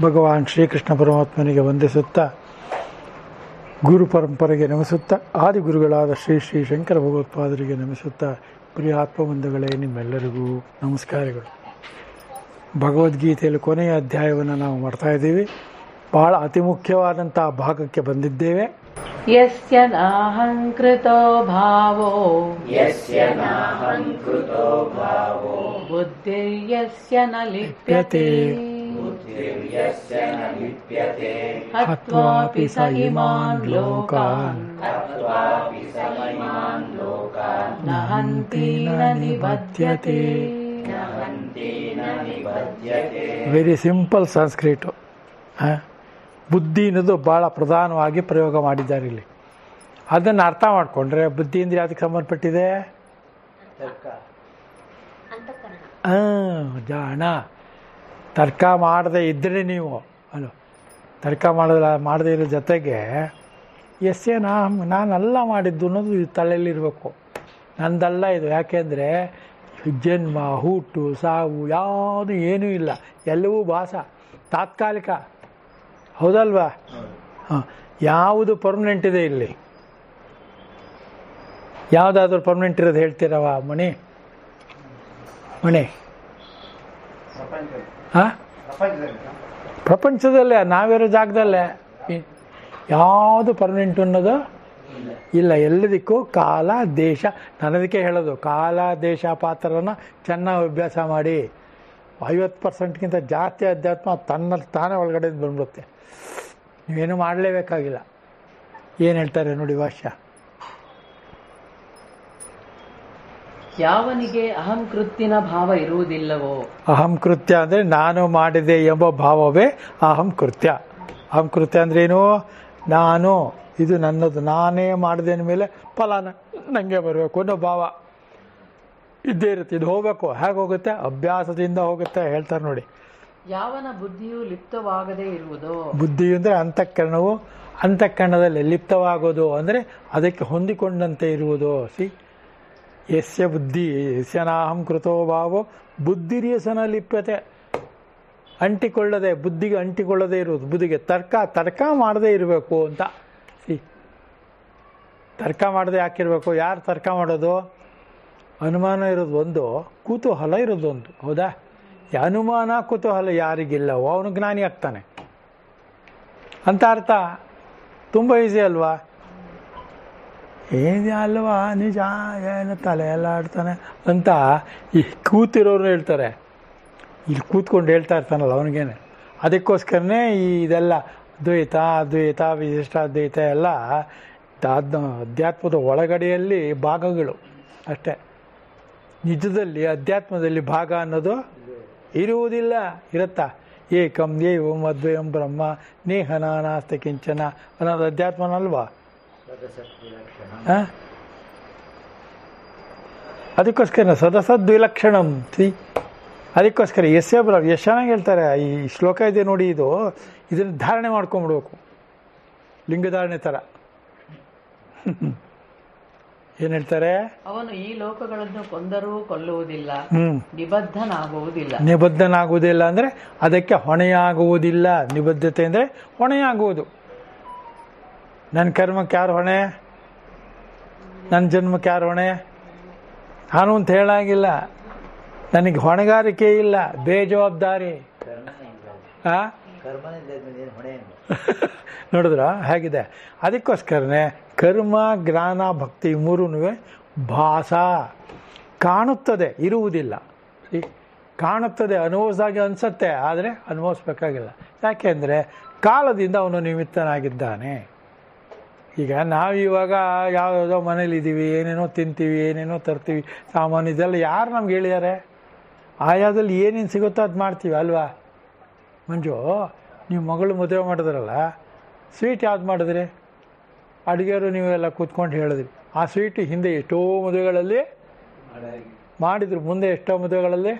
ಭಗವಾನ್ ಶ್ರೀಕೃಷ್ಣ ಪರಮಾತ್ಮನಿಗೆ ವಂದಿಸುತ್ತಾ, ಗುರು ಪರಂಪರೆಗೆ ನಮಿಸುತ್ತಾ, ಆದಿಗುರುಗಳಾದ ಶ್ರೀ ಶ್ರೀ ಶಂಕರ ಭಗವತ್ಪಾದರಿಗೆ ನಮಿಸುತ್ತಾ, ಪ್ರಿಯ ಆತ್ಮಬಂಧುಗಳೇ, ನಿಮ್ಮೆಲ್ಲರಿಗೂ ನಮಸ್ಕಾರಗಳು. ಭಗವದ್ಗೀತೆಯಲ್ಲಿ ಕೊನೆಯ ಅಧ್ಯಾಯವನ್ನು ನಾವು ಮಾಡ್ತಾ ಇದ್ದೀವಿ. ಬಹಳ ಅತಿ ಮುಖ್ಯವಾದಂಥ ಭಾಗಕ್ಕೆ ಬಂದಿದ್ದೇವೆ. ಯಸ್ಯ ನಾಹಂಕೃತೋ ಭಾವೋ ಬುದ್ಧಿರ್ಯಸ್ಯ ನ ಲಿಪ್ಯತೆ ಹತ್ವಾಪಿ ಸ ಇಮಾನ್ ಲೋಕಾನ್ ನ ಹಂತಿ ನ ನಿಬಧ್ಯತೆ. Very simple Sanskrit. ಬುದ್ಧಿ ಅನ್ನೋದು ಭಾಳ ಪ್ರಧಾನವಾಗಿ ಪ್ರಯೋಗ ಮಾಡಿದ್ದಾರೆ ಇಲ್ಲಿ. ಅದನ್ನು ಅರ್ಥ ಮಾಡಿಕೊಂಡ್ರೆ ಬುದ್ಧಿ ಅಂದರೆ ಅದಕ್ಕೆ ಸಂಬಂಧಪಟ್ಟಿದೆ. ಜಾಣ. ತರ್ಕ ಮಾಡದೆ ಇದ್ದರೆ ನೀವು ತರ್ಕ ಮಾಡದೇ ಇರೋ ಜೊತೆಗೆ ನಾನೆಲ್ಲ ಮಾಡಿದ್ದು ಅನ್ನೋದು ತಲೆಯಲ್ಲಿರಬೇಕು. ನಂದಲ್ಲ ಇದು. ಯಾಕೆಂದರೆ ಜನ್ಮ, ಹುಟ್ಟು, ಸಾವು ಯಾವುದು ಏನೂ ಇಲ್ಲ, ಎಲ್ಲವೂ ಭಾಸ, ತಾತ್ಕಾಲಿಕ. ಹೌದಲ್ವಾ? ಯಾವುದು ಪರ್ಮನೆಂಟ್ ಇದೆ ಇಲ್ಲಿ? ಯಾವುದಾದ್ರೂ ಪರ್ಮನೆಂಟ್ ಇರೋದು ಹೇಳ್ತೀರವ ಮಣಿ? ಪ್ರಪಂಚದಲ್ಲೇ, ನಾವಿರೋ ಜಾಗದಲ್ಲೇ ಯಾವುದು ಪರ್ಮನೆಂಟ್ ಅನ್ನೋದು ಇಲ್ಲ. ಎಲ್ಲದಕ್ಕೂ ಕಾಲ, ದೇಶ. ನನ್ನದಕ್ಕೆ ಹೇಳೋದು, ಕಾಲ, ದೇಶ, ಪಾತ್ರನ ಚೆನ್ನಾಗಿ ಅಭ್ಯಾಸ ಮಾಡಿ. 50% ಜಾಸ್ತಿ ಅಧ್ಯಾತ್ಮ ತನ್ನಲ್ಲಿ ತಾನೇ ಒಳಗಡೆ ಬಂದ್ಬಿಡುತ್ತೆ. ನೀವೇನು ಮಾಡಲೇಬೇಕಾಗಿಲ್ಲ. ಏನು ಹೇಳ್ತಾರೆ ನೋಡಿ ಭಾಷ್ಯ. ಯಾವನಿಗೆ ಅಹಂಕೃತ್ಯನ ಭಾವ ಇರುವುದಿಲ್ಲವೋ. ಅಹಂಕೃತ್ಯ ಅಂದರೆ ನಾನು ಮಾಡಿದೆ ಎಂಬ ಭಾವವೇ ಅಹಂಕೃತ್ಯ. ಅಹಂಕೃತ್ಯ ಅಂದ್ರೇನು? ನಾನು, ಇದು ನನ್ನದು, ನಾನೇ ಮಾಡಿದೆ ಅಂದಮೇಲೆ ಫಲ ನನಗೆ ಬರಬೇಕು ಅನ್ನೋ ಭಾವ ಇದ್ದೇ ಇರುತ್ತೆ. ಇದು ಹೋಗಬೇಕು. ಹೇಗೆ ಹೋಗುತ್ತೆ? ಅಭ್ಯಾಸದಿಂದ ಹೋಗುತ್ತೆ ಹೇಳ್ತಾರೆ ನೋಡಿ. ಯಾವನ ಬುದ್ಧಿಯು ಲಿಪ್ತವಾಗದೇ ಇರುವುದೋ. ಬುದ್ಧಿ ಅಂದರೆ ಅಂತಃಕರಣವು, ಅಂತಃಕರಣದಲ್ಲಿ ಲಿಪ್ತವಾಗೋದು ಅಂದರೆ ಅದಕ್ಕೆ ಹೊಂದಿಕೊಂಡಂತೆ ಇರುವುದು. ಯಸ್ಯ ಬುದ್ಧಿ ಯಸ್ಯನಾಹಂ ಕೃತೋ ಭಾವೋ ಬುದ್ಧಿರ್ಯಸನ ಲಿಪ್ಯತೆ. ಅಂಟಿಕೊಳ್ಳದೆ, ಬುದ್ಧಿಗೆ ಅಂಟಿಕೊಳ್ಳದೆ ಇರುವುದು. ಬುದ್ಧಿಗೆ ತರ್ಕ ಮಾಡದೇ ಇರಬೇಕು ಅಂತ. ತರ್ಕ ಮಾಡದೆ ಯಾಕಿರಬೇಕು? ಯಾರು ತರ್ಕ ಮಾಡೋದು? ಅನುಮಾನ ಇರೋದು ಒಂದು, ಕುತೂಹಲ ಇರೋದು ಒಂದು. ಹೌದಾ? ಅನುಮಾನ, ಕುತೂಹಲ ಯಾರಿಗಿಲ್ಲವೋ ಅವನು ಜ್ಞಾನಿ ಆಗ್ತಾನೆ ಅಂತ ಅರ್ಥ. ತುಂಬ ಈಸಿ ಅಲ್ವಾ? ಏನಿದೆ ಅಲ್ವಾ, ನಿಜ, ಏನು ತಲೆ ಎಲ್ಲ ಆಡ್ತಾನೆ ಅಂತ ಈ ಕೂತಿರೋರು ಹೇಳ್ತಾರೆ. ಇಲ್ಲಿ ಕೂತ್ಕೊಂಡು ಹೇಳ್ತಾ ಇರ್ತಾನಲ್ಲ ಅವನಿಗೇನೆ. ಅದಕ್ಕೋಸ್ಕರನೇ ಇದೆಲ್ಲ ದ್ವೈತ, ಅದ್ವೈತ, ವಿಶಿಷ್ಟಾದ್ವೈತ ಎಲ್ಲ ಅಧ್ಯಾತ್ಮದ ಒಳಗಡೆಯಲ್ಲಿ ಭಾಗಗಳು ಅಷ್ಟೇ. ನಿಜದಲ್ಲಿ ಅಧ್ಯಾತ್ಮದಲ್ಲಿ ಭಾಗ ಅನ್ನೋದು ಇರುವುದಿಲ್ಲ. ಇರುತ್ತಾ? ಏಕಂ ಏವಂ ಅದ್ವಯಂ ಬ್ರಹ್ಮ ನೇಹನ ನಾಸ್ತಿ ಕಿಂಚನ ಅನ್ನೋದು ಅಧ್ಯಾತ್ಮನಲ್ವಾ? ಅದಕ್ಕೋಸ್ಕರ ಸದಸದ್ವಿಲಕ್ಷಣಂ. ಅದಕ್ಕೋಸ್ಕರ ಯಸ್ಯ ಬ್ರಹ್ಮ. ಎಷ್ಟು ಚೆನ್ನಾಗಿ ಹೇಳ್ತಾರೆ. ಈ ಶ್ಲೋಕ ಇದೆ ನೋಡಿ, ಇದನ್ನು ಧಾರಣೆ ಮಾಡ್ಕೊಂಡ್ಬಿಡ್ಬೇಕು, ಲಿಂಗಧಾರಣೆ ಥರ. ಏನ್ ಹೇಳ್ತಾರೆ? ಅವನು ಈ ಲೋಕಗಳನ್ನು ಕೊಂದರೂ ಕೊಲ್ಲುವುದಿಲ್ಲ, ನಿಬದ್ಧನಾಗುವುದಿಲ್ಲ ಅಂದ್ರೆ ಅದಕ್ಕೆ ಹೊಣೆಯಾಗುವುದಿಲ್ಲ. ನಿಬದ್ಧತೆ ಅಂದ್ರೆ ಹೊಣೆಯಾಗುವುದು. ನನ್ನ ಕರ್ಮಕ್ಕೆ ಯಾರು ಹೊಣೆ? ನನ್ನ ಜನ್ಮಕ್ಕೆ ಯಾರು ಹೊಣೆ? ನಾನು ಅಂತ ಹೇಳಾಗಿಲ್ಲ. ನನಗೆ ಹೊಣೆಗಾರಿಕೆ ಇಲ್ಲ, ಬೇಜವಾಬ್ದಾರಿ. ನೋಡಿದ್ರ ಹೇಗಿದೆ? ಅದಕ್ಕೋಸ್ಕರನೇ ಕರ್ಮ, ಜ್ಞಾನ, ಭಕ್ತಿ ಮೂರೂ ಭಾಸ. ಕಾಣುತ್ತದೆ, ಇರುವುದಿಲ್ಲ. ಕಾಣುತ್ತದೆ, ಅನುಭವಿಸಾಗಿ ಅನಿಸುತ್ತೆ, ಆದರೆ ಅನುಭವಿಸ್ಬೇಕಾಗಿಲ್ಲ. ಯಾಕೆಂದರೆ ಕಾಲದಿಂದ ಅವನು ನಿಮಿತ್ತನಾಗಿದ್ದಾನೆ. ಈಗ ನಾವಿವಾಗ ಯಾವುದೋ ಮನೇಲಿದ್ದೀವಿ, ಏನೇನೋ ತಿಂತೀವಿ, ಏನೇನೋ ತರ್ತೀವಿ, ಸಾಮಾನು ಇದೆಲ್ಲ ಯಾರು ನಮ್ಗೆ ಹೇಳಿದ್ದಾರೆ? ಆಯಾದಲ್ಲಿ ಏನೇನು ಸಿಗುತ್ತೋ ಅದು ಮಾಡ್ತೀವಿ ಅಲ್ವಾ? ಮಂಜು, ನೀವು ಮಗಳು ಮದುವೆ ಮಾಡಿದ್ರಲ್ಲ, ಸ್ವೀಟ್ ಯಾವ್ದು ಮಾಡಿದ್ರಿ? ಅಡುಗೆಯವರು ನೀವೆಲ್ಲ ಕೂತ್ಕೊಂಡು ಹೇಳಿದ್ರಿ. ಆ ಸ್ವೀಟ್ ಹಿಂದೆ ಎಷ್ಟೋ ಮದುವೆಗಳಲ್ಲಿ ಮಾಡಿದ್ರು, ಮುಂದೆ ಎಷ್ಟೋ ಮದುವೆಗಳಲ್ಲಿ.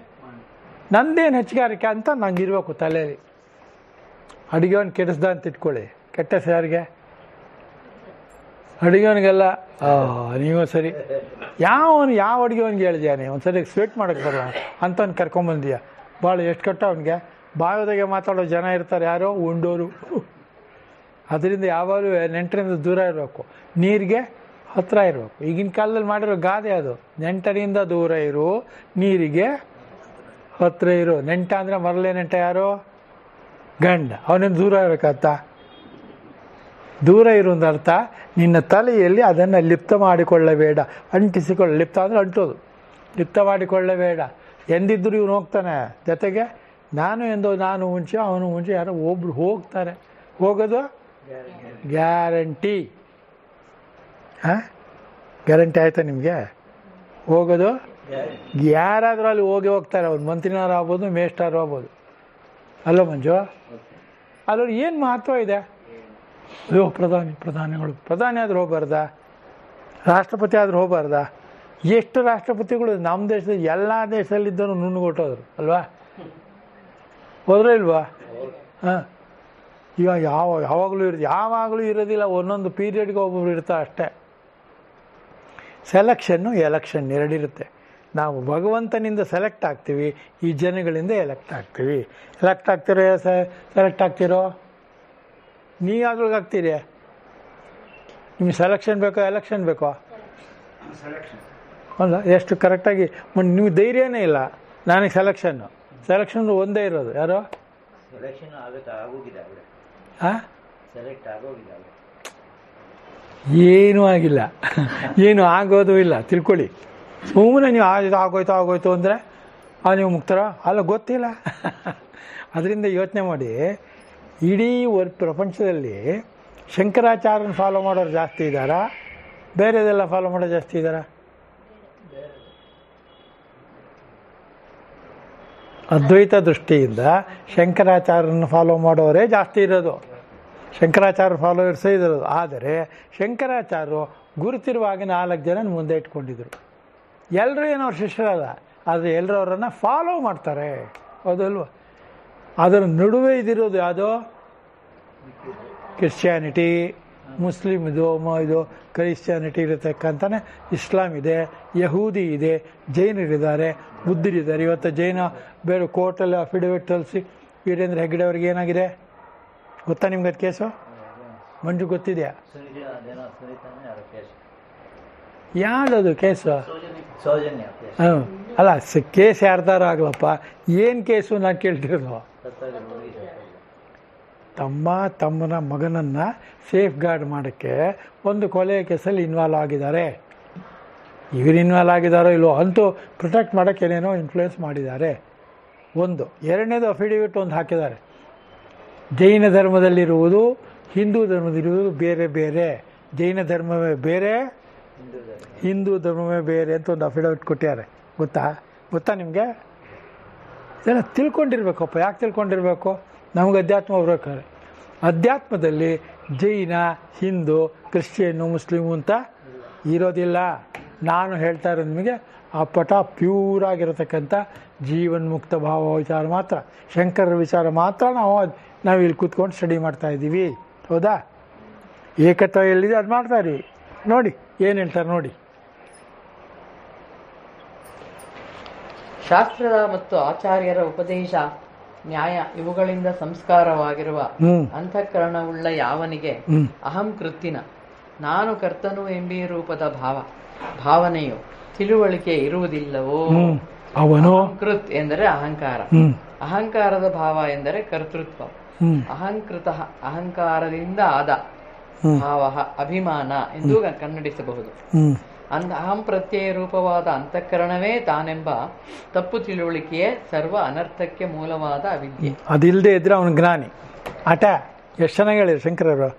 ನಂದೇನು ಹೆಚ್ಚುಗಾರಿಕೆ ಅಂತ ನಂಗೆ ಇರಬೇಕು ತಲೆಯಲ್ಲಿ. ಅಡುಗೆವನ್ನ ಕೆಡಿಸ್ದ ಅಂತ ಇಟ್ಕೊಳ್ಳಿ, ಕೆಟ್ಟ ಯಾರಿಗೆ? ಅಡುಗೆವನಿಗೆಲ್ಲ ನೀವು ಸರಿ. ಯಾವ ಅಡುಗೆವನಿಗೆ ಹೇಳಿದ್ಯಾ? ನೀವು ಒಂದ್ಸರಿ ಸ್ವೀಟ್ ಮಾಡೋಕ್ಕೆ ಬರೋ ಅಂತವ್ನು ಕರ್ಕೊಂಬಂದೀಯ, ಭಾಳ ಎಷ್ಟು ಕಟ್ಟ ಅವನಿಗೆ ಬಾಯೋದಾಗೆ ಮಾತಾಡೋ ಜನ ಇರ್ತಾರೆ, ಯಾರೋ ಉಂಡೋರು. ಅದರಿಂದ ಯಾವಾಗಲೂ ನೆಂಟರಿಂದ ದೂರ ಇರಬೇಕು, ನೀರಿಗೆ ಹತ್ತಿರ ಇರಬೇಕು. ಈಗಿನ ಕಾಲದಲ್ಲಿ ಮಾಡಿರೋ ಗಾದೆ ಅದು, ನೆಂಟರಿಂದ ದೂರ ಇರು, ನೀರಿಗೆ ಹತ್ತಿರ ಇರು. ನೆಂಟ ಅಂದರೆ ಮರಳೆ ನೆಂಟ ಯಾರು? ಗಂಡ. ಅವನಿಂದ ದೂರ ಇರಬೇಕಂತ. ದೂರ ಇರುವಂಥ ಅರ್ಥ ನಿನ್ನ ತಲೆಯಲ್ಲಿ ಅದನ್ನು ಲಿಪ್ತ ಮಾಡಿಕೊಳ್ಳಬೇಡ, ಅಂಟಿಸಿಕೊಳ್ಳ. ಲಿಪ್ತ ಅಂದರೆ ಅಂಟೋದು. ಲಿಪ್ತ ಮಾಡಿಕೊಳ್ಳಬೇಡ. ಎಂದಿದ್ದರೂ ಇವನು ಹೋಗ್ತಾನೆ ಜೊತೆಗೆ. ನಾನು ಮುಂಚೆ ಅವನು ಮುಂಚೆ ಯಾರೋ ಒಬ್ರು ಹೋಗ್ತಾರೆ. ಹೋಗೋದು ಗ್ಯಾರಂಟಿ. ಹಾಂ, ಗ್ಯಾರಂಟಿ ಆಯಿತಾ ನಿಮಗೆ? ಹೋಗೋದು ಯಾರಾದರೂ ಅಲ್ಲಿ ಹೋಗ್ತಾರೆ. ಅವ್ರು ಮಂತ್ರಿನಾರು ಆಗ್ಬೋದು, ಮೇಷ್ಟಾರು ಆಗ್ಬೋದು. ಅಲ್ಲೋ ಮಂಜು? ಅಲ್ಲವ್ರು ಏನು ಮಹತ್ವ ಇದೆ? ಅಯ್ಯೋ ಪ್ರಧಾನಿ ಆದರೂ ಹೋಗ್ಬಾರ್ದ? ರಾಷ್ಟ್ರಪತಿ ಆದರೂ ಹೋಗ್ಬಾರ್ದ? ಎಷ್ಟು ರಾಷ್ಟ್ರಪತಿಗಳು ನಮ್ಮ ದೇಶದಲ್ಲಿ, ಎಲ್ಲ ದೇಶದಲ್ಲಿದ್ದವರು ನುಣ್ಣುಗೊಟ್ಟೋದ್ರು ಅಲ್ವಾ? ಹೋದ್ರೆ ಇಲ್ವಾ? ಹಾಂ, ಈಗ ಯಾವಾಗಲೂ ಇರೋದಿಲ್ಲ. ಒಂದೊಂದು ಪೀರಿಯಡ್ಗೆ ಒಬ್ಬೊಬ್ರು ಇರ್ತಾರೆ ಅಷ್ಟೇ. ಸೆಲೆಕ್ಷನ್ನು ಎಲೆಕ್ಷನ್ ಎರಡಿರುತ್ತೆ. ನಾವು ಭಗವಂತನಿಂದ ಸೆಲೆಕ್ಟ್ ಆಗ್ತೀವಿ, ಈ ಜನಗಳಿಂದ ಎಲೆಕ್ಟ್ ಆಗ್ತೀವಿ. ಎಲೆಕ್ಟ್ ಆಗ್ತಿರೋ ಸೆಲೆಕ್ಟ್ ಆಗ್ತಿರೋ? ನೀವಾದ್ರೂ ಆಗ್ತೀರಿ? ನಿಮಗೆ ಸೆಲೆಕ್ಷನ್ ಬೇಕೋ ಎಲೆಕ್ಷನ್ ಬೇಕೋ? ಅಲ್ಲ, ಎಷ್ಟು ಕರೆಕ್ಟಾಗಿ ನೀವು ಧೈರ್ಯನೇ ಇಲ್ಲ. ನನಗೆ ಸೆಲೆಕ್ಷನ್ ಒಂದೇ ಇರೋದು. ಯಾರೋ ಹಾಂ, ಏನೂ ಆಗಿಲ್ಲ, ಏನು ಆಗೋದು ಇಲ್ಲ. ತಿಳ್ಕೊಳ್ಳಿ. ಸುಮ್ಮನೆ ನೀವು ಆಗೋಯ್ತು ಅಂದರೆ ನೀವು ಮುಕ್ತರ ಅಲ್ಲ, ಗೊತ್ತಿಲ್ಲ. ಅದರಿಂದ ಯೋಚನೆ ಮಾಡಿ. ಇಡೀ ಪ್ರಪಂಚದಲ್ಲಿ ಶಂಕರಾಚಾರ್ಯನ ಫಾಲೋ ಮಾಡೋರು ಜಾಸ್ತಿ ಇದ್ದಾರಾ, ಬೇರೆದೆಲ್ಲ ಫಾಲೋ ಮಾಡೋರು ಜಾಸ್ತಿ ಇದ್ದಾರಾ? ಅದ್ವೈತ ದೃಷ್ಟಿಯಿಂದ ಶಂಕರಾಚಾರ್ಯನ ಫಾಲೋ ಮಾಡೋರೇ ಜಾಸ್ತಿ ಇರೋದು. ಶಂಕರಾಚಾರ್ಯ ಫಾಲೋವರ್ಸೇ ಇರೋದು. ಆದರೆ ಶಂಕರಾಚಾರ್ಯರು ಗುರುತಿರುವಾಗ 4 ಜನ ಮುಂದೆ ಇಟ್ಕೊಂಡಿದ್ರು. ಎಲ್ಲರೂ ಏನೋ ಅವ್ರ ಶಿಷ್ಯರಲ್ಲ, ಆದರೆ ಎಲ್ಲರೂ ಅವರನ್ನು ಫಾಲೋ ಮಾಡ್ತಾರೆ. ಹೌದಲ್ವ? ಅದರ ನಡುವೆ ಇದಿರೋದು ಯಾವುದೋ ಕ್ರಿಶ್ಚಿಯಾನಿಟಿ, ಮುಸ್ಲಿಮ್ ಇದು ಕ್ರಿಶ್ಚಿಯಾನಿಟಿ ಇರತಕ್ಕಂತಾನೆ, ಇಸ್ಲಾಂ ಇದೆ, ಯಹೂದಿ ಇದೆ, ಜೈನರಿದ್ದಾರೆ, ಬುದ್ಧರಿದ್ದಾರೆ. ಇವತ್ತು ಜೈನ ಬೇರೆ ಕೋರ್ಟಲ್ಲಿ ಅಫಿಡವಿಟ್ ತೋರಿಸಿ ವೀರೇಂದ್ರ ಹೆಗ್ಗಡೆ ಅವ್ರಿಗೆ ಏನಾಗಿದೆ ಗೊತ್ತಾ ನಿಮ್ಗೆ? ಅದು ಕೇಸು ಮಂಜು ಗೊತ್ತಿದೆಯಾ? ಯಾವ್ದದು ಕೇಸು? ಹಾಂ, ಅಲ್ಲ, ಕೇಸ್ ಯಾರ್ದಾರ ಆಗ್ಲಪ್ಪ. ಏನು ಕೇಸು ನಾನು ಕೇಳ್ತಿರೋದು? ತಮ್ಮನ ಮಗನನ್ನು ಸೇಫ್ ಗಾರ್ಡ್ ಮಾಡೋಕ್ಕೆ ಒಂದು ಕೊಲೆಯ ಕೇಸಲ್ಲಿ ಇನ್ವಾಲ್ವ್ ಆಗಿದ್ದಾರೆ. ಇವರು ಇನ್ವಾಲ್ವ್ ಆಗಿದ್ದಾರೋ ಇಲ್ಲೋ ಅಂತೂ ಪ್ರೊಟೆಕ್ಟ್ ಮಾಡೋಕ್ಕೆ ಏನೇನೋ ಇನ್ಫ್ಲೂಯೆನ್ಸ್ ಮಾಡಿದ್ದಾರೆ. ಒಂದು. ಎರಡನೇದು ಅಫಿಡವಿಟ್ ಒಂದು ಹಾಕಿದ್ದಾರೆ. ಜೈನ ಧರ್ಮದಲ್ಲಿರುವುದು, ಹಿಂದೂ ಧರ್ಮದಲ್ಲಿರುವುದು ಬೇರೆ ಬೇರೆ, ಜೈನ ಧರ್ಮವೇ ಬೇರೆ, ಹಿಂದೂ ಧರ್ಮವೇ ಬೇರೆ ಅಂತ ಒಂದು ಅಫಿಡವಿಟ್ ಕೊಟ್ಟಿದ್ದಾರೆ. ಗೊತ್ತಾ ನಿಮಗೆ? ಇದೆಲ್ಲ ತಿಳ್ಕೊಂಡಿರ್ಬೇಕಪ್ಪ. ಯಾಕೆ ತಿಳ್ಕೊಂಡಿರ್ಬೇಕು? ನಮಗೆ ಅಧ್ಯಾತ್ಮ ಬರ್ಬೇಕಾದ್ರೆ. ಅಧ್ಯಾತ್ಮದಲ್ಲಿ ಜೈನ, ಹಿಂದೂ, ಕ್ರಿಶ್ಚಿಯನ್ನು, ಮುಸ್ಲಿಮು ಅಂತ ಇರೋದಿಲ್ಲ. ನಾನು ಹೇಳ್ತಾ ಇರೋದು ನಿಮಗೆ ಅಪ್ಪಟ ಪ್ಯೂರ್ ಆಗಿರತಕ್ಕಂಥ ಜೀವನ್ಮುಕ್ತ ಭಾವ ವಿಚಾರ ಮಾತ್ರ, ಶಂಕರರ ವಿಚಾರ ಮಾತ್ರ ನಾವು ಇಲ್ಲಿ ಕೂತ್ಕೊಂಡು ಸ್ಟಡಿ ಮಾಡ್ತಾ ಇದ್ದೀವಿ. ಹೌದಾ? ಏಕತ್ವ ಎಲ್ಲಿದೆ ಅದು ಮಾಡ್ತಾ ಇದ್ದೀವಿ. ನೋಡಿ ಏನು ಹೇಳ್ತಾರೆ ನೋಡಿ. ಶಾಸ್ತ್ರದ ಮತ್ತು ಆಚಾರ್ಯರ ಉಪದೇಶ, ನ್ಯಾಯ ಇವುಗಳಿಂದ ಸಂಸ್ಕಾರವಾಗಿರುವ ಅಂತಃಕರಣವುಳ್ಳ ಯಾವನಿಗೆ ಅಹಂ ಕೃತ್ತಿನ, ನಾನು ಕರ್ತನು ಎಂಬೀ ರೂಪದ ಭಾವನೆಯು ತಿಳುವಳಿಕೆ ಇರುವುದಿಲ್ಲವೋ? ಅವನು ಕೃತ್ ಎಂದರೆ ಅಹಂಕಾರ, ಅಹಂಕಾರದ ಭಾವ ಎಂದರೆ ಕರ್ತೃತ್ವ, ಅಹಂಕೃತ ಅಹಂಕಾರದಿಂದ ಆದ ಭಾವ ಅಭಿಮಾನ ಎಂದು ಕನ್ನಡಿಸಬಹುದು. ಅಹಂ ಪ್ರತ್ಯಯ ರೂಪವಾದ ಅಂತಃಕರಣವೇ ತಾನೆಂಬ ತಪ್ಪು ತಿಳುವಳಿಕೆಯೇ ಸರ್ವ ಅನರ್ಥಕ್ಕೆ ಮೂಲವಾದ ಅವಿದ್ಯೆ. ಅದಿಲ್ಲದೆ ಇದ್ರೆ ಅವನು ಜ್ಞಾನಿ. ಆಟ ಎಷ್ಟು ಚೆನ್ನಾಗಿ ಹೇಳಿದ್ರು ಶಂಕರರು.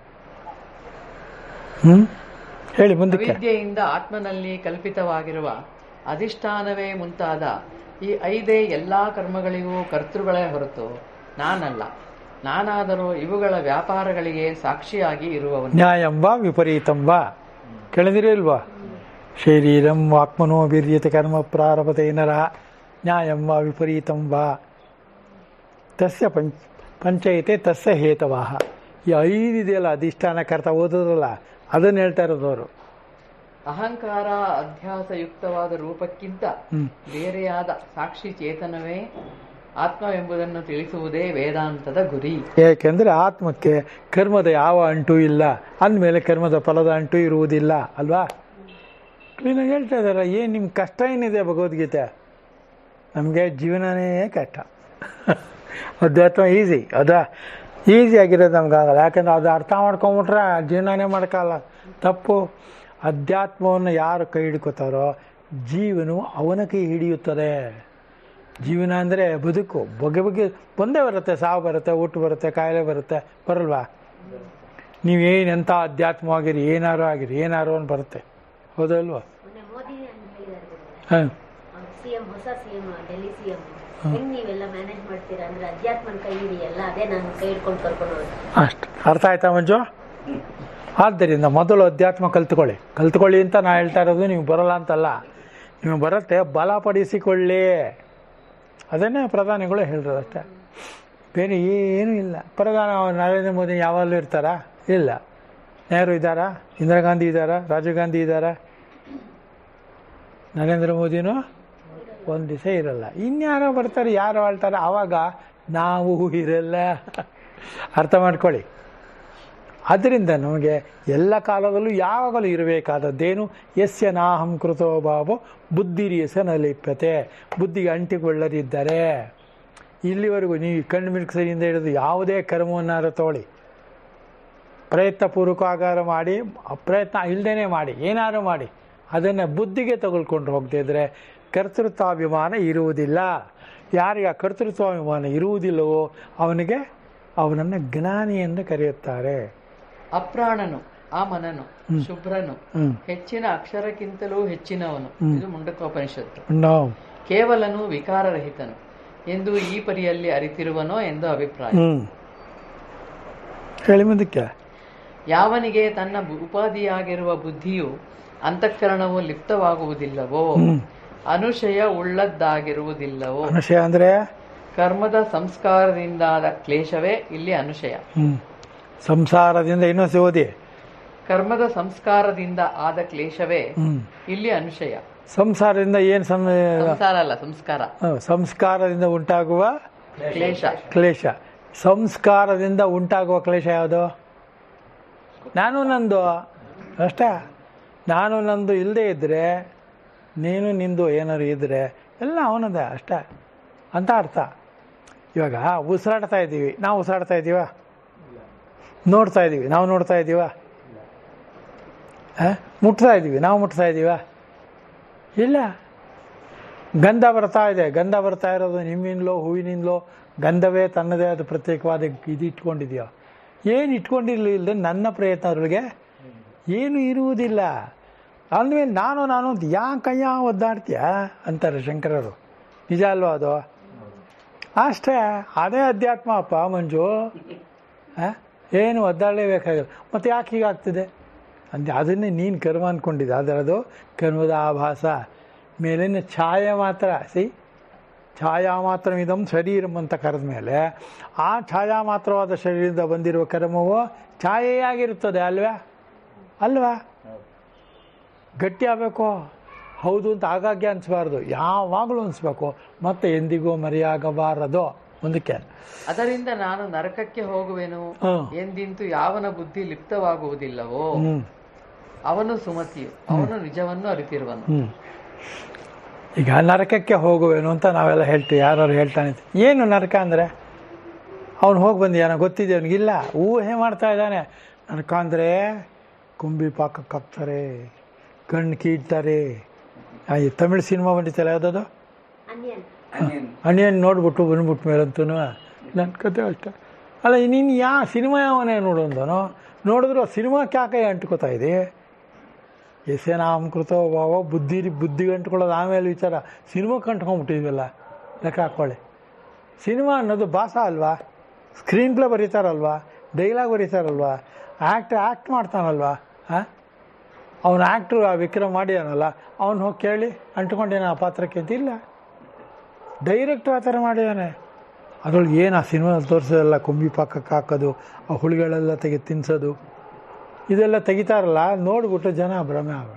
ಹೇಳಿ ಮುಂದಕ್ಕೆ. ಅವಿದ್ಯೆಯಿಂದ ಆತ್ಮನಲ್ಲಿ ಕಲ್ಪಿತವಾಗಿರುವ ಅಧಿಷ್ಠಾನವೇ ಮುಂತಾದ ಈ 5 ಎಲ್ಲಾ ಕರ್ಮಗಳಿಗೂ ಕರ್ತೃಗಳೇ ಹೊರತು ನಾನಲ್ಲ. ನಾನಾದರೂ ಇವುಗಳ ವ್ಯಾಪಾರಗಳಿಗೆ ಸಾಕ್ಷಿಯಾಗಿ ಇರುವವನು. ನ್ಯಾಯಂಬ ವಿಪರೀತಂಬ ಕೇಳಿದಿರಲ್ವಾ? ಶರೀರಂ ಆತ್ಮನೋ ವೀರ್ಯತೆ ಕರ್ಮ ಪ್ರಾರಭತೆ ನರಃ ನ್ಯಾಯಂಬ ವಿಪರೀತಂಬ ತಸ್ಯ ಪಂಚಯತೆ ತಸ್ಯ ಹೇತವಾಹ. ಈ 5 ಇದೆಯಲ್ಲ, ಅಧಿಷ್ಠಾನ ಕರ್ತ ಓದೋದಲ್ಲ, ಅದನ್ನು ಹೇಳ್ತಾ ಇರೋದು ಅವರು. ಅಹಂಕಾರ ಅಧ್ಯಾಸಯುಕ್ತವಾದ ರೂಪಕ್ಕಿಂತ ಬೇರೆಯಾದ ಸಾಕ್ಷಿ ಚೇತನವೇ ಆತ್ಮವೆಂಬುದನ್ನು ತಿಳಿಸುವುದೇ ವೇದಾಂತದ ಗುರಿ. ಏಕೆಂದರೆ ಆತ್ಮಕ್ಕೆ ಕರ್ಮದ ಯಾವ ಅಂಟು ಇಲ್ಲ, ಅಂದಮೇಲೆ ಕರ್ಮದ ಫಲದ ಅಂಟು ಇರುವುದಿಲ್ಲ ಅಲ್ವಾ. ಕ್ಲೀನಾಗಿ ಹೇಳ್ತಾ ಇದ್ದಾರ. ಏನು ನಿಮ್ಮ ಕಷ್ಟ ಏನಿದೆ ಭಗವದ್ಗೀತೆ? ನಮಗೆ ಜೀವನನೇ ಕಷ್ಟ. ಅಧ್ಯಾತ್ಮ ಈಸಿ, ಈಸಿ ಆಗಿರೋದು ನಮ್ಗಾಗಲ್ಲ. ಯಾಕೆಂದ್ರೆ ಅದು ಅರ್ಥ ಮಾಡ್ಕೊಂಬಿಟ್ರೆ ಜೀವನನೇ ಮಾಡೋಕ್ಕಲ್ಲ. ತಪ್ಪು. ಅಧ್ಯಾತ್ಮವನ್ನು ಯಾರು ಕೈ ಹಿಡ್ಕೋತಾರೋ ಜೀವನವು ಅವನ ಕೈ ಹಿಡಿಯುತ್ತದೆ. ಜೀವನ ಅಂದರೆ ಬದುಕು. ಬಗೆ ಬಂದೇ ಬರುತ್ತೆ. ಸಾವು ಬರುತ್ತೆ, ಊಟ ಬರುತ್ತೆ, ಕಾಯಿಲೆ ಬರುತ್ತೆ, ಬರಲ್ವಾ? ನೀವೇನೆಂಥ ಅಧ್ಯಾತ್ಮವಾಗಿರಿ, ಏನಾರು ಆಗಿರಿ, ಏನಾರು ಅಂತ ಬರುತ್ತೆ. ಹೌದಲ್ವಾ? ಹಾಂ, ಹೊಸ ಸಿಎಂ ಡೆಲ್ಲಿ ಸಿಎಂ ಹೆಂಗ್ ನೀವೆಲ್ಲ ಮ್ಯಾನೇಜ್ ಮಾಡ್ತೀರಾ ಅಂದ್ರೆ ಅಧ್ಯಾತ್ಮನ ಕೈ ಹಿಡಿ, ಎಲ್ಲ ಅದೇ ನಾನು ಕೈ ಹಿಡ್ಕೊಂಡು ಕರ್ಕೊಂಡು ಹೋಗಿ. ಅಷ್ಟು ಅರ್ಥ ಆಯ್ತಾ ಮಂಜು? ಆದ್ದರಿಂದ ಮೊದಲು ಅಧ್ಯಾತ್ಮ ಕಲ್ತ್ಕೊಳ್ಳಿ ಅಂತ ನಾ ಹೇಳ್ತಾ ಇರೋದು. ನೀವು ಬರಲ್ಲ ಅಂತಲ್ಲ, ನೀವು ಬರುತ್ತೆ, ಬಲಪಡಿಸಿಕೊಳ್ಳಿ. ಅದನ್ನೇ ಪ್ರಧಾನಿಗಳು ಹೇಳಿರೋದು ಅಷ್ಟೇ, ಬೇರೆ ಏನೂ ಇಲ್ಲ. ಪ್ರಧಾನ ನರೇಂದ್ರ ಮೋದಿ ಯಾವಾಗಲೂ ಇರ್ತಾರಾ? ಇಲ್ಲ. ನೆಹರು ಇದ್ದಾರಾ? ಇಂದಿರಾ ಗಾಂಧಿ ಇದ್ದಾರಾ? ರಾಜೀವ್ ಗಾಂಧಿ ಇದ್ದಾರಾ? ನರೇಂದ್ರ ಮೋದಿನೂ ಒಂದು ದಿವಸ ಇರಲ್ಲ. ಇನ್ಯಾರೋ ಬರ್ತಾರೆ, ಯಾರು ಆಳ್ತಾರೆ, ಆವಾಗ ನಾವು ಇರಲ್ಲ. ಅರ್ಥ ಮಾಡ್ಕೊಳ್ಳಿ. ಆದ್ದರಿಂದ ನಮಗೆ ಎಲ್ಲ ಕಾಲದಲ್ಲೂ ಯಾವಾಗಲೂ ಇರಬೇಕಾದದ್ದೇನು? ಯಸ್ಯ ನಾಹಂ ಕೃತೋ ಭಾವೋ ಬುದ್ಧಿರಿಯಸ ನಲಿಪ್ಯತೆ. ಬುದ್ಧಿಗೆ ಅಂಟಿಕೊಳ್ಳದಿದ್ದರೆ, ಇಲ್ಲಿವರೆಗೂ ನೀವು ಕಣ್ಣು ಮಿಲ್ಕ್ಸರಿಯಿಂದ ಹಿಡಿದು ಯಾವುದೇ ಕರ್ಮವನ್ನಾರು ತಗೊಳ್ಳಿ, ಪ್ರಯತ್ನಪೂರ್ವಕ ಆಗಾರ ಮಾಡಿ, ಪ್ರಯತ್ನ ಇಲ್ಲದೇ ಮಾಡಿ, ಏನಾರು ಮಾಡಿ, ಅದನ್ನು ಬುದ್ಧಿಗೆ ತಗೊಳ್ಕೊಂಡು ಹೋಗ್ತಿದ್ರೆ ಕರ್ತೃತ್ವಾಭಿಮಾನ ಇರುವುದಿಲ್ಲ. ಯಾರಿಗೆ ಆ ಕರ್ತೃತ್ವಾಭಿಮಾನ ಇರುವುದಿಲ್ಲವೋ ಅವನನ್ನು ಜ್ಞಾನಿ ಎಂದು ಕರೆಯುತ್ತಾರೆ. ಅಪ್ರಾಣನು, ಅಮನನು, ಶುಭ್ರನು, ಹೆಚ್ಚಿನ ಅಕ್ಷರಕ್ಕಿಂತಲೂ ಹೆಚ್ಚಿನವನು. ಇದು ಮುಂಡಕೋಪನಿಷತ್ತು. ಕೇವಲನು, ವಿಕಾರರಹಿತನು ಎಂದು ಈ ಪರಿಯಲ್ಲಿ ಅರಿತಿರುವನೋ ಎಂದು ಅಭಿಪ್ರಾಯ. ಹೇಳಿ ಮುಂದಕ್ಕೆ. ಯಾವನಿಗೆ ತನ್ನ ಉಪಾಧಿಯಾಗಿರುವ ಬುದ್ಧಿಯು ಅಂತಃಕರಣವು ಲಿಪ್ತವಾಗುವುದಿಲ್ಲವೋ, ಅನುಶಯ ಉಳ್ಳದ್ದಾಗಿರುವುದಿಲ್ಲವೋ. ಅನುಶಯ ಅಂದ್ರೆ ಕರ್ಮದ ಸಂಸ್ಕಾರದಿಂದಾದ ಕ್ಲೇಶವೇ ಇಲ್ಲಿ ಅನುಶಯ. ಸಂಸಾರದಿಂದ ಇನ್ನೊಂದು ಓದಿ. ಕರ್ಮದ ಸಂಸ್ಕಾರದಿಂದ ಆದ ಕ್ಲೇಶವೇ ಇಲ್ಲಿ ಅನುಶಯ. ಸಂಸಾರದಿಂದ ಏನು? ಸಂಸಾರ ಅಲ್ಲ, ಸಂಸ್ಕಾರ. ಸಂಸ್ಕಾರದಿಂದ ಉಂಟಾಗುವ ಕ್ಲೇಶ. ಸಂಸ್ಕಾರದಿಂದ ಉಂಟಾಗುವ ಕ್ಲೇಶ ಯಾವುದು? ನಾನು ನಂದು ಅಷ್ಟೇ. ನಾನು ನಂದು ಇಲ್ಲದೆ ಇದ್ದರೆ, ನೀನು ನಿಂದು ಏನಾದ್ರು ಇದ್ದರೆ ಎಲ್ಲ ಅವನದೇ ಅಷ್ಟೇ ಅಂತ ಅರ್ಥ. ಇವಾಗ ಉಸಿರಾಡ್ತಾ ಇದ್ದೀವಿ, ನಾವು ಉಸಿರಾಡ್ತಾ ಇದ್ದೀವ? ನೋಡ್ತಾ ಇದ್ದೀವಿ, ನಾವು ನೋಡ್ತಾ ಇದ್ದೀವ? ಮುಟ್ತಾ ಇದ್ದೀವಿ, ನಾವು ಮುಟ್ತಾ ಇದ್ದೀವ? ಇಲ್ಲ. ಗಂಧ ಬರ್ತಾ ಇದೆ, ಗಂಧ ಬರ್ತಾ ಇರೋದು ನಿಮ್ಮಿಂದಲೋ ಹೂವಿನಿಂದಲೋ, ಗಂಧವೇ ತನ್ನದೇ ಅದು ಪ್ರತ್ಯೇಕವಾದ ಇದು ಇಟ್ಕೊಂಡಿದೆಯೋ? ಏನು ಇಟ್ಕೊಂಡಿರಲಿಲ್ಲದೆ ನನ್ನ ಪ್ರಯತ್ನಗಳಿಗೆ ಏನು ಇರುವುದಿಲ್ಲ. ಅಂದಮೇಲೆ ನಾನು ಯಾಕಯ್ಯ ಒದ್ದಾಡ್ತೀಯ ಅಂತಾರೆ ಶಂಕರರು. ನಿಜ ಅಲ್ವಾ ಅದು? ಅಷ್ಟೇ. ಅದೇ ಅಧ್ಯಾತ್ಮ ಅಪ್ಪ ಮಂಜು. ಏನು ಒದ್ದಾಡಲೇಬೇಕಾಗಲ್ಲ. ಮತ್ತು ಯಾಕೆ ಹೀಗಾಗ್ತದೆ ಅಂದೆ? ಅದನ್ನೇ ನೀನು ಕರ್ಮ ಅಂದ್ಕೊಂಡಿದ್ದೆ. ಅದರದು ಕರ್ಮದ ಆಭಾಸ. ಮೇಲಿನ ಛಾಯೆ ಮಾತ್ರ. ಛಾಯಾ ಮಾತ್ರ ಇದಂ ಶರೀರಂ ಅಂತ ಕರೆದ ಮೇಲೆ ಆ ಛಾಯಾ ಮಾತ್ರವಾದ ಶರೀರದಿಂದ ಬಂದಿರುವ ಕರ್ಮವು ಛಾಯೆಯಾಗಿರುತ್ತದೆ ಅಲ್ವಾ? ಗಟ್ಟಿ ಆಗಬೇಕು. ಹೌದು ಅಂತ ಆಗಾಗ್ಗೆ ಅನಿಸ್ಬಾರ್ದು, ಯಾವಾಗಲೂ ಅನಿಸ್ಬೇಕು. ಮತ್ತೆ ಎಂದಿಗೂ ಮರೆಯಾಗಬಾರದು. ಮುಂದಕ್ಕೆ. ಅದರಿಂದ ನಾನು ನರಕಕ್ಕೆ ಹೋಗುವೆನು ಎಂದಿಂತು ಯಾವನ ಬುದ್ಧಿ ಲಿಪ್ತವಾಗುವುದಿಲ್ಲವೋ ಅವನು ಸುಮತಿಯು, ಅವನು ನಿಜವನ್ನು ಅರಿತಿರುವನು. ಈಗ ನರಕಕ್ಕೆ ಹೋಗುವೇನು ಅಂತ ನಾವೆಲ್ಲ ಹೇಳ್ತೀವಿ. ಯಾರು ಹೇಳ್ತಾನೆ. ಏನು ನರಕ ಅಂದರೆ? ಅವನು ಹೋಗಿ ಬಂದಿಯಾನ ಗೊತ್ತಿದೆ ಅವನಿಗಿಲ್ಲ, ಊಹೆ ಮಾಡ್ತಾ ಇದ್ದಾನೆ. ನರಕ ಅಂದರೆ ಕುಂಬಿ ಪಾಕಕ್ಕಾಗ್ತಾರೆ, ಕಣ್ಣು ಕೀಳ್ತಾರೆ. ತಮಿಳು ಸಿನಿಮಾ ಬಂದಿತ್ತಲ್ಲ, ಯಾವುದದು ಅನಿಯನ್ ನೋಡ್ಬಿಟ್ಟು ಬಂದ್ಬಿಟ್ಟು ಮೇಲಂತೂ ನನ್ನ ಕತೆ ಅಷ್ಟೆ. ಅಲ್ಲ, ನೀನು ಸಿನಿಮಾ ಯಾವನೇ ನೋಡೋದನೋ ನೋಡಿದ್ರು ಆ ಸಿನಿಮಾಕ್ಕೆ ಯಾಕೆ ಅಂಟ್ಕೋತಾ ಇದೆ? ಯಸ್ಯನಾಮಕೃತ ಭಾವ ಬುದ್ಧಿಗೆ ಅಂಟ್ಕೊಳ್ಳೋದು ಆಮೇಲೆ ವಿಚಾರ. ಸಿನಿಮಾಕ್ಕೆ ಅಂಟ್ಕೊಂಡ್ಬಿಟ್ಟಿದ್ವಲ್ಲ, ಲೆಕ್ಕ ಹಾಕ್ಕೊಳ್ಳಿ. ಸಿನಿಮಾ ಅನ್ನೋದು ಭಾಷ ಅಲ್ವಾ? ಸ್ಕ್ರೀನ್ ಪ್ಲೇ ಬರೀತಾರಲ್ವಾ, ಡೈಲಾಗ್ ಬರೀತಾರಲ್ವಾ, ಆ್ಯಕ್ಟ್ ಮಾಡ್ತಾನಲ್ವಾ? ಅವನು ಆ್ಯಕ್ಟ್ರು ಆ ವಿಕ್ರಮ್ ಮಾಡಿದಾನಲ್ಲ, ಅವನು ಹೋಗಿ ಕೇಳಿ ಅಂಟ್ಕೊಂಡೇನ ಆ ಪಾತ್ರಕ್ಕೆ ಅಂತ? ಇಲ್ಲ, ಡೈರೆಕ್ಟ್ ಆ ಥರ ಮಾಡಿದಾನೆ. ಅದ್ರೊಳಗೆ ಏನು ಆ ಸಿನಿಮಾದಲ್ಲಿ ತೋರಿಸೋದೆಲ್ಲ ಕೊಂಬಿ ಪಾಕಕ್ಕೆ ಹಾಕೋದು, ಆ ಹುಳುಗಳೆಲ್ಲ ತಿನ್ನಿಸೋದು, ಇದೆಲ್ಲ ತೆಗಿತಾರಲ್ಲ, ನೋಡ್ಬಿಟ್ಟು ಜನ ಭ್ರಮೆ ಆಗ.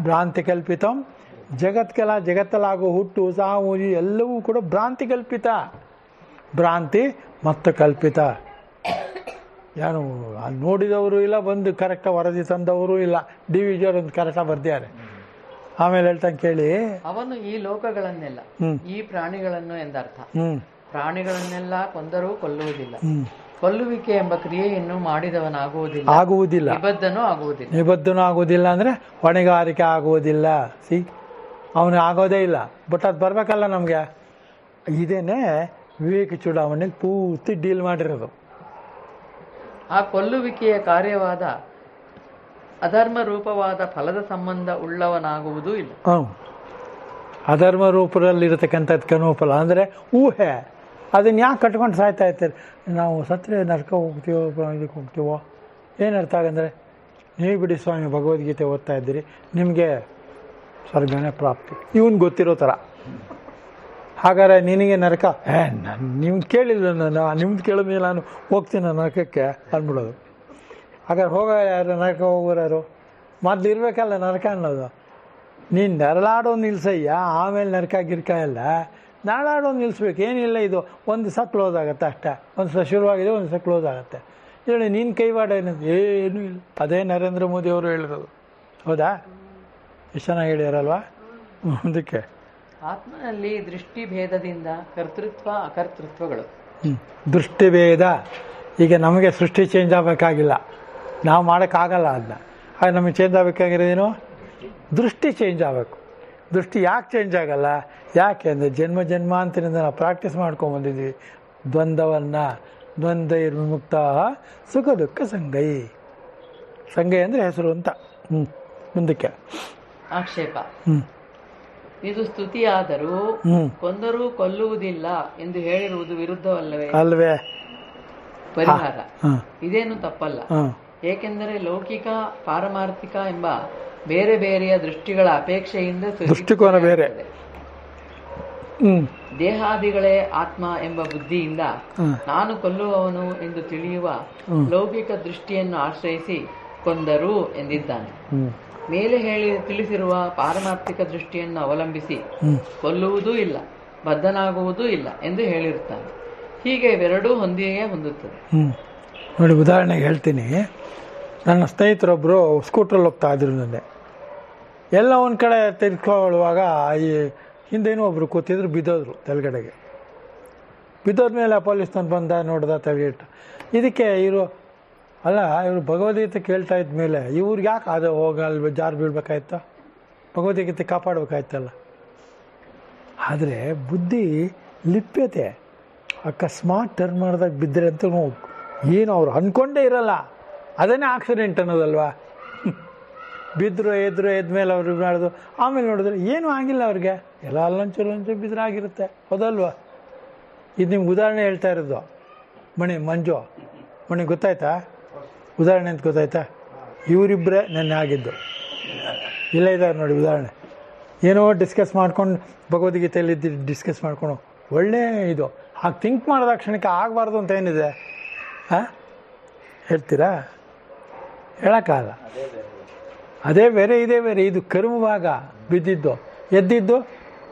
ಭ್ರಾಂತಿ ಕಲ್ಪಿತಂ ಜಗತ್ತಲ್ಲಾಗೋ ಹುಟ್ಟು ಸಾವು ಎಲ್ಲವೂ ಕೂಡ ಭ್ರಾಂತಿ ಕಲ್ಪಿತ, ಭ್ರಾಂತಿ ಮತ್ತು ಕಲ್ಪಿತ. ಯಾರು ನೋಡಿದವರು ಇಲ್ಲ, ಬಂದು ಕರೆಕ್ಟಾಗಿ ವರದಿ ತಂದವರು ಇಲ್ಲ. ಡಿ ವಿ ಜಿಯವರು ಒಂದು ಕರೆಕ್ಟಾಗಿ ಬರ್ದಿದ್ದಾರೆ. ಆಮೇಲೆ ಹೇಳ್ತಾನೆ ಕೇಳಿ, ಅವನು ಈ ಲೋಕಗಳನ್ನೆಲ್ಲ, ಈ ಪ್ರಾಣಿಗಳನ್ನು ಎಂದರ್ಥ, ಪ್ರಾಣಿಗಳನ್ನೆಲ್ಲ ಕೊಂದರೂ ಕೊಲ್ಲುವುದಿಲ್ಲ, ಕೊಲ್ಲುವಿಕೆ ಎಂಬ ಕ್ರಿಯೆಯನ್ನು ಆಗುವುದಿಲ್ಲ, ನಿಬದ್ಧನೂ ಆಗುವುದಿಲ್ಲ ಅಂದ್ರೆ ಹೊಣೆಗಾರಿಕೆ ಆಗುವುದಿಲ್ಲ. ಅವನು ಆಗೋದೇ ಇಲ್ಲ. ಬಟ್ ಅದು ಬರ್ಬೇಕಲ್ಲ ನಮ್ಗೆ. ಇದೇನೆ ವಿವೇಕ ಚೂಡಾವಣೆಗೆ ಪೂರ್ತಿ ಡೀಲ್ ಮಾಡಿರೋದು. ಆ ಕೊಲ್ಲುವಿಕೆಯ ಕಾರ್ಯವಾದ ಅಧರ್ಮ ರೂಪವಾದ ಫಲದ ಸಂಬಂಧ ಉಳ್ಳವನಾಗುವುದೂ ಇಲ್ಲ. ಅಧರ್ಮ ರೂಪದಲ್ಲಿರತಕ್ಕಂಥದ್ದು ಕನೋಫಲ ಅಂದರೆ ಊಹೆ. ಅದನ್ನು ಯಾಕೆ ಕಟ್ಕೊಂಡು ಸಾಯ್ತಾ ಇರ್ತಾರೆ? ನಾವು ಸತ್ರೆ ನರಕ ಹೋಗ್ತೀವೋ, ಇದಕ್ಕೆ ಹೋಗ್ತೀವೋ, ಏನು ಅರ್ಥ ಆಗಂದರೆ, ನೀವು ಬಿಡಿ ಸ್ವಾಮಿ ಭಗವದ್ಗೀತೆ ಓದ್ತಾ ಇದ್ದೀರಿ, ನಿಮಗೆ ಸ್ವರ್ಗನೇ ಪ್ರಾಪ್ತಿ, ಇವನು ಗೊತ್ತಿರೋ ಥರ. ಹಾಗಾದ್ರೆ ನಿನಗೆ ನರಕ ನಿಮ್ಗೆ ಕೇಳಿಲ್ಲ, ನಾನು ನಿಮ್ದು ಕೇಳಿದ್ಮೇಲೆ ನಾನು ಹೋಗ್ತೀನಿ ನರಕಕ್ಕೆ ಅಂದ್ಬಿಡೋದು. ಹಾಗಾದ್ರೆ ಯಾರು ನರಕ ಹೋಗೋರು ಯಾರು? ಮೊದಲು ಇರಬೇಕಲ್ಲ ನರಕ ಅನ್ನೋದು. ನೀನು ನರಳಾಡೋದು ನಿಲ್ಸಯ್ಯ, ಆಮೇಲೆ ನರಕ ಗಿರ್ಕ ಎಲ್ಲ ನರಳಾಡೋದು ನಿಲ್ಲಿಸ್ಬೇಕು. ಏನಿಲ್ಲ, ಇದು ಒಂದು ದಿವಸ ಕ್ಲೋಸ್ ಆಗುತ್ತೆ ಅಷ್ಟೇ. ಒಂದು ದಿವಸ ಶುರುವಾಗಿದೆ, ಒಂದು ದಿವಸ ಕ್ಲೋಸ್ ಆಗುತ್ತೆ. ಹೇಳಿ ನೀನು ಕೈವಾಡ ಏನಂತ ಏನೂ ಇಲ್ಲ. ಅದೇ ನರೇಂದ್ರ ಮೋದಿ ಅವರು ಹೇಳಿರೋದು. ಹೌದಾ? ಎಷ್ಟು ಚೆನ್ನಾಗಿ ಹೇಳ್ಯಾರಲ್ವಾ? ಅದಕ್ಕೆ ಆತ್ಮನಲ್ಲಿ ದೃಷ್ಟಿ ಭೇದದಿಂದ ಕರ್ತೃತ್ವ ಅಕರ್ತೃತ್ವಗಳು. ದೃಷ್ಟಿಭೇದ. ಈಗ ನಮಗೆ ಸೃಷ್ಟಿ ಚೇಂಜ್ ಆಗಬೇಕಾಗಿಲ್ಲ, ನಾವು ಮಾಡೋಕ್ಕಾಗಲ್ಲ ಅದನ್ನ. ಹಾಗೆ ನಮಗೆ ಚೇಂಜ್ ಆಗಬೇಕಾಗಿರೋದೇನು? ದೃಷ್ಟಿ ಚೇಂಜ್ ಆಗಬೇಕು. ದೃಷ್ಟಿ ಯಾಕೆ ಚೇಂಜ್ ಆಗಲ್ಲ? ಯಾಕೆ ಅಂದರೆ ಜನ್ಮಾಂತರದಿಂದ ನಾವು ಪ್ರಾಕ್ಟೀಸ್ ಮಾಡ್ಕೊಂಬಂದಿದ್ವಿ ದ್ವಂದ್ವವನ್ನು. ದ್ವಂದ್ವ ವಿಮುಕ್ತ ಸುಖ ದುಃಖ ಸಂಗೈ. ಸಂಗೈ ಅಂದರೆ ಹೆಸರು ಅಂತ. ಮುಂದಕ್ಕೆ ಆಕ್ಷೇಪ. ಇದು ಸ್ತುತಿಯಾದರೂ ಕೊಂದರೂ ಕೊಲ್ಲುವುದಿಲ್ಲ ಎಂದು ಹೇಳಿರುವುದು ವಿರುದ್ಧವಲ್ಲವೇ? ಅಲ್ವೇ? ಪರಿಹಾರ. ಇದೇನು ತಪ್ಪಲ್ಲ. ಏಕೆಂದರೆ ಲೌಕಿಕ ಪಾರಮಾರ್ಥಿಕ ಎಂಬ ಬೇರೆ ಬೇರೆಯ ದೃಷ್ಟಿಗಳ ಅಪೇಕ್ಷೆಯಿಂದ ದೃಷ್ಟಿಕೋನ ಬೇರೆ. ದೇಹಾದಿಗಳೇ ಆತ್ಮ ಎಂಬ ಬುದ್ಧಿಯಿಂದ ನಾನು ಕೊಲ್ಲುವವನು ಎಂದು ತಿಳಿಯುವ ಲೌಕಿಕ ದೃಷ್ಟಿಯನ್ನು ಆಶ್ರಯಿಸಿ ಕೊಂದರು ಎಂದಿದ್ದಾನೆ. ಮೇಲೆ ತಿಳಿಸಿರುವ ಪಾರಮಾರ್ಥಿಕ ದೃಷ್ಟಿಯನ್ನು ಅವಲಂಬಿಸಿ ಕೊಲ್ಲುವುದೂ ಇಲ್ಲ, ಬದ್ಧನಾಗುವುದೂ ಇಲ್ಲ ಎಂದು ಹೇಳಿರುತ್ತಾನೆ. ಹೀಗೆ ಇವೆರಡೂ ಹೊಂದುತ್ತದೆ. ನೋಡಿ, ಉದಾಹರಣೆಗೆ ಹೇಳ್ತೀನಿ. ನನ್ನ ಸ್ನೇಹಿತರೊಬ್ಬರು ಸ್ಕೂಟ್ರಲ್ಲಿ ಹೋಗ್ತಾ ಇದ್ರು. ನನಗೆ ಎಲ್ಲ ಒಂದು ಕಡೆ ತೆಗೆದುಕೊಳ್ಳುವಾಗ ಈ ಹಿಂದೇನೂ ಒಬ್ರು ಕೂತಿದ್ರು, ಬಿದ್ದೋದ್ರು ತೆಳಗಡೆಗೆ. ಬಿದ್ದೋದ್ಮೇಲೆ ಪೊಲೀಸ್ನವ್ರು ಬಂದ, ನೋಡ್ದ, ತೆಗೆದಿಟ್ಟ. ಇದಕ್ಕೆ ಇವರು ಭಗವದ್ಗೀತೆ ಕೇಳ್ತಾ ಇದ್ಮೇಲೆ ಇವ್ರಿಗೆ ಯಾಕೆ ಅದು ಹೋಗಲ್ಲ ಜಾರು ಬೀಳ್ಬೇಕಾಯ್ತ? ಭಗವದ್ಗೀತೆ ಕಾಪಾಡಬೇಕಾಯ್ತಲ್ಲ. ಆದರೆ ಬುದ್ಧಿ ಲಿಪ್ಯತೆ. ಅಕಸ್ಮಾತ್ ಟರ್ನ್ ಮಾಡಿದಾಗ ಬಿದ್ದರೆ ಅಂತ ಏನು ಅವ್ರು ಅಂದ್ಕೊಂಡೇ ಇರಲ್ಲ. ಅದನ್ನೇ ಆಕ್ಸಿಡೆಂಟ್ ಅನ್ನೋದಲ್ವಾ? ಬಿದ್ದರು ಎದ್ಮೇಲೆ ಅವ್ರು ಮಾಡೋದು, ಆಮೇಲೆ ನೋಡಿದ್ರೆ ಏನೂ ಆಗಿಲ್ಲ ಅವ್ರಿಗೆ. ಎಲ್ಲ ಲಂಚು ಬಿದ್ದರೆ ಆಗಿರುತ್ತೆ. ಹೌದಲ್ವಾ? ಇದು ನಿಮ್ಗೆ ಉದಾಹರಣೆ ಹೇಳ್ತಾ ಇರೋದು. ಮಣಿ ಗೊತ್ತಾಯ್ತಾ? ಉದಾಹರಣೆ ಅಂತ ಗೊತ್ತಾಯ್ತಾ? ಇವರಿಬ್ಬರೇ ನೆನ್ನೆ ಆಗಿದ್ದು. ಇಲ್ಲೇ ಇದ್ದಾರೆ ನೋಡಿ ಉದಾಹರಣೆ. ಏನೋ ಡಿಸ್ಕಸ್ ಮಾಡ್ಕೊಂಡು ಭಗವದ್ಗೀತೆಯಲ್ಲಿ ಡಿಸ್ಕಸ್ ಮಾಡ್ಕೊಂಡು ಒಳ್ಳೆ ಇದು. ಹಾಗೆ ಥಿಂಕ್ ಮಾಡಿದ ಕ್ಷಣಕ್ಕೆ ಆಗಬಾರ್ದು ಅಂತ ಏನಿದೆ? ಹೇಳ್ತೀರಾ? ಹೇಳೋಕ್ಕಾಗಲ್ಲ. ಅದೇ ಬೇರೆ, ಇದೇ ಬೇರೆ. ಇದು ಕರ್ಮಭಾಗ, ಬಿದ್ದಿದ್ದು. ಎದ್ದಿದ್ದು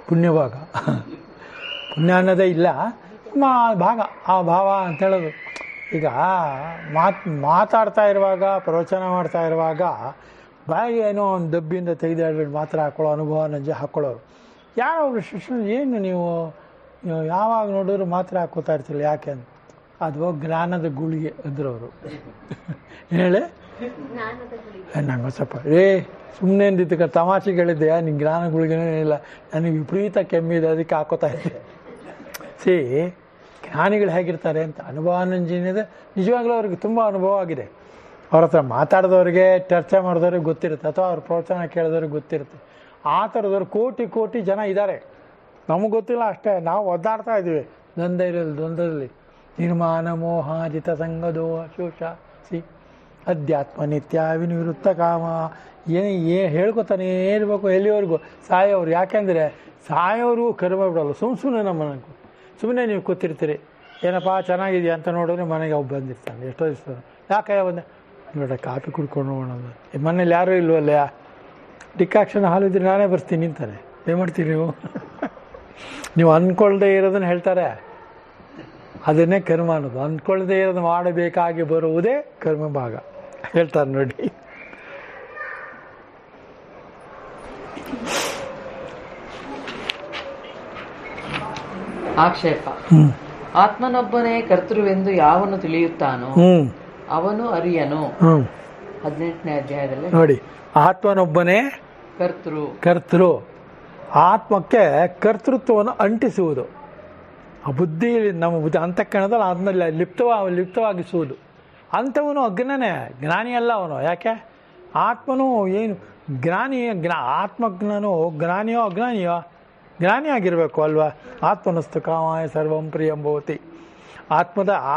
ಪುಣ್ಯಭಾಗ. ಪುಣ್ಯ ಅನ್ನೋದೇ ಇಲ್ಲ, ಭಾಗ. ಆ ಭಾವ ಅಂತ ಹೇಳೋದು. ಈಗ ಮಾತಾಡ್ತಾ ಇರುವಾಗ, ಪ್ರವಚನ ಮಾಡ್ತಾ ಇರುವಾಗ ಬಾಯಿಗೆ ಏನೋ ಒಂದು ದಬ್ಬಿಂದ ತೆಗೆದು ಮಾತ್ರ ಹಾಕೊಳ್ಳೋ ಅನುಭವ ನಂಜೆ ಹಾಕ್ಕೊಳ್ಳೋರು. ಯಾರೋ ಒಬ್ರು ಶಿಷ್ಯರು, ಏನು ನೀವು ಯಾವಾಗ ನೋಡಿದ್ರು ಮಾತ್ರ ಹಾಕೋತಾ ಇರ್ತಿಲ್ಲ, ಯಾಕೆ ಅಂತ. ಅದು ಜ್ಞಾನದ ಗುಳಿಗೆ ಅಂದ್ರು ಅವರು. ಹೇಳಿ ನಂಗೆ ಸ್ವಲ್ಪ ಸುಮ್ಮನೆ ಅಂದಿದ್ದಕ್ಕೆ ತಮಾಷೆಗಳಿದ್ದೆ. ನಿಂಗೆ ಜ್ಞಾನ ಗುಳಿಗೆನೇ ಇಲ್ಲ, ನನಗೆ ವಿಪರೀತ ಕೆಮ್ಮಿದೆ, ಅದಕ್ಕೆ ಹಾಕೋತಾ ಇದ್ದೆ. ಜ್ಞಾನಿಗಳು ಹೇಗಿರ್ತಾರೆ ಅಂತ ಅನುಭವ ನಂಜಿನಿದೆ. ನಿಜವಾಗ್ಲೂ ಅವ್ರಿಗೆ ತುಂಬ ಅನುಭವ ಆಗಿದೆ. ಅವ್ರ ಹತ್ರ ಮಾತಾಡಿದವ್ರಿಗೆ, ಚರ್ಚೆ ಮಾಡಿದವ್ರಿಗೆ ಗೊತ್ತಿರುತ್ತೆ, ಅಥವಾ ಅವ್ರ ಪ್ರವಚನ ಕೇಳಿದವ್ರಿಗೆ ಗೊತ್ತಿರುತ್ತೆ. ಆ ಥರದವ್ರು ಕೋಟಿ ಜನ ಇದ್ದಾರೆ. ನಮಗೆ ಗೊತ್ತಿಲ್ಲ ಅಷ್ಟೇ. ನಾವು ಒದ್ದಾಡ್ತಾ ಇದ್ದೀವಿ ದ್ವಂದ್ವದಲ್ಲಿ. ನಿರ್ಮಾಣ ಮೋಹಾಜಿತ ಸಂಗದೋ ಶೋಷ ಅಧ್ಯಾತ್ಮ ನಿತ್ಯ ವಿನಿವೃತ್ತ ಕಾಮ. ಹೇಳ್ಕೊತಾನೇ ಇರಬೇಕು ಎಲ್ಲಿವರೆಗೂ ಸಾಯೋರು. ಯಾಕೆಂದರೆ ಸಾಯೋರು ಕರ್ಮ ಬಿಡೋಲ್ಲ. ಸುಮ್ಮನೆ ನಮ್ಮನ್ನು ಸುಮ್ಮನೆ ನೀವು ಕೂತಿರ್ತೀರಿ, ಏನಪ್ಪ ಚೆನ್ನಾಗಿದೆಯಾ ಅಂತ ನೋಡಿದ್ರೆ ಮನೆಗೆ ಒಬ್ಬ ಬಂದಿರ್ತಾನೆ. ಎಷ್ಟೋ ದಿವಸ ಯಾಕೆ ಬಂದೆ ನೋಡ, ಕಾಫಿ ಕುಡ್ಕೊಂಡು ಹೋಗೋಣ. ಮನೇಲಿ ಯಾರೂ ಇಲ್ವಲ್ಲ, ಡಿಕಾಕ್ಷನ್ ಹಾಲು ಇದ್ರೆ ನಾನೇ ಬರ್ತೀನಿ ಅಂತಾನೆ. ಏನು ಮಾಡ್ತೀರಿ ನೀವು? ನೀವು ಅಂದ್ಕೊಳ್ದೇ ಇರೋದನ್ನ ಹೇಳ್ತಾರೆ, ಅದನ್ನೇ ಕರ್ಮ ಅನ್ನೋದು. ಅಂದ್ಕೊಳ್ದೇ ಇರೋದು ಮಾಡಬೇಕಾಗಿ ಬರುವುದೇ ಕರ್ಮ ಭಾಗ ಹೇಳ್ತಾರೆ ನೋಡಿ. ಆಕ್ಷೇಪ. ಆತ್ಮನೊಬ್ಬನೇ ಕರ್ತೃವೆಂದು ಯಾವನು ತಿಳಿಯುತ್ತಾನೋ ಅವನು ಅರಿಯನು. 18ನೇ ಅಧ್ಯಾಯದಲ್ಲಿ ನೋಡಿ, ಆತ್ಮನೊಬ್ಬನೇ ಕರ್ತೃ. ಆತ್ಮಕ್ಕೆ ಕರ್ತೃತ್ವವನ್ನು ಅಂಟಿಸುವುದು, ಆ ಬುದ್ಧಿ, ನಮ್ಮ ಬುದ್ಧಿ ಅಂತಃಕರಣದಲ್ಲಿ ಅದನ್ನ ಲಿಪ್ತವಾಗಿಸುವುದು. ಅಂಥವನು ಅಜ್ಞಾನೇ, ಜ್ಞಾನಿ ಅಲ್ಲ ಅವನು. ಯಾಕೆ? ಆತ್ಮನು ಏನು ಜ್ಞಾನಿ? ಆತ್ಮಜ್ಞಾನೋ ಜ್ಞಾನಿಯೋ ಅಜ್ಞಾನಿಯೋ? ಜ್ಞಾನಿ ಆಗಿರಬೇಕು ಅಲ್ವಾ? ಆತ್ಮನಸ್ತು ಕಾಮಾಯ ಸರ್ವಂ ಪ್ರಿಯಂ ಭವತಿ.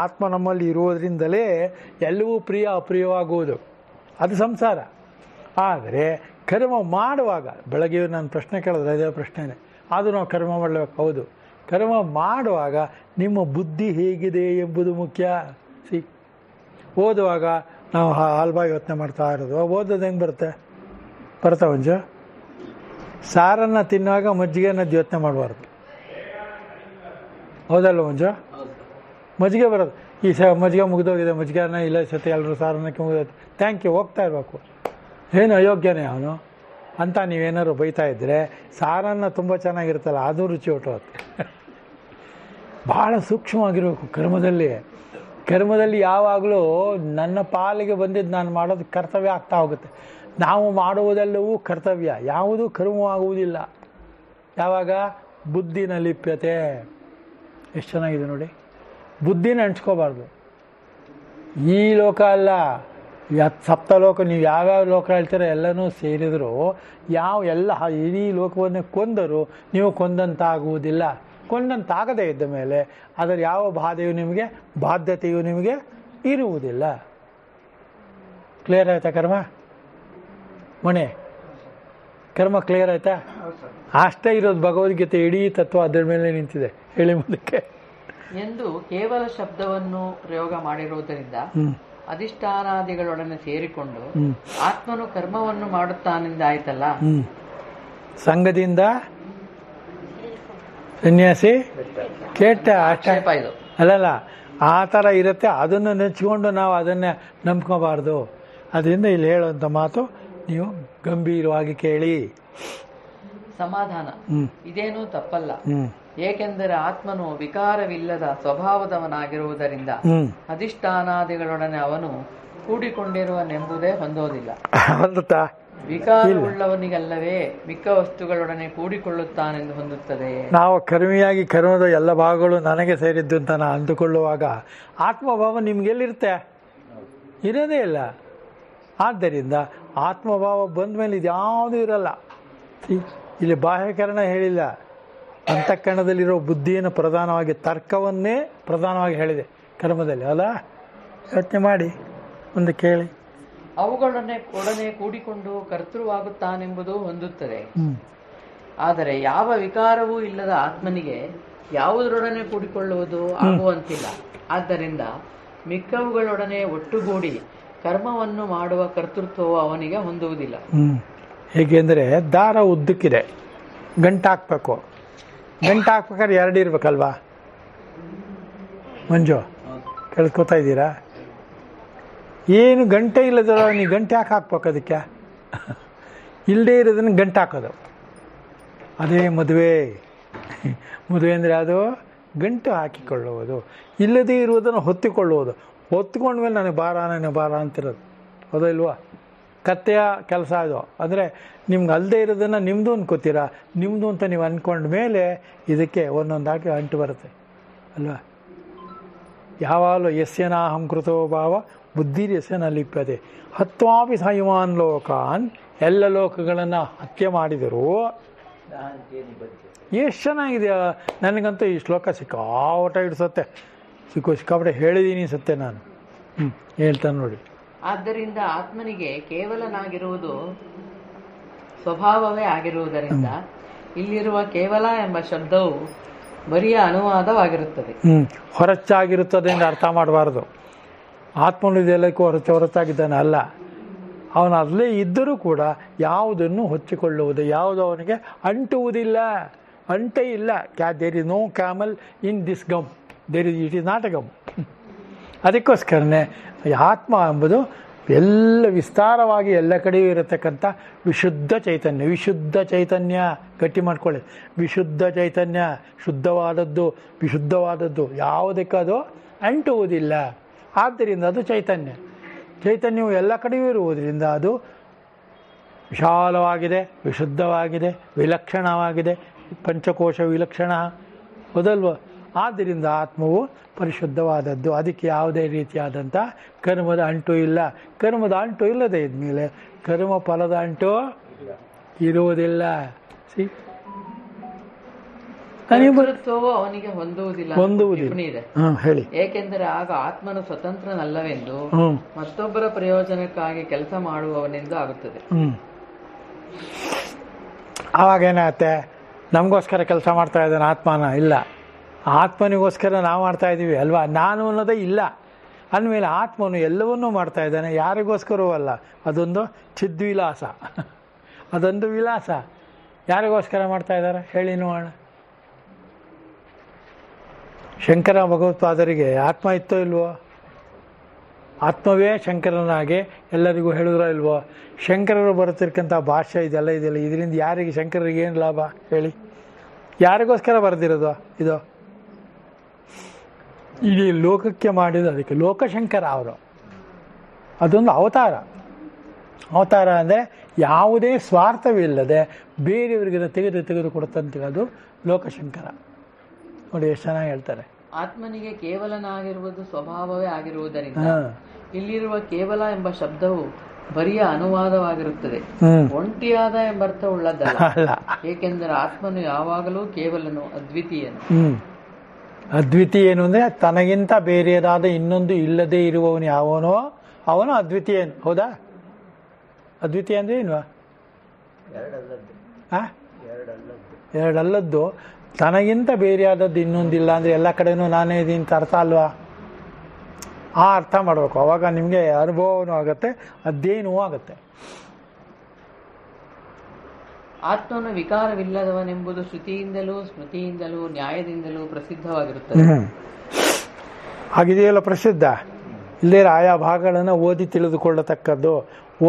ಆತ್ಮ ನಮ್ಮಲ್ಲಿ ಇರುವುದರಿಂದಲೇ ಎಲ್ಲವೂ ಪ್ರಿಯ ಅಪ್ರಿಯವಾಗುವುದು, ಅದು ಸಂಸಾರ. ಆದರೆ ಕರ್ಮ ಮಾಡುವಾಗ, ಬೆಳಗ್ಗೆ ನಾನು ಪ್ರಶ್ನೆ ಕೇಳಿದ್ರೆ ಅದೇ ಪ್ರಶ್ನೆನೇ, ಆದರೂ ನಾವು ಕರ್ಮ ಮಾಡಬೇಕು. ಹೌದು, ಕರ್ಮ ಮಾಡುವಾಗ ನಿಮ್ಮ ಬುದ್ಧಿ ಹೇಗಿದೆ ಎಂಬುದು ಮುಖ್ಯ. ಓದುವಾಗ ನಾವು ಹಾಲ್ಬಾಗಿ ಯೋಚನೆ ಮಾಡ್ತಾ ಇರೋದು, ಓದೋದು ಹೆಂಗೆ ಬರುತ್ತೆ ಒಂಚು? ಸಾರನ್ನು ತಿನ್ನುವಾಗ ಮಜ್ಜಿಗೆನದ್ದು ಯೋಚನೆ ಮಾಡಬಾರ್ದು, ಹೌದಲ್ಲ ಮಂಜು? ಮಜ್ಜಿಗೆ ಬರೋದು, ಈ ಮಜ್ಜಿಗೆ ಮುಗಿದೋಗಿದೆ, ಮಜ್ಜಿಗೆನ ಇಲ್ಲ ಸತಿ ಎಲ್ಲರೂ ಸಾರನ್ನಕ್ಕೆ ಮುಗಿದೋದು, ಥ್ಯಾಂಕ್ ಯು, ಹೋಗ್ತಾ ಇರಬೇಕು. ಏನು ಅಯೋಗ್ಯನೇ ಅವನು ಅಂತ ನೀವೇನಾದ್ರು ಬೈತಾ ಇದ್ದರೆ, ಸಾರನ್ನು ತುಂಬ ಚೆನ್ನಾಗಿರುತ್ತಲ್ಲ ಅದು ರುಚಿ ಹೊಟ್ಟೋಗುತ್ತೆ. ಭಾಳ ಸೂಕ್ಷ್ಮವಾಗಿರಬೇಕು ಕರ್ಮದಲ್ಲಿ ಯಾವಾಗಲೂ ನನ್ನ ಪಾಲಿಗೆ ಬಂದಿದ್ದು ನಾನು ಮಾಡೋದು ಕರ್ತವ್ಯ ಆಗ್ತಾ ಹೋಗುತ್ತೆ. ನಾವು ಮಾಡುವುದೆಲ್ಲವೂ ಕರ್ತವ್ಯ, ಯಾವುದೂ ಕರ್ಮವಾಗುವುದಿಲ್ಲ. ಯಾವಾಗ? ಬುದ್ಧಿನ ಲಿಪ್ಯತೆ. ಎಷ್ಟು ಚೆನ್ನಾಗಿದೆ ನೋಡಿ, ಬುದ್ಧಿನ ಅಂಟ್ಸ್ಕೋಬಾರ್ದು. ಈ ಲೋಕ ಅಲ್ಲ, ಸಪ್ತಲೋಕ, ನೀವು ಯಾವ್ಯಾವ ಲೋಕ ಹೇಳ್ತೀರ ಎಲ್ಲನೂ ಸೇರಿದರೂ ಎಲ್ಲ ಇಡೀ ಲೋಕವನ್ನೇ ಕೊಂದರೂ ನೀವು ಕೊಂದಂತಾಗುವುದಿಲ್ಲ. ಕೊಂದಂತಾಗದೇ ಇದ್ದ ಮೇಲೆ ಅದರ ಯಾವ ಬಾಧ್ಯತೆಯೂ ನಿಮಗೆ ಇರುವುದಿಲ್ಲ. ಕ್ಲಿಯರ್ ಆಯ್ತಾ ಕರ್ಮ? ಮಣೆ ಕರ್ಮ ಕ್ಲಿಯರ್ ಆಯ್ತಾ? ಅಷ್ಟೇ ಇರೋದು ಭಗವದ್ಗೀತೆ, ಇಡೀ ತತ್ವ ಅದರ ಮೇಲೆ ನಿಂತಿದೆ. ಹೇಳಿ ಮುಂದಕ್ಕೆ. ಎಂದು ಕೇವಲ ಶಬ್ದವನ್ನು ಪ್ರಯೋಗ ಮಾಡಿರುವುದರಿಂದ ಅಧಿಷ್ಠಾನಾದಿಗಳೊಡನೆ ಸೇರಿಕೊಂಡು ಆತ್ಮನು ಕರ್ಮವನ್ನು ಮಾಡುತ್ತಾನೆಂದು ಆಯ್ತಲ್ಲ. ಸಂಘದಿಂದ ಸನ್ಯಾಸಿ ಕೆಟ್ಟ ಆಕ್ಷೇಪ ಇದು. ಅಲ್ಲಲ್ಲ, ಆ ಥರ ಇರುತ್ತೆ. ಅದನ್ನು ನೆಚ್ಕೊಂಡು ನಾವು ಅದನ್ನೇ ನಂಬ್ಕೋಬಾರ್ದು. ಅದರಿಂದ ಇಲ್ಲಿ ಹೇಳುವಂಥ ಮಾತು ನೀವು ಗಂಭೀರವಾಗಿ ಕೇಳಿ. ಸಮಾಧಾನ. ಇದೇನೂ ತಪ್ಪಲ್ಲ, ಏಕೆಂದರೆ ಆತ್ಮನು ವಿಕಾರವಿಲ್ಲದ ಸ್ವಭಾವದವನಾಗಿರುವುದರಿಂದ ಅಧಿಷ್ಠಾನಾದಿಗಳೊಡನೆ ಅವನು ಕೂಡಿಕೊಂಡಿರುವನೆಂಬುದೇ ಹೊಂದೋದಿಲ್ಲ. ವಿಕಾರವುಳ್ಳವನಿಗಲ್ಲವೇ ಮಿಕ್ಕ ವಸ್ತುಗಳೊಡನೆ ಕೂಡಿಕೊಳ್ಳುತ್ತಾನೆಂದು ಹೊಂದುತ್ತದೆ. ನಾವು ಕರ್ಮಿಯಾಗಿ ಕರ್ಮದ ಎಲ್ಲ ಭಾಗಗಳು ನನಗೆ ಸೇರಿದ್ದು ಅಂತ ನಾನು ಅಂದುಕೊಳ್ಳುವಾಗ ಆತ್ಮಭಾವ ನಿಮ್ಗೆಲ್ಲಿರುತ್ತೆ? ಇರೋದೇ ಇಲ್ಲ. ಆದ್ದರಿಂದ ಆತ್ಮಭಾವ ಬಂದ ಮೇಲೆ ಇದ್ಯಾವುದೂ ಇರಲ್ಲ. ಇಲ್ಲಿ ಬಾಹ್ಯಕರಣ ಹೇಳಿಲ್ಲ, ಅಂತಃಕರಣದಲ್ಲಿರೋ ಬುದ್ಧಿಯನ್ನು ಪ್ರಧಾನವಾಗಿ, ತರ್ಕವನ್ನೇ ಪ್ರಧಾನವಾಗಿ ಹೇಳಿದೆ ಕರ್ಮದಲ್ಲಿ. ಅಲ್ಲ, ಯೋಚನೆ ಮಾಡಿ, ಒಂದು ಕೇಳಿ. ಅವುಗಳೊಡನೆ ಕೂಡಿಕೊಂಡು ಕರ್ತೃವಾಗುತ್ತಾನೆಂಬುದು ಹೊಂದುತ್ತದೆ. ಆದರೆ ಯಾವ ವಿಕಾರವೂ ಇಲ್ಲದ ಆತ್ಮನಿಗೆ ಯಾವುದರೊಡನೆ ಕೂಡಿಕೊಳ್ಳುವುದು ಆಗುವಂತಿಲ್ಲ. ಆದ್ದರಿಂದ ಮಿಕ್ಕವುಗಳೊಡನೆ ಒಟ್ಟುಗೂಡಿ ಕರ್ಮವನ್ನು ಮಾಡುವ ಕರ್ತೃತ್ವವು ಅವನಿಗೆ ಹೊಂದುವುದಿಲ್ಲ. ಹೇಗೆಂದರೆ ದಾರ ಉದ್ದಕ್ಕಿದೆ, ಗಂಟಾಕ್ಬೇಕು. ಗಂಟಾಕ್ಬೇಕಾದ್ರೆ ಎರಡು ಇರ್ಬೇಕಲ್ವಾ ಮಂಜು? ಕೇಳ್ಕೊತಾ ಇದ್ದೀರಾ? ಏನು ಗಂಟೆ ಇಲ್ಲದ ನೀವು ಗಂಟೆ ಹಾಕ್ಬೇಕು ಅದಕ್ಕೆ? ಇಲ್ಲದೇ ಇರೋದನ್ನು ಗಂಟೆ ಹಾಕೋದು. ಅದೇ ಮದುವೆ ಅಂದರೆ ಅದು ಗಂಟು ಹಾಕಿಕೊಳ್ಳುವುದು. ಇಲ್ಲದೇ ಇರುವುದನ್ನು ಹೊತ್ತಿಕೊಳ್ಳುವುದು. ಹೊತ್ಕೊಂಡ್ಮೇಲೆ ನನಗೆ ಭಾರ ಅಂತಿರೋದು, ಹೌದಾ ಇಲ್ವಾ? ಕತ್ತೆಯ ಕೆಲಸ ಅದು. ಅಂದರೆ ನಿಮ್ಗೆ ಅಲ್ಲದೆ ಇರೋದನ್ನು ನಿಮ್ಮದು ಅನ್ಕೋತೀರಾ, ನಿಮ್ಮದು ಅಂತ ನೀವು ಅಂದ್ಕೊಂಡ ಮೇಲೆ ಇದಕ್ಕೆ ಒಂದೊಂದಾಗಿ ಅಂಟು ಬರುತ್ತೆ ಅಲ್ವಾ? ಯಾವಾಗಲೂ ಯಸ್ಯನಾಹಂ ಕೃತೋ ಭಾವ ಬುದ್ಧಿರ್ ಯಸ್ಯನ ಲಿಪ್ಯತೆ ಹತ್ವಾಪಿ ಸೈಮಾನ್ ಲೋಕಾನ್. ಎಲ್ಲ ಲೋಕಗಳನ್ನು ಹತ್ಯೆ ಮಾಡಿದರು. ಎಷ್ಟು ಚೆನ್ನಾಗಿದೆ. ನನಗಂತೂ ಈ ಶ್ಲೋಕ ಸಿಕ್ಕಾಪಟ್ಟ ಹಿಡಿಸುತ್ತೆ. ಸಿಕ್ಕಾಪಟ್ಟೆ ಹೇಳಿದ್ದೀನಿ ಸತ್ತೆ ನಾನು. ಹೇಳ್ತಾನೆ ನೋಡಿ. ಆದ್ದರಿಂದ ಆತ್ಮನಿಗೆ ಕೇವಲನಾಗಿರುವುದು ಸ್ವಭಾವವೇ ಆಗಿರುವುದರಿಂದ ಇಲ್ಲಿರುವ ಕೇವಲ ಎಂಬ ಶಬ್ದವು ಬರಿಯ ಅನುವಾದವಾಗಿರುತ್ತದೆ. ಹೊರಚಾಗಿರುತ್ತದೆ ಎಂದು ಅರ್ಥ ಮಾಡಬಾರ್ದು. ಆತ್ಮನು ಇದೆಲ್ಲಕ್ಕೂ ಹೊರಚಾಗಿದ್ದಾನೆ ಅಲ್ಲ. ಅವನು ಅಲ್ಲೇ ಇದ್ದರೂ ಕೂಡ ಯಾವುದನ್ನು ಹೊಚ್ಚಿಕೊಳ್ಳುವುದು, ಯಾವುದು ಅವನಿಗೆ ಅಂಟುವುದಿಲ್ಲ, ಅಂಟೇ ಇಲ್ಲ. There is no camel in this gum, it is not a gum. ಅದಕ್ಕೋಸ್ಕರನೇ ಆತ್ಮ ಎಂಬುದು ಎಲ್ಲ ವಿಸ್ತಾರವಾಗಿ ಎಲ್ಲ ಕಡೆಯೂ ಇರತಕ್ಕಂಥ ವಿಶುದ್ಧ ಚೈತನ್ಯ. ವಿಶುದ್ಧ ಚೈತನ್ಯ ಗಟ್ಟಿ ಮಾಡ್ಕೊಳ್ಳಿ. ವಿಶುದ್ಧ ಚೈತನ್ಯ, ಶುದ್ಧವಾದದ್ದು, ವಿಶುದ್ಧವಾದದ್ದು, ಯಾವುದಕ್ಕದು ಅಂಟುವುದಿಲ್ಲ. ಆದ್ದರಿಂದ ಅದು ಚೈತನ್ಯ. ಚೈತನ್ಯವು ಎಲ್ಲ ಕಡೆಯೂ ಇರುವುದರಿಂದ ಅದು ವಿಶಾಲವಾಗಿದೆ, ವಿಶುದ್ಧವಾಗಿದೆ, ವಿಲಕ್ಷಣವಾಗಿದೆ. ಪಂಚಕೋಶ ವಿಲಕ್ಷಣ ಹೌದಲ್ವ? ಆದ್ದರಿಂದ ಆತ್ಮವು ಪರಿಶುದ್ಧವಾದದ್ದು. ಅದಕ್ಕೆ ಯಾವುದೇ ರೀತಿಯಾದಂಥ ಕರ್ಮದ ಅಂಟು ಇಲ್ಲ. ಕರ್ಮದ ಅಂಟು ಇಲ್ಲದೆ ಇದ್ಮೇಲೆ ಕರ್ಮ ಫಲದ ಅಂಟು ಇರುವುದಿಲ್ಲ. ಕರ್ತೃತ್ವವು ಅವನಿಗೆ ಹೊಂದುವುದಿಲ್ಲ ಇದೆ. ಹೇಳಿ. ಏಕೆಂದರೆ ಆಗ ಆತ್ಮನು ಸ್ವತಂತ್ರನಲ್ಲವೆಂದು ಮತ್ತೊಬ್ಬರ ಪ್ರಯೋಜನಕ್ಕಾಗಿ ಕೆಲಸ ಮಾಡುವವನೆಂದು ಆಗುತ್ತದೆ. ಆವಾಗೇನಾಗತ್ತೆ? ನಮಗೋಸ್ಕರ ಕೆಲಸ ಮಾಡ್ತಾ ಇದ್ದಾನೆ ಆತ್ಮನ? ಇಲ್ಲ, ಆತ್ಮನಿಗೋಸ್ಕರ ನಾವು ಮಾಡ್ತಾ ಇದ್ದೀವಿ ಅಲ್ವಾ? ನಾನು ಅನ್ನೋದೇ ಇಲ್ಲ ಅಂದಮೇಲೆ ಆತ್ಮನು ಎಲ್ಲವನ್ನೂ ಮಾಡ್ತಾ ಇದ್ದಾನೆ. ಯಾರಿಗೋಸ್ಕರವೂ ಅಲ್ಲ. ಅದೊಂದು ಚಿದ್ವಿಲಾಸ, ಅದೊಂದು ವಿಲಾಸ. ಯಾರಿಗೋಸ್ಕರ ಮಾಡ್ತಾ ಇದ್ದಾರೆ ಹೇಳಿ ನೋಡೋಣ. ಶಂಕರ ಭಗವತ್ಪಾದರಿಗೆ ಆತ್ಮ ಇತ್ತೋ ಇಲ್ವೋ? ಆತ್ಮವೇ ಶಂಕರನಾಗಿ ಎಲ್ಲರಿಗೂ ಹೇಳಿದ್ರೋ ಇಲ್ವೋ? ಶಂಕರರು ಬರುತ್ತಿರ್ತಕ್ಕಂಥ ಭಾಷೆ ಇದೆಲ್ಲ ಇದರಿಂದ ಯಾರಿಗೆ, ಶಂಕರರಿಗೆ ಏನು ಲಾಭ ಹೇಳಿ? ಯಾರಿಗೋಸ್ಕರ ಬರೆದಿರೋದು ಇದು? ಇಡೀ ಲೋಕಕ್ಕೆ ಮಾಡಿದ, ಅದಕ್ಕೆ ಲೋಕಶಂಕರ ಅವರು. ಅದೊಂದು ಅವತಾರ. ಅವತಾರ ಅಂದರೆ ಯಾವುದೇ ಸ್ವಾರ್ಥವಿಲ್ಲದೆ ಬೇರೆಯವರಿಗೆ ತೆಗೆದು ಕೊಡುತ್ತಂತೆ, ಅದು ಲೋಕಶಂಕರ. ನೋಡಿ ಎಷ್ಟು ಚೆನ್ನಾಗಿ ಹೇಳ್ತಾರೆ. ಆತ್ಮನಿಗೆ ಕೇವಲನಾಗಿರುವುದು ಸ್ವಭಾವವೇ ಆಗಿರುವುದರಿಂದ ಇಲ್ಲಿರುವ ಕೇವಲ ಎಂಬ ಶಬ್ದವು ಬರಿಯ ಅನುವಾದವಾಗಿರುತ್ತದೆ, ಒಂಟಿಯಾದ ಎಂಬರ್ಥ ಉಳ್ಳದ್ದಲ್ಲ. ಏಕೆಂದರೆ ಆತ್ಮನು ಯಾವಾಗಲೂ ಕೇವಲನು, ಅದ್ವಿತೀಯನು. ಅದ್ವಿತೀಯನು ಅಂದರೆ ತನಗಿಂತ ಬೇರೆಯದಾದ ಇನ್ನೊಂದು ಇಲ್ಲದೆ ಇರುವವನು ಯಾವನೋ ಅವನು ಅದ್ವಿತೀಯನು. ಹೌದಾ? ಅದ್ವಿತೀಯ ಅಂದರೆ ಏನು? ಎರಡಲ್ಲದ್ದು. ತನಗಿಂತ ಬೇರೆಯಾದದ್ದು ಇನ್ನೊಂದಿಲ್ಲ ಅಂದರೆ ಎಲ್ಲ ಕಡೆನೂ ನಾನೇ ಇದೀನಿ ಅಂತ ಅರ್ಥ ಅಲ್ವಾ? ಆ ಅರ್ಥ ಮಾಡಬೇಕು. ಅವಾಗ ನಿಮಗೆ ಅನುಭವನೂ ಆಗುತ್ತೆ, ಅಧ್ಯಯನವೂ ಆಗುತ್ತೆ. ಆತ್ಮನು ವಿಕಾರವಿಲ್ಲದವನೆಂಬುದು ಶ್ರುತಿಯಿಂದಲೂ ಸ್ಮೃತಿಯಿಂದಲೂ ನ್ಯಾಯದಿಂದಲೂ ಪ್ರಸಿದ್ಧವಾಗಿರುತ್ತದೆ. ಹಾಗಿದೆಯಲ್ಲ ಪ್ರಸಿದ್ಧ. ಇಲ್ಲೇ ಆಯಾ ಭಾಗಗಳನ್ನು ಓದಿ ತಿಳಿದುಕೊಳ್ಳತಕ್ಕದ್ದು,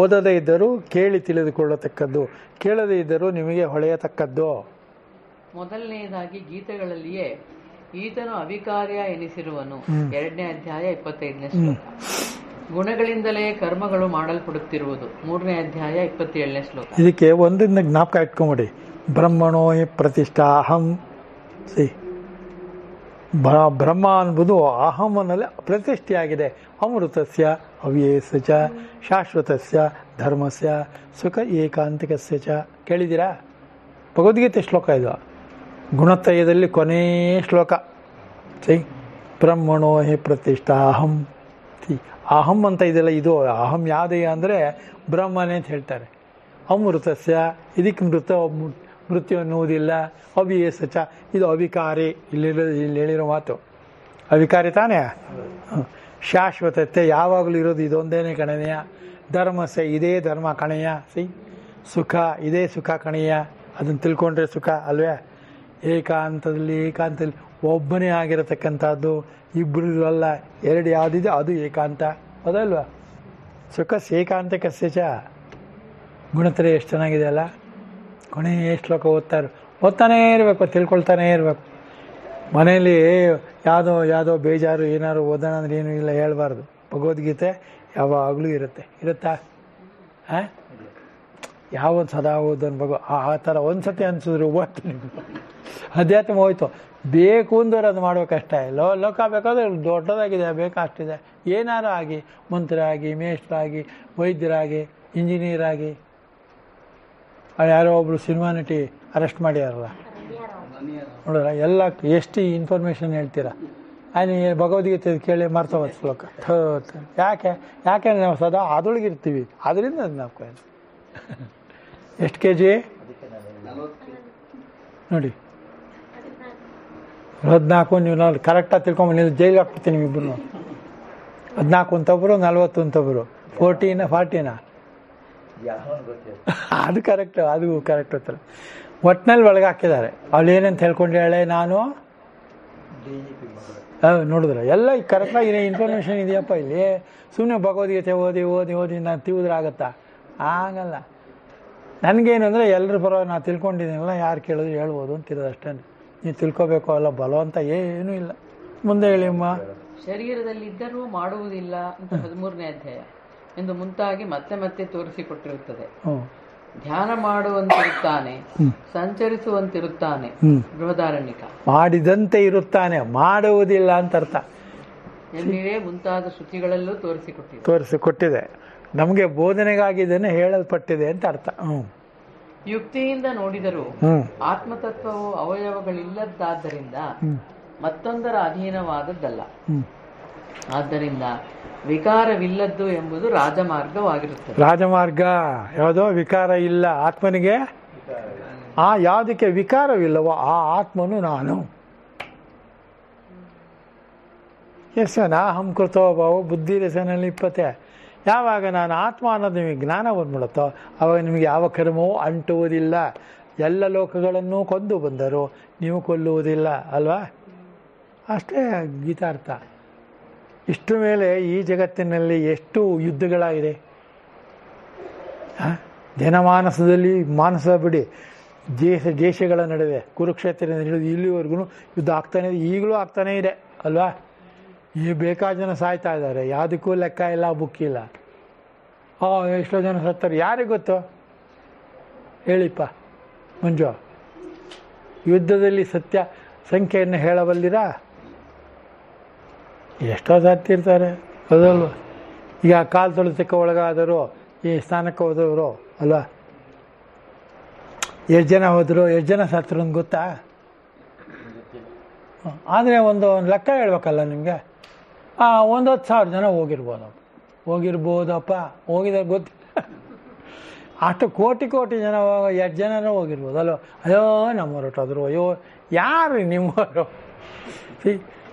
ಓದದೇ ಇದ್ದರೂ ಕೇಳಿ ತಿಳಿದುಕೊಳ್ಳತಕ್ಕದ್ದು, ಕೇಳದೇ ಇದ್ದರೂ ನಿಮಗೆ ಹೊಳೆಯತಕ್ಕದ್ದು. ಮೊದಲನೆಯದಾಗಿ ಗೀತೆಗಳಲ್ಲಿಯೇ ಈತನು ಅವಿಕಾರ್ಯ ಎನಿಸಿರುವನು, 2ನೇ ಅಧ್ಯಾಯ 25ನೇ ಶ್ಲೋಕ. ಗುಣಗಳಿಂದಲೇ ಕರ್ಮಗಳು ಮಾಡಲ್ಪಡುತ್ತಿರುವುದು, 3ನೇ ಅಧ್ಯಾಯ 27ನೇ ಶ್ಲೋಕ. ಇದಕ್ಕೆ ಒಂದರಿಂದ ಜ್ಞಾಪಕ ಇಟ್ಕೊಂಬಿಡಿ. ಬ್ರಹ್ಮಣೋ ಹಿ ಪ್ರತಿಷ್ಠಾಹಂ. ಬ್ರಹ್ಮ ಅನ್ನುವುದು ಅಹಮ್ಮನಲ್ಲಿ ಪ್ರತಿಷ್ಠೆಯಾಗಿದೆ. ಅಮೃತಸ್ಯ ಅವ್ಯಯಸ್ಯ ಚ ಶಾಶ್ವತಸ್ಯ ಧರ್ಮಸ್ಯ ಸುಖ ಏಕಾಂತಿಕಸ್ಯ ಚ. ಕೇಳಿದ್ದೀರಾ? ಭಗವದ್ಗೀತೆ ಶ್ಲೋಕ ಇದು. ಗುಣತ್ರಯದಲ್ಲಿ ಕೊನೆಯ ಶ್ಲೋಕ. ಬ್ರಹ್ಮಣೋ ಹಿ ಪ್ರತಿಷ್ಠಾಹಂ. ಅಹಂ ಅಂತ ಇದೆಲ್ಲ, ಇದು ಅಹಂ ಯಾವುದೇ ಅಂದರೆ ಬ್ರಹ್ಮನೇ ಅಂತ ಹೇಳ್ತಾರೆ. ಅಮೃತಸ್ಯ, ಇದಕ್ಕೆ ಮೃತ್ಯು ಅನ್ನುವುದಿಲ್ಲ. ಅವ್ಯಯಸ್ಯ ಚ, ಇದು ಅವಿಕಾರಿ. ಇಲ್ಲಿ ಹೇಳಿರೋ ಮಾತು ಅವಿಕಾರಿ ತಾನೇ. ಶಾಶ್ವತತೆ, ಯಾವಾಗಲೂ ಇರೋದು ಇದೊಂದೇನೆ ಕಣೆಯ. ಧರ್ಮಸ್ಯ, ಇದೇ ಧರ್ಮ ಕಣೆಯ. ಸುಖ, ಇದೇ ಸುಖ ಕಣೆಯ. ಅದನ್ನು ತಿಳ್ಕೊಂಡ್ರೆ ಸುಖ ಅಲ್ವೇ? ಏಕಾಂತದಲ್ಲಿ ಒಬ್ಬನೇ ಆಗಿರತಕ್ಕಂಥದ್ದು, ಇಬ್ಬರು ಅಲ್ಲ, 2 ಯಾವುದಿದೆ ಅದು ಏಕಾಂತ. ಹೌದಲ್ವಾ? ಸುಖ ಏಕಾಂತಕಸ್ಯ ಚ. ಗುಣತ್ರಯ ಎಷ್ಟು ಚೆನ್ನಾಗಿದೆ ಅಲ್ಲ. ಕೊನೆಯ ಶ್ಲೋಕ ಓದ್ತಾನೇ ಇರಬೇಕು, ತಿಳ್ಕೊಳ್ತಾನೇ ಇರಬೇಕು. ಮನೆಯಲ್ಲಿ ಯಾವುದೋ ಬೇಜಾರು ಏನಾದ್ರು ಓದೋಣ ಅಂದ್ರೆ ಏನೂ ಇಲ್ಲ ಹೇಳ್ಬಾರ್ದು. ಭಗವದ್ಗೀತೆ ಯಾವಾಗಲೂ ಇರುತ್ತಾ? ಯಾವೊಂದು ಸದಾ ಓದೋನು ಆ ಥರ ಒಂದು ಸತಿ ಅನಿಸಿದ್ರು ಓದ್ತೀನಿ. ಅಧ್ಯಾತ್ಮ ಹೋಯ್ತು. ಬೇಕು ಅಂದ್ರೆ ಅದು ಮಾಡೋಕ್ಕಷ್ಟೇ. ಲೋಕ ಬೇಕಾದ್ರೆ ದೊಡ್ಡದಾಗಿದೆ, ಬೇಕಷ್ಟಿದೆ. ಏನಾರು ಆಗಿ, ಮಂತ್ರಾಗಿ, ಮೇಷ್ಟ್ರಾಗಿ, ವೈದ್ಯರಾಗಿ, ಇಂಜಿನಿಯರಾಗಿ. ಯಾರೋ ಒಬ್ರು ಸಿನಿಮಾ ನಟಿ ಅರೆಸ್ಟ್ ಮಾಡ್ಯಾರಲ್ಲ ನೋಡ್ರ, ಎಲ್ಲ ಎಷ್ಟು ಇನ್ಫಾರ್ಮೇಷನ್ ಹೇಳ್ತೀರಾ? ಭಗವದ್ಗೀತೆ ಕೇಳಿ ಮರ್ತೋದು ಶ್ಲೋಕ. ಯಾಕೆ ನಾವು ಸದಾ ಅದೊಳಗಿರ್ತೀವಿ, ಅದರಿಂದ ಅದು ನಾವು ಎಷ್ಟು kg ನೋಡಿ 14. ನೀವು ನಾವು ಕರೆಕ್ಟಾಗಿ ತಿಳ್ಕೊಂಬ, ನೀವು ಜೈಲಿಗೆ ಹಾಕ್ಬಿಡ್ತೀನಿ ನಿಮ್ಮಿಬ್ಬರು. 14 ಅಂತೊಬ್ಬರು, 40 ಅಂತೊಬ್ಬರು. 40ನಾ ಅದು ಕರೆಕ್ಟ್, ಅದು ಕರೆಕ್ಟ್ ಉತ್ತರ. ಒಟ್ಟಿನಲ್ಲಿ ಒಳಗೆ ಹಾಕಿದ್ದಾರೆ. ಅವಳು ಏನಂತ ಹೇಳ್ಕೊಂಡು ಹೇಳೆ, ನಾನು ನೋಡಿದ್ರೆ ಎಲ್ಲ ಕರೆಕ್ಟಾಗಿ ಇನ್ಫಾರ್ಮೇಷನ್ ಇದೆಯಪ್ಪ ಇಲ್ಲಿ. ಸುಮ್ಮನೆ ಭಗವದ್ಗೀತೆ ಓದಿ ಓದಿ ಓದಿ ನಾನು ತಿವಿದ್ರೆ ಆಗತ್ತಾ? ಆಗಲ್ಲ. ನನಗೇನು ಅಂದರೆ ಎಲ್ಲರ ಪರವಾಗಿ ನಾನು ತಿಳ್ಕೊಂಡಿದ್ದೀನಲ್ಲ, ಯಾರು ಕೇಳಿದ್ರು ಹೇಳ್ಬೋದು ಅಂತಿರೋದು ಅಷ್ಟೇ. ನೀವು ತಿಳ್ಕೊಬೇಕು ಅಲ್ಲ, ಬಲವಂತ ಏನೂ ಇಲ್ಲ. ಮುಂದೆ ಹೇಳಿಮ್ಮ. ಶರೀರದಲ್ಲಿದ್ದರೂ ಮಾಡುವುದಿಲ್ಲ ಅಂತ 13ನೇ ಅಧ್ಯಾಯ ಎಂದು ಮುಂತಾಗಿ ಮತ್ತೆ ಮತ್ತೆ ತೋರಿಸಿಕೊಟ್ಟಿರುತ್ತದೆ. ಧ್ಯಾನ ಮಾಡುವಂತಿರುತ್ತಾನೆ, ಸಂಚರಿಸುವಂತಿರುತ್ತಾನೆ. ಬೃಹದಾರಣ್ಯಕ. ಮಾಡಿದಂತೆ ಇರುತ್ತಾನೆ, ಮಾಡುವುದಿಲ್ಲ ಅಂತ ಅರ್ಥ. ಎಲ್ಲಿವೆ ಮುಂತಾದ ಶ್ರುತಿಗಳಲ್ಲೂ ತೋರಿಸಿಕೊಟ್ಟಿದೆ. ನಮಗೆ ಬೋಧನೆಗಾಗಿ ಇದನ್ನು ಹೇಳಲ್ಪಟ್ಟಿದೆ ಅಂತ ಅರ್ಥ. ಯುಕ್ತಿಯಿಂದ ನೋಡಿದರೂ ಆತ್ಮತತ್ವವು ಅವಯವಗಳಿಲ್ಲದ್ದಾದ್ದರಿಂದ ಮತ್ತೊಂದರ ಅಧೀನವಾದದ್ದಲ್ಲ. ಆದ್ದರಿಂದ ವಿಕಾರವಿಲ್ಲದ್ದು ಎಂಬುದು ರಾಜಮಾರ್ಗವಾಗಿರುತ್ತದೆ. ರಾಜಮಾರ್ಗ ಯಾವುದೋ ವಿಕಾರ ಇಲ್ಲ ಆತ್ಮನಿಗೆ. ಯಾವುದಕ್ಕೆ ವಿಕಾರವಿಲ್ಲವೋ ಆ ಆತ್ಮನು ನಾನು. ನಾಹಂ ಕೃತೋ ಭಾವ ಬುದ್ಧಿ ರಸನಲ್ಲಿ 20. ಯಾವಾಗ ನಾನು ಆತ್ಮ ಅನ್ನೋದು ನಿಮಗೆ ಜ್ಞಾನ ಬಂದ್ಬಿಡುತ್ತೋ ಆವಾಗ ನಿಮಗೆ ಯಾವ ಕರ್ಮವೂ ಅಂಟುವುದಿಲ್ಲ. ಎಲ್ಲ ಲೋಕಗಳನ್ನು ಕೊಂದು ಬಂದರು, ನೀವು ಕೊಲ್ಲುವುದಿಲ್ಲ ಅಲ್ವಾ? ಅಷ್ಟೇ ಗೀತಾರ್ಥ. ಇಷ್ಟು ಮೇಲೆ ಈ ಜಗತ್ತಿನಲ್ಲಿ ಎಷ್ಟು ಯುದ್ಧಗಳಾಗಿದೆ. ಜನಮಾನಸದಲ್ಲಿ, ಮಾನಸ ಬಿಡಿ, ದೇಶಗಳ ನಡುವೆ ಕುರುಕ್ಷೇತ್ರದಿಂದ ಹಿಡಿದು ಇಲ್ಲಿವರೆಗೂ ಯುದ್ಧ ಆಗ್ತಾನೆ ಇದೆ, ಈಗಲೂ ಆಗ್ತಾನೇ ಇದೆ ಅಲ್ವಾ? ಈ ಬೇಕಾದ ಜನ ಸಾಯ್ತಾ ಇದ್ದಾರೆ, ಯಾವುದಕ್ಕೂ ಲೆಕ್ಕ ಇಲ್ಲ, ಬುಕ್ಕಿಲ್ಲ. ಎಷ್ಟೋ ಜನ ಸತ್ತಾರೆ, ಯಾರಿಗೆ ಗೊತ್ತು ಹೇಳಿಪ್ಪ ಮಂಜು? ಯುದ್ಧದಲ್ಲಿ ಸತ್ಯ ಸಂಖ್ಯೆಯನ್ನು ಹೇಳಬಲ್ಲಿರಾ? ಎಷ್ಟೋ ಸತ್ತಿರ್ತಾರೆ ಅದಲ್ವ? ಈಗ ಕಾಲು ತೊಳೆತಕ್ಕೆ ಒಳಗಾದರು, ಈ ಸ್ಥಾನಕ್ಕೆ ಹೋದವರು ಅಲ್ವಾ? ಎಷ್ಟು ಜನ ಹೋದರು, ಎಷ್ಟು ಜನ ಸತ್ತರು ಅಂತ ಗೊತ್ತಾ? ಆದರೆ ಒಂದು ಲೆಕ್ಕ ಹೇಳ್ಬೇಕಲ್ಲ ನಿಮಗೆ. 1,000 ಜನ ಹೋಗಿರ್ಬೋದಪ್ಪ, ಹೋಗಿದ್ರೆ ಗೊತ್ತಿಲ್ಲ. ಅಷ್ಟು ಕೋಟಿ ಜನ, ಎಷ್ಟು ಜನನೂ ಹೋಗಿರ್ಬೋದು ಅಲ್ವ? ಅಯ್ಯೋ ನಮ್ಮವ್ರು ಹೊರಟೋದ್ರು, ಅಯ್ಯೋ ಯಾರು ನಿಮ್ಮವರು?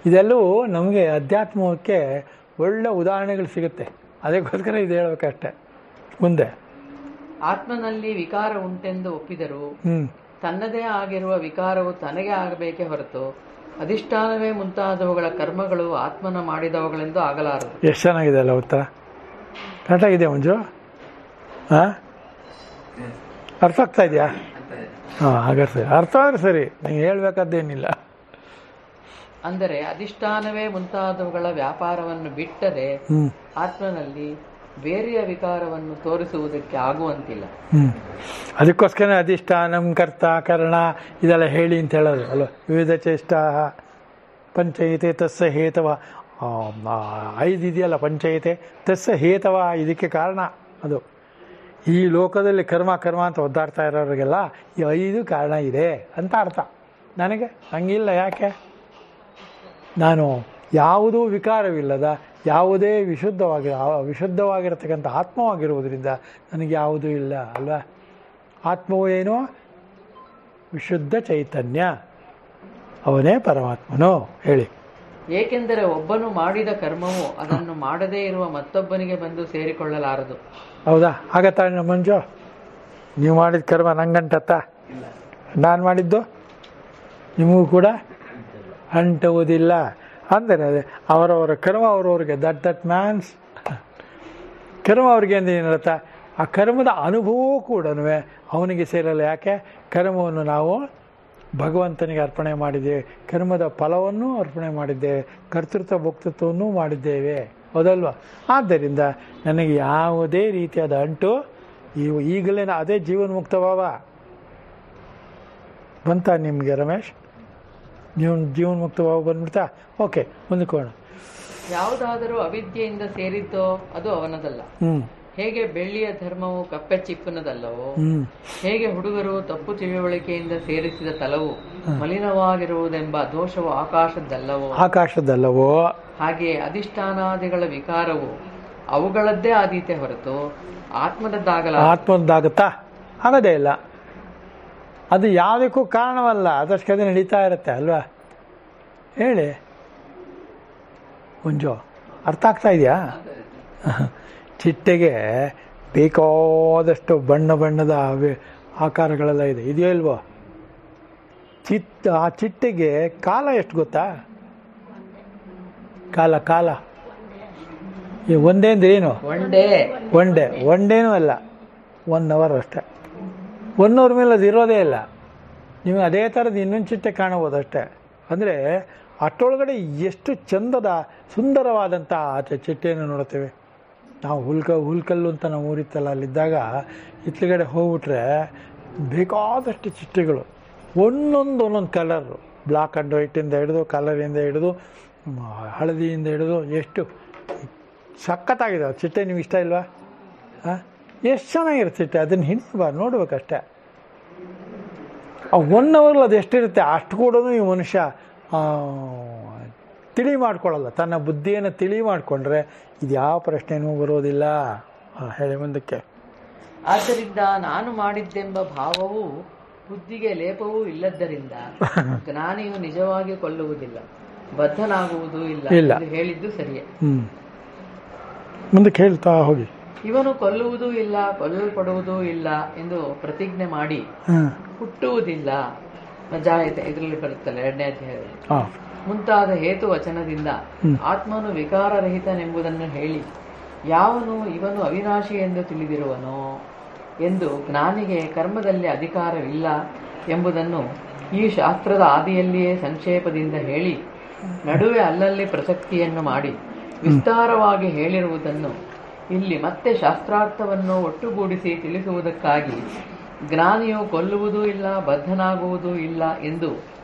ಇದೆಲ್ಲವೂ ನಮಗೆ ಅಧ್ಯಾತ್ಮಕ್ಕೆ ಒಳ್ಳೆ ಉದಾಹರಣೆಗಳು ಸಿಗುತ್ತೆ. ಅದಕ್ಕೋಸ್ಕರ ಇದು ಹೇಳ್ಬೇಕಷ್ಟೆ. ಮುಂದೆ ಆತ್ಮನಲ್ಲಿ ವಿಕಾರ ಉಂಟೆಂದು ಒಪ್ಪಿದರು ತನ್ನದೇ ಆಗಿರುವ ವಿಕಾರವು ತನಗೆ ಆಗಬೇಕೇ ಹೊರತು ಅಧಿಷ್ಠಾನವೇ ಮುಂತಾದವುಗಳ ಕರ್ಮಗಳು ಆತ್ಮನ ಮಾಡಿದವುಗಳೆಂದು ಆಗಲಾರದು. ಎಷ್ಟು ಚೆನ್ನಾಗಿದೆ ಅಲ್ಲ ಉತ್ತರ? ಕರೆಕ್ಟಾಗಿದೆ ಮಂಜು? ಅರ್ಥ ಆಗ್ತಾ ಇದೆಯಾ? ಹಾಗಾದ್ರೆ ಸರಿ, ಅರ್ಥ ಆದರೆ ಸರಿ, ನೀವು ಹೇಳ್ಬೇಕಾದ್ದೇನಿಲ್ಲ. ಅಂದರೆ ಅಧಿಷ್ಠಾನವೇ ಮುಂತಾದವುಗಳ ವ್ಯಾಪಾರವನ್ನು ಬಿಟ್ಟರೆ ಆತ್ಮನಲ್ಲಿ ಬೇರೆಯ ವಿಕಾರವನ್ನು ತೋರಿಸುವುದಕ್ಕೆ ಆಗುವಂತಿಲ್ಲ. ಅದಕ್ಕೋಸ್ಕರ ಅಧಿಷ್ಠಾನಂ ಕರ್ತ ಕರ್ಣ ಇದೆಲ್ಲ ಹೇಳಿ ಅಂತ ಹೇಳೋದು ಅಲ್ವ? ವಿವಿಧ ಚೇಷ್ಟ ಪಂಚಯಿತೆ ತಸ್ಸ ಹೇತವ, 5 ಇದೆಯಲ್ಲ ಪಂಚಯಿತೆ ತಸ್ಸ ಹೇತವ, ಇದಕ್ಕೆ ಕಾರಣ ಅದು. ಈ ಲೋಕದಲ್ಲಿ ಕರ್ಮ ಅಂತ ಒದ್ದಾಡ್ತಾ ಇರೋರಿಗೆಲ್ಲ ಈ 5 ಕಾರಣ ಇದೆ ಅಂತ ಅರ್ಥ. ನನಗೆ ಹಂಗಿಲ್ಲ. ಯಾಕೆ? ನಾನು ಯಾವುದೂ ವಿಕಾರವಿಲ್ಲದ, ಯಾವುದೇ ವಿಶುದ್ಧವಾಗಿರತಕ್ಕಂಥ ಆತ್ಮವಾಗಿರುವುದರಿಂದ ನನಗೆ ಯಾವುದೂ ಇಲ್ಲ ಅಲ್ವಾ? ಆತ್ಮವು ಏನು? ವಿಶುದ್ಧ ಚೈತನ್ಯ, ಅವನೇ ಪರಮಾತ್ಮನು. ಹೇಳಿ. ಏಕೆಂದರೆ ಒಬ್ಬನು ಮಾಡಿದ ಕರ್ಮವು ಅದನ್ನು ಮಾಡದೇ ಇರುವ ಮತ್ತೊಬ್ಬನಿಗೆ ಬಂದು ಸೇರಿಕೊಳ್ಳಲಾರದು. ಹೌದಾ? ಆಗತ್ತಾ ಮಂಜು? ನೀವು ಮಾಡಿದ ಕರ್ಮ ನಂಗಂಟತ್ತ? ನಾನು ಮಾಡಿದ್ದು ನಿಮಗೂ ಕೂಡ ಅಂಟುವುದಿಲ್ಲ. ಅಂದರೆ ಅದೇ ಅವರವರ ಕರ್ಮ ಅವರವ್ರಿಗೆ, ದಟ್ ಮ್ಯಾನ್ಸ್ ಕರ್ಮ ಅವ್ರಿಗೆ ಅಂದರೆ ಏನರ್ಥ? ಆ ಕರ್ಮದ ಅನುಭವವೂ ಕೂಡ ಅವನಿಗೆ ಸೇರಲ್ಲ. ಯಾಕೆ? ಕರ್ಮವನ್ನು ನಾವು ಭಗವಂತನಿಗೆ ಅರ್ಪಣೆ ಮಾಡಿದ್ದೇವೆ, ಕರ್ಮದ ಫಲವನ್ನು ಅರ್ಪಣೆ ಮಾಡಿದ್ದೇವೆ, ಕರ್ತೃತ್ವ ಭೋಕ್ತೃತ್ವವನ್ನು ಮಾಡಿದ್ದೇವೆ, ಹೌದಲ್ವ? ಆದ್ದರಿಂದ ನನಗೆ ಯಾವುದೇ ರೀತಿಯಾದ ಅಂಟು ಈಗಲೇ ಅದೇ ಜೀವನ್ಮುಕ್ತ ಭಾವ ಬಂತ ನಿಮಗೆ ರಮೇಶ್? ಜೀವನ್ಮುಕ್ತ ಭಾವ ಬಂದ್ಬಿಡ್ತಾ? ಓಕೆ, ಮುಂದಕ್ಕೆ. ಯಾವುದಾದರೂ ಅವಿದ್ಯೆಯಿಂದ ಸೇರಿದ್ದೋ ಅದು ಅವನದಲ್ಲ. ಹೇಗೆ ಬೆಳ್ಳಿಯ ಧರ್ಮವು ಕಪ್ಪೆ ಚಿಪ್ಪನದಲ್ಲವೋ, ಹೇಗೆ ಹುಡುಗರು ತಪ್ಪು ತಿಳುವಳಿಕೆಯಿಂದ ಸೇರಿಸಿದ ತಲವು ಮಲಿನವಾಗಿರುವುದೆಂಬ ದೋಷವು ಆಕಾಶದ್ದಲ್ಲವೋ, ಹಾಗೆ ಅಧಿಷ್ಠಾನಾದಿಗಳ ವಿಕಾರವು ಅವುಗಳದ್ದೇ ಆದೀತೆ ಹೊರತು ಆತ್ಮದ್ದಾಗುತ್ತಾ? ಆಗದೇ ಇಲ್ಲ. ಅದು ಯಾವುದಕ್ಕೂ ಕಾರಣವಲ್ಲ, ಅದಷ್ಟೇ ನಡೀತಾ ಇರುತ್ತೆ ಅಲ್ವಾ? ಹೇಳಿ ಮಂಜು, ಅರ್ಥ ಆಗ್ತಾ ಇದೆಯಾ? ಚಿಟ್ಟೆಗೆ ಬೇಕಾದಷ್ಟು ಬಣ್ಣ ಬಣ್ಣದ ಆಕಾರಗಳೆಲ್ಲ ಇದೆ, ಇದೆಯೋ ಇಲ್ವೋ? ಆ ಚಿಟ್ಟೆಗೆ ಕಾಲ ಎಷ್ಟು ಗೊತ್ತಾ? ಕಾಲ ಒಂದೇ ಅಂದ್ರೆ ಏನು? ಒಂಡೇನೂ ಅಲ್ಲ, 1 ಅವರ್ ಅಷ್ಟೆ. 1 ಅವರ್ ಮೇಲೆ ಅದು ಇರೋದೇ ಇಲ್ಲ. ನೀವು ಅದೇ ಥರದ್ದು ಇನ್ನೊಂದು ಚಿಟ್ಟೆ ಕಾಣಬಹುದು ಅಷ್ಟೇ. ಅಂದರೆ ಅಷ್ಟೊಳಗಡೆ ಎಷ್ಟು ಚಂದದ ಸುಂದರವಾದಂಥ ಚಿಟ್ಟೆಯನ್ನು ನೋಡ್ತೇವೆ ನಾವು. ಹುಲ್ಕಲ್ಲು ಅಂತ ನಾವು ಊರಿತ್ತಲ್ಲ, ಅಲ್ಲಿದ್ದಾಗ ಇತ್ಲಗಡೆ ಹೋಗ್ಬಿಟ್ರೆ ಬೇಕಾದಷ್ಟು ಚಿಟ್ಟೆಗಳು, ಒಂದೊಂದು ಕಲರು, ಬ್ಲ್ಯಾಕ್ ಆ್ಯಂಡ್ ವೈಟಿಂದ ಹಿಡಿದು, ಕಲರಿಂದ ಹಿಡಿದು, ಹಳದಿಯಿಂದ ಹಿಡಿದು, ಎಷ್ಟು ಸಖತ್ತಾಗಿದೆ ಆ ಚಿಟ್ಟೆ. ನೀವು ಇಷ್ಟ ಇಲ್ವಾ? ಎಷ್ಟು ಚೆನ್ನಾಗಿರುತ್ತೆ ಚಿಟ್ಟೆ, ಅದನ್ನು ಹಿಡಿಬಾರ್ದು, ನೋಡ್ಬೇಕಷ್ಟೆ. ಆ 1 ಅವರ್ಲಿ ಅದು ಎಷ್ಟಿರುತ್ತೆ ಅಷ್ಟು ಕೂಡ ಈ ಮನುಷ್ಯ ತಿಳಿ ಮಾಡ್ಕೊಳ್ಳಲ್ಲ. ತನ್ನ ಬುದ್ಧಿಯನ್ನು ತಿಳಿ ಮಾಡಿಕೊಂಡ್ರೆ ಇದು ಯಾವ ಪ್ರಶ್ನೆನೂ ಬರೋದಿಲ್ಲ. ಹೇಳಿ ಮುಂದಕ್ಕೆ. ಆದ್ದರಿಂದ ನಾನು ಮಾಡಿದ್ದೆಂಬ ಭಾವವು ಬುದ್ಧಿಗೆ ಲೇಪವೂ ಇಲ್ಲದ್ದರಿಂದ ಜ್ಞಾನಿಯು ನಿಜವಾಗಿ ಕೊಲ್ಲುವುದಿಲ್ಲ, ಬದ್ಧನಾಗುವುದೂ ಇಲ್ಲ ಎಂದು ಹೇಳಿದ್ದು ಸರಿಯೇ. ಮುಂದಕ್ಕೆ ಹೇಳ್ತಾ ಹೋಗಿ. ಇವನು ಕೊಲ್ಲುವುದೂ ಇಲ್ಲ, ಕೊಲ್ಲಲ್ಪಡುವುದೂ ಇಲ್ಲ ಎಂದು ಪ್ರತಿಜ್ಞೆ ಮಾಡಿ ಹುಟ್ಟುವುದಿಲ್ಲ, ನಜಾಯತೆ ಇದರಲ್ಲಿ ಬರುತ್ತಲ್ಲ 2ನೇ ಅಧ್ಯಾಯದಲ್ಲಿ, ಮುಂತಾದ ಹೇತು ವಚನದಿಂದ ಆತ್ಮನು ವಿಕಾರರಹಿತನೆಂಬುದನ್ನು ಹೇಳಿ ಯಾವನು ಇವನು ಅವಿನಾಶಿ ಎಂದು ತಿಳಿದಿರುವನೋ ಎಂದು ಜ್ಞಾನಿಗೆ ಕರ್ಮದಲ್ಲಿ ಅಧಿಕಾರವಿಲ್ಲ ಎಂಬುದನ್ನು ಈ ಶಾಸ್ತ್ರದ ಆದಿಯಲ್ಲಿಯೇ ಸಂಕ್ಷೇಪದಿಂದ ಹೇಳಿ ನಡುವೆ ಅಲ್ಲಲ್ಲಿ ಪ್ರಸಕ್ತಿಯನ್ನು ಮಾಡಿ ವಿಸ್ತಾರವಾಗಿ ಹೇಳಿರುವುದನ್ನು ಇಲ್ಲಿ ಮತ್ತೆ ಶಾಸ್ತ್ರಾರ್ಥವನ್ನು ಒಟ್ಟುಗೂಡಿಸಿ ತಿಳಿಸುವುದಕ್ಕಾಗಿ ಜ್ಞಾನಿಯು ಕೊಲ್ಲುವುದೂ ಇಲ್ಲ, ಬದ್ಧನಾಗುವುದೂ ಇಲ್ಲ ಎಂದು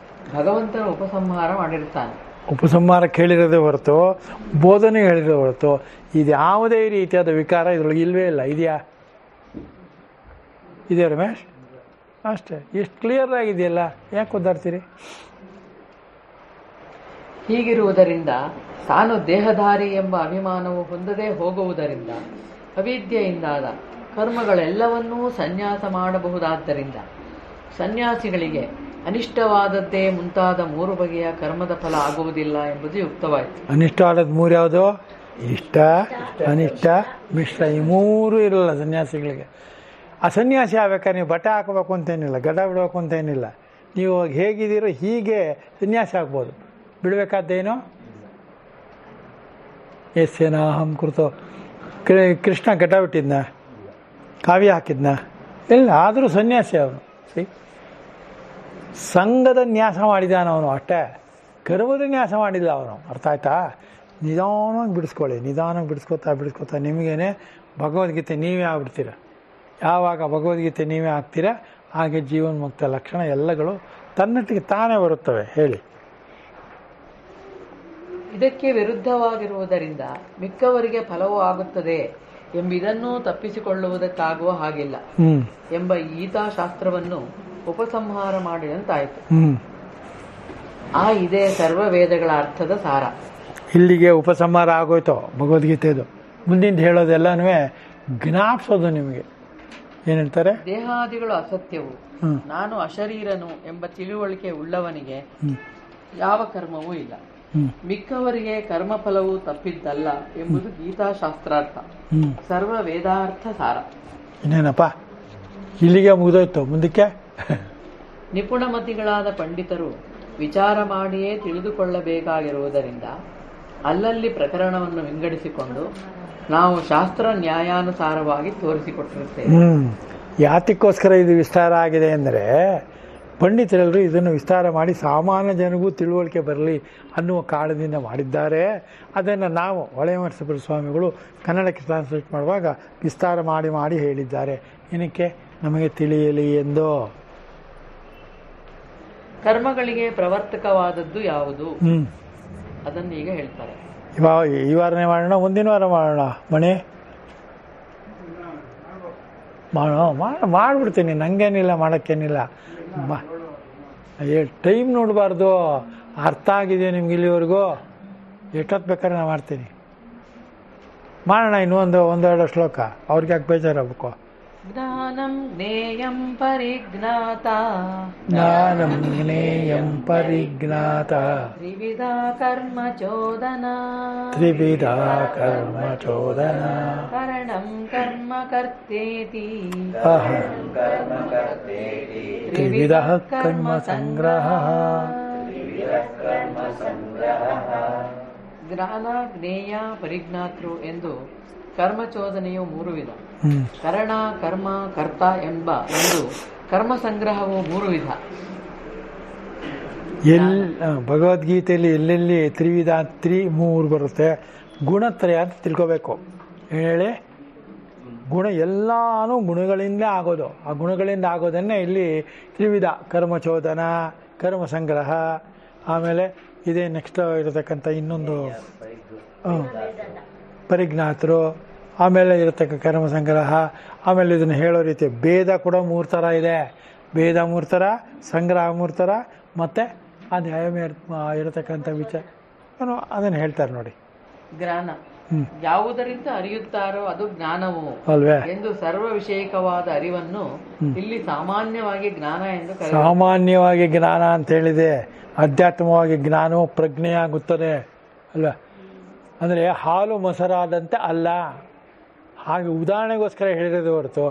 ಭಗವಂತನ ಉಪಸಂಹಾರ ಮಾಡಿರುತ್ತಾನೆ. ಉಪಸಂಹಾರಕ್ಕೆ ಹೇಳಿರೋದೇ ಹೊರತು, ಬೋಧನೆ ಹೇಳಿರೋ ಹೊರತು ಇದು ಯಾವುದೇ ರೀತಿಯಾದ ವಿಕಾರ ಇದರೊಳಗೆ ಇಲ್ವೇ ಇಲ್ಲ. ಇದೆಯಾ? ಇದೆಯಾ ರಮೇಶ್? ಅಷ್ಟೇ. ಎಷ್ಟು ಕ್ಲಿಯರ್ ಆಗಿದೆಯಲ್ಲ, ಯಾಕೆ ಒದ್ದಾಡ್ತೀರಿ? ಹೀಗಿರುವುದರಿಂದ ತಾನು ದೇಹಧಾರಿ ಎಂಬ ಅಭಿಮಾನವು ಹೊಂದದೇ ಹೋಗುವುದರಿಂದ ಅವಿದ್ಯೆಯಿಂದಾದ ಕರ್ಮಗಳೆಲ್ಲವನ್ನೂ ಸನ್ಯಾಸ ಮಾಡಬಹುದಾದ್ದರಿಂದ ಸನ್ಯಾಸಿಗಳಿಗೆ ಅನಿಷ್ಟವಾದದ್ದೇ ಮುಂತಾದ 3 ಬಗೆಯ ಕರ್ಮದ ಫಲ ಆಗುವುದಿಲ್ಲ ಎಂಬುದು ಯುಕ್ತವಾಯಿತು. ಅನಿಷ್ಟವಾದದ್ದು 3 ಯಾವುದು? ಇಷ್ಟ, ಅನಿಷ್ಟ, ಮಿಶ್ರ. ಈ 3 ಇರಲ್ಲ ಸನ್ಯಾಸಿಗಳಿಗೆ. ಆ ಸನ್ಯಾಸಿ ಆಗ್ಬೇಕಾದ್ರೆ ನೀವು ಬಟ್ಟೆ ಹಾಕೋಬೇಕು ಅಂತೇನಿಲ್ಲ, ಗಡ್ಡ ಬಿಡಬೇಕು ಅಂತೇನಿಲ್ಲ. ನೀವು ಹೇಗಿದ್ದೀರೋ ಹೀಗೆ ಸನ್ಯಾಸಿ ಆಗ್ಬೋದು. ಬಿಡಬೇಕಾದ್ದೇನು? ಯಸ್ಯನಾಹಂ ಕೃತೋ. ಕೃಷ್ಣ ಗಡ್ಡ ಬಿಟ್ಟಿದ್ನ, ಕಾವ್ಯ ಹಾಕಿದ್ನ? ಇಲ್ಲ, ಆದರೂ ಸನ್ಯಾಸಿ ಅವನು. ಸಂಘದ ನ್ಯಾಸ ಮಾಡಿದಾನ ಅವನು ಅಷ್ಟೇ, ಕರ್ಮದ ನ್ಯಾಸ ಮಾಡಿಲ್ಲ ಅವನು. ಅರ್ಥ ಆಯ್ತಾ? ನಿಧಾನವಾಗಿ ಬಿಡಿಸ್ಕೊಳ್ಳಿ, ನಿಧಾನವಾಗಿ ಬಿಡಿಸ್ಕೊತಾ ನಿಮಗೇನೆ ಭಗವದ್ಗೀತೆ ನೀವೇ ಆಗ್ಬಿಡ್ತೀರ. ಯಾವಾಗ ಭಗವದ್ಗೀತೆ ನೀವೇ ಆಗ್ತೀರ ಹಾಗೆ ಜೀವನ್ಮುಕ್ತ ಲಕ್ಷಣ ಎಲ್ಲಗಳು ತನ್ನಟ್ಟಿಗೆ ತಾನೇ ಬರುತ್ತವೆ. ಹೇಳಿ. ಇದಕ್ಕೆ ವಿರುದ್ಧವಾಗಿರುವುದರಿಂದ ಮಿಕ್ಕವರಿಗೆ ಫಲವೂ ಆಗುತ್ತದೆ ಎಂಬುದನ್ನೂ ತಪ್ಪಿಸಿಕೊಳ್ಳುವುದಕ್ಕಾಗುವ ಹಾಗಿಲ್ಲ ಎಂಬ ಗೀತಾಶಾಸ್ತ್ರವನ್ನು ಉಪಸಂಹಾರ ಮಾಡಿದಂತಾಯಿತು. ಇದೇ ಸರ್ವ ವೇದಗಳ ಅರ್ಥದ ಸಾರ. ಇಲ್ಲಿಗೆ ಉಪಸಂಹಾರ ಆಗೋಯ್ತು ಭಗವದ್ಗೀತೆದು. ಮುಂದಿನ ಹೇಳೋದೆಲ್ಲನೂ ಜ್ಞಾಪಿಸೋದು ನಿಮಗೆ. ಏನಂತಾರೆ? ದೇಹಾದಿಗಳು ಅಸತ್ಯವು, ನಾನು ಅಶರೀರನು ಎಂಬ ತಿಳುವಳಿಕೆ ಉಳ್ಳವನಿಗೆ ಯಾವ ಕರ್ಮವೂ ಇಲ್ಲ, ಮಿಕ್ಕವರಿಗೆ ಕರ್ಮಫಲವು ತಪ್ಪಿದ್ದಲ್ಲ ಎಂಬುದು ಗೀತಾಶಾಸ್ತ್ರಾರ್ಥ, ಸರ್ವ ವೇದಾರ್ಥ ಸಾರ. ಇನ್ನೇನಪ್ಪ, ಇಲ್ಲಿಗೆ ಮುಗಿದೋಯ್ತು. ಮುಂದಕ್ಕೆ ನಿಪುಣಮತಿಗಳಾದ ಪಂಡಿತರು ವಿಚಾರ ಮಾಡಿಯೇ ತಿಳಿದುಕೊಳ್ಳಬೇಕಾಗಿರುವುದರಿಂದ ಅಲ್ಲಲ್ಲಿ ಪ್ರಕರಣವನ್ನು ವಿಂಗಡಿಸಿಕೊಂಡು ನಾವು ಶಾಸ್ತ್ರ ನ್ಯಾಯಾನುಸಾರವಾಗಿ ತೋರಿಸಿಕೊಟ್ಟಿರುತ್ತೇವೆ. ಯಾತಕ್ಕೋಸ್ಕರ ಇದು ವಿಸ್ತಾರ ಆಗಿದೆ ಅಂದರೆ, ಪಂಡಿತರೆಲ್ಲರೂ ಇದನ್ನು ವಿಸ್ತಾರ ಮಾಡಿ ಸಾಮಾನ್ಯ ಜನಗೂ ತಿಳುವಳಿಕೆ ಬರಲಿ ಅನ್ನುವ ಕಾರಣದಿಂದ ಮಾಡಿದ್ದಾರೆ. ಅದನ್ನು ನಾವು ಹೊಳೆಮಠ ಸ್ವಾಮಿಗಳು ಕನ್ನಡಕ್ಕೆ ಟ್ರಾನ್ಸ್ಲೇಟ್ ಮಾಡುವಾಗ ವಿಸ್ತಾರ ಮಾಡಿ ಮಾಡಿ ಹೇಳಿದ್ದಾರೆ. ಏನಕ್ಕೆ? ನಮಗೆ ತಿಳಿಯಲಿ ಎಂದು. ಕರ್ಮಗಳಿಗೆ ಪ್ರವರ್ತಕವಾದದ್ದು ಯಾವುದು ಅದನ್ನು ಈಗ ಹೇಳ್ತಾರೆ. ಈ ವಾರನೇ ಮಾಡೋಣ, ಮುಂದಿನ ವಾರ ಮಾಡೋಣ. ಮಣಿ ಮಾಡ್ಬಿಡ್ತೀನಿ, ನನಗೇನಿಲ್ಲ, ಮಾಡೋಕ್ಕೇನಿಲ್ಲ. ಟೈಮ್ ನೋಡಬಾರ್ದು. ಅರ್ಥ ಆಗಿದೆ ನಿಮ್ಗೆ ಇಲ್ಲಿವರೆಗೂ? ಎಷ್ಟೊತ್ತು ಬೇಕಾದ್ರೆ ನಾನು ಮಾಡ್ತೀನಿ. ಮಾಡೋಣ ಇನ್ನೂ 1-2 ಶ್ಲೋಕ. ಅವ್ರಿಗೆ ಯಾಕೆ ಬೇಜಾರಾಗಬೇಕು? ಜ್ಞಾನಂ ಜ್ಞೇಯಂ ಪರಿಜ್ಞಾತಾ ಜ್ಞಾನಂ ಜ್ಞೇಯಂ ಪರಿಜ್ಞಾತ ತ್ರಿವಿಧ ಕರ್ಮ ಚೋದನಾ ತ್ರಿವಿಧ ಕರ್ಮ ಚೋದನ ಕರಣಂ ಕರ್ಮ ಕರ್ತೇತಿ ತ್ರಿವಿಧ ಕರ್ಮ ಸಂಗ್ರಹ ಜ್ಞಾನ ಜ್ಞೇಯ ಪರಿಜ್ಞಾತೃ ಎಂದು ಕರ್ಮಚೋದನೆಯು 3 ವಿಧ. ಹ್ಮ್ ಕರಣ ಕರ್ಮ ಕರ್ತ ಎಂದು ಕರ್ಮ ಸಂಗ್ರಹವು 3 ವಿಧ. ಭಗವದ್ಗೀತೆಯಲ್ಲಿ ಎಲ್ಲೆಲ್ಲಿ ತ್ರಿವಿಧ 3 ಬರುತ್ತೆ, ಗುಣತ್ರಯ ಅಂತ ತಿಳ್ಕೋಬೇಕು. ಹೇಳಿ, ಗುಣ ಎಲ್ಲಾನು ಗುಣಗಳಿಂದ ಆಗೋದು. ಆ ಗುಣಗಳಿಂದ ಆಗೋದನ್ನೇ ಇಲ್ಲಿ ತ್ರಿವಿಧ ಕರ್ಮಚೋದನ, ಕರ್ಮ ಸಂಗ್ರಹ, ಆಮೇಲೆ ಇದೇ ನೆಕ್ಸ್ಟ್ ಇರತಕ್ಕಂಥ ಇನ್ನೊಂದು ಪರಿಜ್ಞಾತರು, ಆಮೇಲೆ ಇರತಕ್ಕ ಕರ್ಮ ಸಂಗ್ರಹ. ಆಮೇಲೆ ಇದನ್ನು ಹೇಳೋ ರೀತಿ ಭೇದ ಕೂಡ 3 ಥರ ಇದೆ. ಭೇದ 3 ಥರ, ಸಂಗ್ರಹ 3 ಥರ, ಮತ್ತು ಅದು ಇರತಕ್ಕಂಥ ವಿಚಾರ ಅದನ್ನು ಹೇಳ್ತಾರೆ ನೋಡಿ. ಜ್ಞಾನ ಯಾವುದರಿಂದ ಅರಿಯುತ್ತಾರೋ ಅದು ಜ್ಞಾನವು ಅಲ್ವೇ ಎಂದು ಸರ್ವ ವಿಷಯಕವಾದ ಅರಿವನ್ನು ಇಲ್ಲಿ ಸಾಮಾನ್ಯವಾಗಿ ಜ್ಞಾನ ಎಂದು ಕರೆಯುತ್ತಾರೆ. ಸಾಮಾನ್ಯವಾಗಿ ಜ್ಞಾನ ಅಂತ ಹೇಳಿದೆ. ಅಧ್ಯಾತ್ಮವಾಗಿ ಜ್ಞಾನವು ಪ್ರಜ್ಞೆಯಾಗುತ್ತದೆ ಅಲ್ವಾ. ಅಂದರೆ ಹಾಲು ಮೊಸರಾದಂತೆ ಅಲ್ಲ, ಹಾಗೆ ಉದಾಹರಣೆಗೋಸ್ಕರ ಹೇಳಿರೋದು ಹೊರತು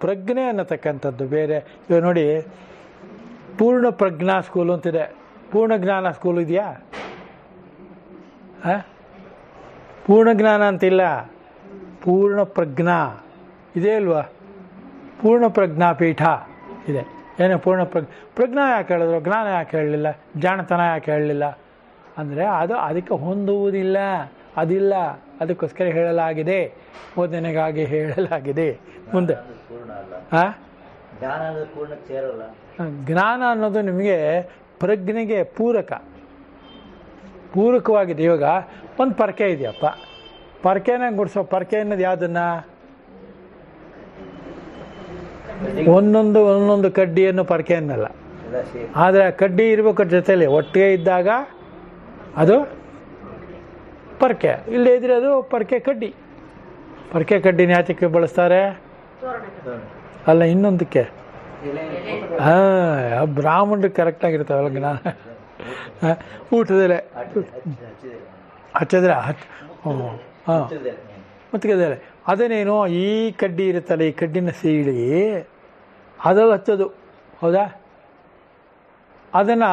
ಪ್ರಜ್ಞೆ ಅನ್ನತಕ್ಕಂಥದ್ದು ಬೇರೆ. ಇವಾಗ ನೋಡಿ, ಪೂರ್ಣ ಪ್ರಜ್ಞಾ ಸ್ಕೂಲ್ ಅಂತಿದೆ. ಪೂರ್ಣ ಜ್ಞಾನ ಸ್ಕೂಲ್ ಇದೆಯಾ? ಪೂರ್ಣ ಜ್ಞಾನ ಅಂತಿಲ್ಲ, ಪೂರ್ಣ ಪ್ರಜ್ಞಾ ಇದೆ ಅಲ್ವಾ. ಪೂರ್ಣ ಪ್ರಜ್ಞಾ ಪೀಠ ಇದೆ. ಏನೋ ಪೂರ್ಣ ಪ್ರಜ್ಞಾ ಯಾಕೆ ಹೇಳಿದ್ರು, ಜ್ಞಾನ ಯಾಕೆ ಹೇಳಲಿಲ್ಲ, ಜಾಣತನ ಯಾಕೆ ಹೇಳಲಿಲ್ಲ ಅಂದರೆ ಅದಕ್ಕೆ ಹೊಂದುವುದಿಲ್ಲ, ಅದಿಲ್ಲ. ಅದಕ್ಕೋಸ್ಕರ ಹೇಳಲಾಗಿದೆ, ಬೋಧನೆಗಾಗಿ ಹೇಳಲಾಗಿದೆ. ಮುಂದೆ ಜ್ಞಾನ ಅನ್ನೋದು ನಿಮಗೆ ಪ್ರಜ್ಞೆಗೆ ಪೂರಕವಾಗಿದೆ. ಇವಾಗ ಒಂದು ಪರ್ಕೆ ಇದೆಯಪ್ಪ, ಪರ್ಕೆನ ಗುಡಿಸೋ. ಪರ್ಕೆ ಅನ್ನೋದು ಯಾವುದನ್ನ, ಒಂದೊಂದು ಕಡ್ಡಿಯನ್ನು ಪರ್ಕೆ ಅನ್ನಲ್ಲ. ಆದರೆ ಕಡ್ಡಿ ಇರಬೇಕು ಜೊತೆಯಲ್ಲಿ, ಒಟ್ಟಿಗೆ ಇದ್ದಾಗ ಅದು ಪರ್ಕೆ. ಇಲ್ಲೇ ಇದ್ರೆ ಅದು ಪರ್ಕೆ ಕಡ್ಡಿ. ಪರ್ಕೆ ಕಡ್ಡಿನ ಯಾತಕ್ಕೆ ಬಳಸ್ತಾರೆ? ಅಲ್ಲ, ಇನ್ನೊಂದಕ್ಕೆ. ಬ್ರಾಹ್ಮಣರಿಗೆ ಕರೆಕ್ಟಾಗಿರ್ತಾವಲ್ಲ ಜ್ಞಾನ. ಊಟದಲ್ಲೇ ಹಚ್ಚಿದ್ರೆ ಮುತ್ತಿಗೆದೆಲೆ ಅದೇನೇನು, ಈ ಕಡ್ಡಿ ಇರುತ್ತಲ್ಲ, ಈ ಕಡ್ಡಿನ ಸೀಳಿ ಅದ್ರಲ್ಲಿ ಹಚ್ಚೋದು, ಹೌದಾ? ಅದನ್ನು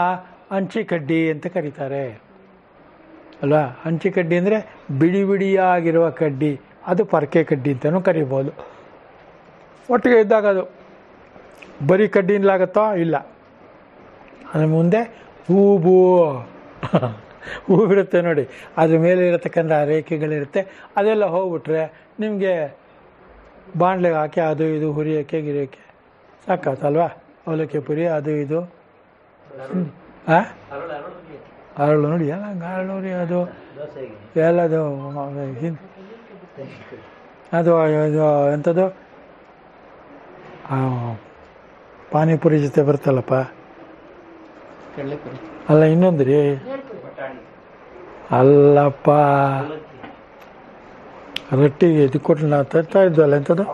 ಹಂಚಿ ಕಡ್ಡಿ ಅಂತ ಕರೀತಾರೆ ಅಲ್ವಾ. ಹಂಚಿ ಕಡ್ಡಿ ಅಂದರೆ ಬಿಡಿ ಬಿಡಿಯಾಗಿರುವ ಕಡ್ಡಿ, ಅದು ಪರ್ಕೆ ಕಡ್ಡಿ ಅಂತಲೂ ಕರಿಬೋದು. ಒಟ್ಟಿಗೆ ಇದ್ದಾಗ ಅದು ಬರೀ ಕಡ್ಡಿಯಿಂದಲಾಗತ್ತೋ? ಇಲ್ಲ. ಅದ್ರ ಮುಂದೆ ಹೂವು ಬಿಡುತ್ತೆ ನೋಡಿ, ಅದ್ರ ಮೇಲೆ ಇರತಕ್ಕಂಥ ರೇಖೆಗಳಿರುತ್ತೆ. ಅದೆಲ್ಲ ಹೋಗ್ಬಿಟ್ರೆ ನಿಮಗೆ ಬಾಣಲೆಗೆ ಹಾಕಿ ಅದು ಇದು ಹುರಿಯೋಕ್ಕೆ ಗಿರಿಯೋಕ್ಕೆ ಸಾಕಾತಲ್ವಾ. ಅವಲಕ್ಕಿ ಪುರಿ ಅದು ಇದು. ಅರಳು ನೋಡಿ, ಎಲ್ಲ ಅರಳು ಅದು ಎಲ್ಲದು ಅದು ಎಂಥದ್ದು ಪಾನಿಪುರಿ ಜೊತೆ ಬರ್ತಲ್ಲಪ್ಪ, ಅಲ್ಲ ಇನ್ನೊಂದು ರೀ, ಅಲ್ಲಪ್ಪ ರೊಟ್ಟಿಗೆ ಇದು ಕೊಟ್ಟು ನಾವು ತರ್ತಾ ಇದ್ವಲ್ಲ, ಎಂಥದ್ದು